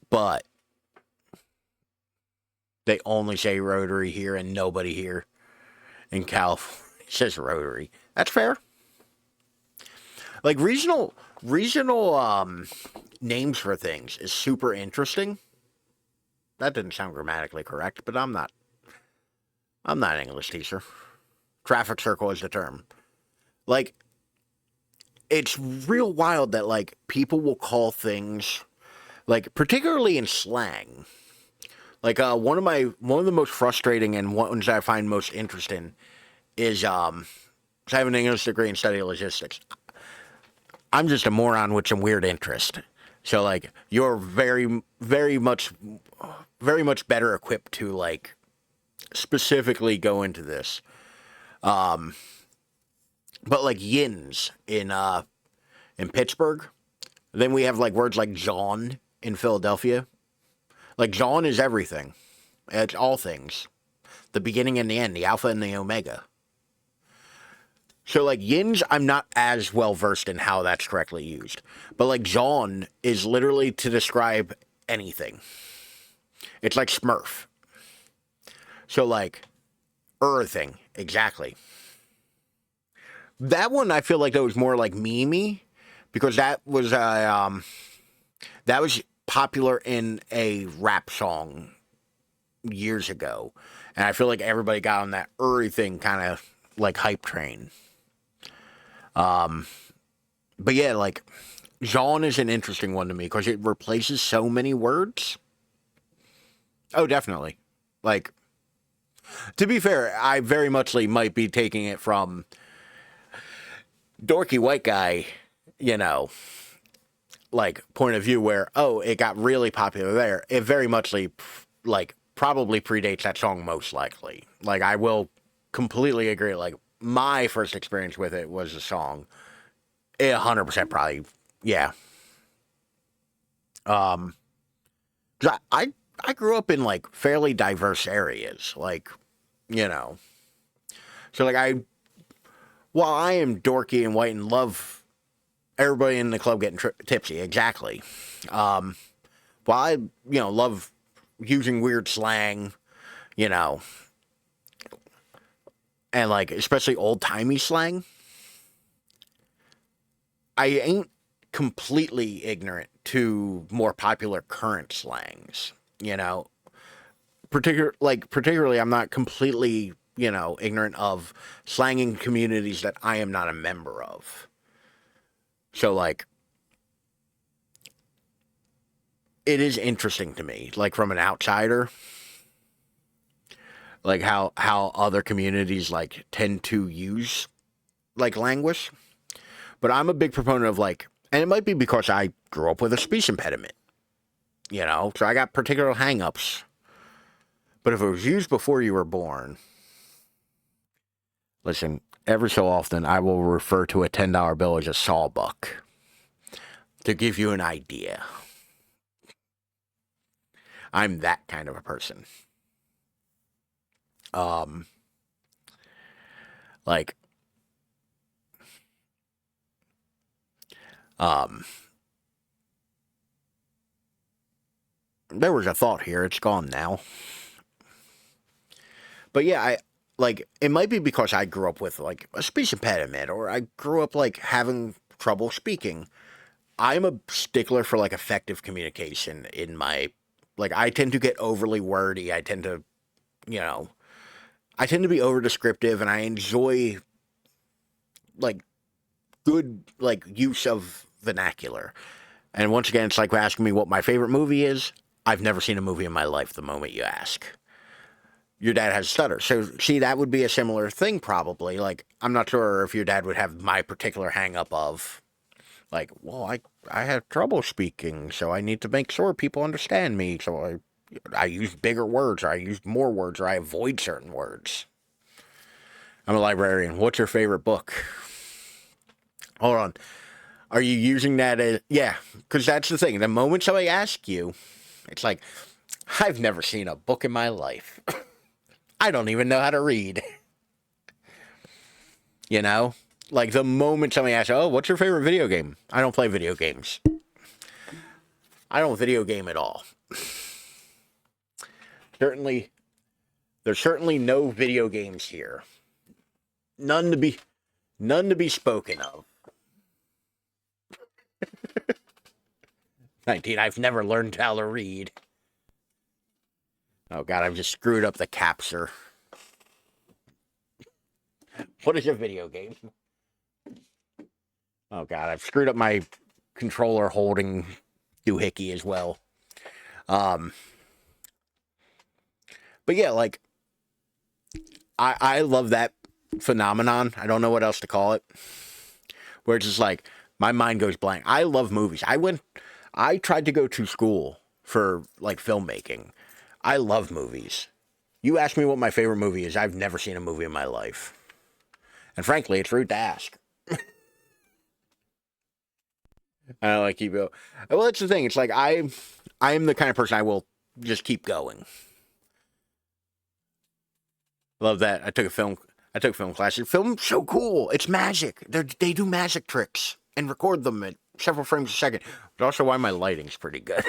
But they only say rotary here and nobody here in California says rotary. That's fair. Like regional names for things is super interesting. That didn't sound grammatically correct, but I'm not an English teacher. Traffic circle is the term. Like, it's real wild that, like, people will call things, like, particularly in slang. Like, one of the most frustrating and ones I find most interesting is, I have an English degree and study logistics. I'm just a moron with some weird interest. So, like, you're very, very much better equipped to, like, specifically go into this. But like yins in Pittsburgh, then we have like words like John in Philadelphia. Like John is everything. It's all things. The beginning and the end, the alpha and the omega. So like yins, I'm not as well versed in how that's correctly used. But like John is literally to describe anything. It's like Smurf. So like earthing, exactly. That one I feel like that was more like memey because that was popular in a rap song years ago, and I feel like everybody got on that thing kind of like hype train. But yeah, like Jean is an interesting one to me because it replaces so many words. Oh, definitely. Like, to be fair, I very much might be taking it from dorky white guy, you know, like point of view where, oh, it got really popular there. It very much like probably predates that song most likely. Like I will completely agree. Like my first experience with it was a song. 100% probably, yeah. I grew up in like fairly diverse areas, like, you know, so like while I am dorky and white and love everybody in the club getting tipsy, exactly. While I, love using weird slang, and like especially old timey slang, I ain't completely ignorant to more popular current slangs, you know. Particularly I'm not completely, ignorant of slanging communities that I am not a member of. So like it is interesting to me, like from an outsider, like how other communities like tend to use like language. But I'm a big proponent of like, and it might be because I grew up with a speech impediment, so I got particular hang-ups. But if it was used before you were born, listen, every so often I will refer to a $10 bill as a sawbuck to give you an idea. I'm that kind of a person. Like, there was a thought here. It's gone now. But yeah, it might be because I grew up with like a speech impediment, or I grew up like having trouble speaking. I'm a stickler for like effective communication in my, like, I tend to get overly wordy. I tend to be over descriptive, and I enjoy like good like use of vernacular. And once again, it's like asking me what my favorite movie is. I've never seen a movie in my life the moment you ask. Your dad has a stutter. So, see, that would be a similar thing probably. Like, I'm not sure if your dad would have my particular hang-up of, like, well, I have trouble speaking, so I need to make sure people understand me. So I use bigger words, or I use more words, or I avoid certain words. I'm a librarian. What's your favorite book? Hold on. Are you using that as... Yeah, because that's the thing. The moment somebody asks you, it's like, I've never seen a book in my life. I don't even know how to read. Like the moment somebody asks, oh, what's your favorite video game? I don't play video games. I don't video game at all. There's certainly no video games here. None to be spoken of. 19, I've never learned how to read. Oh God, I've just screwed up the capture. What is a video game? Oh God, I've screwed up my controller holding doohickey as well. But yeah, like, I love that phenomenon. I don't know what else to call it. Where it's just like, my mind goes blank. I love movies. I tried to go to school for, like, filmmaking. I love movies. You ask me what my favorite movie is, I've never seen a movie in my life. And frankly, it's rude to ask. I like keep going. Well, that's the thing. It's like I am the kind of person I will just keep going. Love that. I took film classes. Film's so cool. It's magic. They do magic tricks and record them at several frames a second. But also why my lighting's pretty good.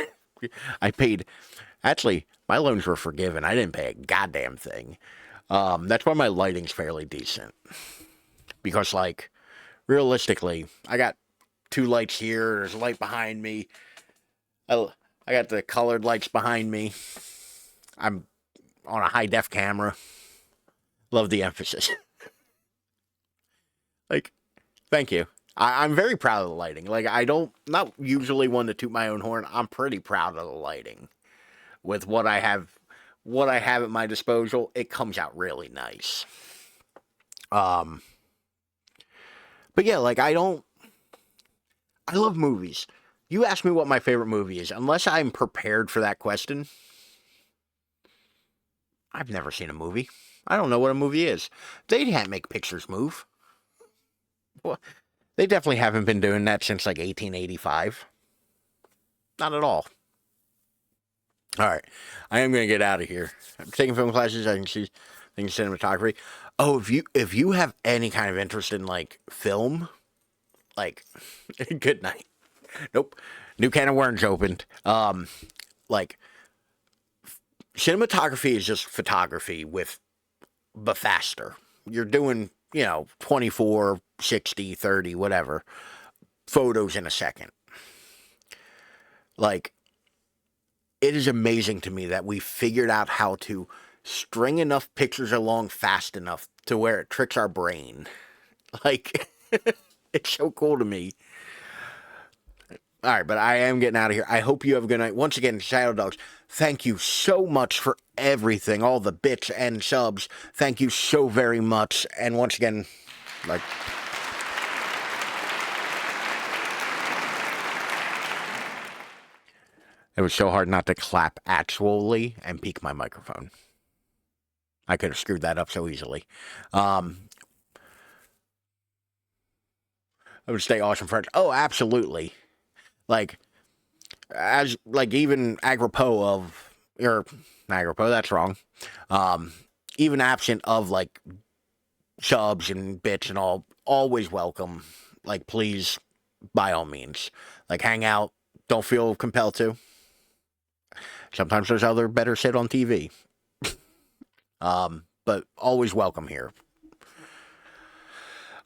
Actually, my loans were forgiven. I didn't pay a goddamn thing. That's why my lighting's fairly decent. Because, like, realistically, I got 2 lights here. There's a light behind me. I got the colored lights behind me. I'm on a high-def camera. Love the emphasis. Like, thank you. I'm very proud of the lighting. Like, not usually one to toot my own horn. I'm pretty proud of the lighting. With what I have at my disposal, it comes out really nice. But yeah, like, I love movies. You ask me what my favorite movie is, unless I'm prepared for that question, I've never seen a movie. I don't know what a movie is. They can't make pictures move. Well, they definitely haven't been doing that since like 1885. Not at all. All right. I am going to get out of here. I'm taking film classes. I can see things cinematography. Oh, if you have any kind of interest in like film, like, good night. Nope. New can of worms opened. Like, cinematography is just photography but faster. You're doing, 24, 60, 30, whatever. photos in a second. Like, it is amazing to me that we figured out how to string enough pictures along fast enough to where it tricks our brain. Like, it's so cool to me. All right, but I am getting out of here. I hope you have a good night. Once again, Shadow Dogs, thank you so much for everything, all the bits and subs. Thank you so very much. And once again, like... It was so hard not to clap actually and peek my microphone. I could have screwed that up so easily. I would stay awesome friends. Oh, absolutely. Like, as, like, even Agripo, that's wrong. Even absent of, like, subs and bits and all, always welcome. Like, please, by all means. Like, hang out. Don't feel compelled to. Sometimes there's other better shit on TV. But always welcome here.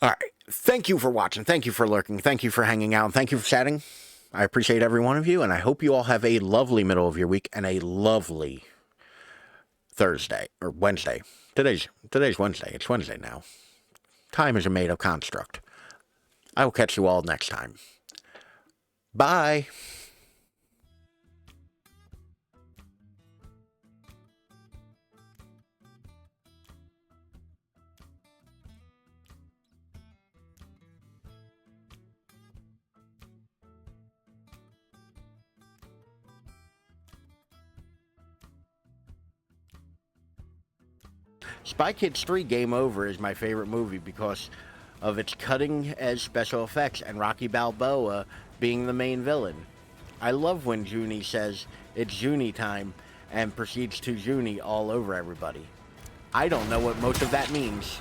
All right. Thank you for watching. Thank you for lurking. Thank you for hanging out. Thank you for chatting. I appreciate every one of you, and I hope you all have a lovely middle of your week and a lovely Thursday or Wednesday. Today's Wednesday. It's Wednesday now. Time is a made-up construct. I will catch you all next time. Bye. Spy Kids 3 Game Over is my favorite movie because of its cutting-edge special effects and Rocky Balboa being the main villain. I love when Junie says, "It's Junie time," and proceeds to Junie all over everybody. I don't know what most of that means.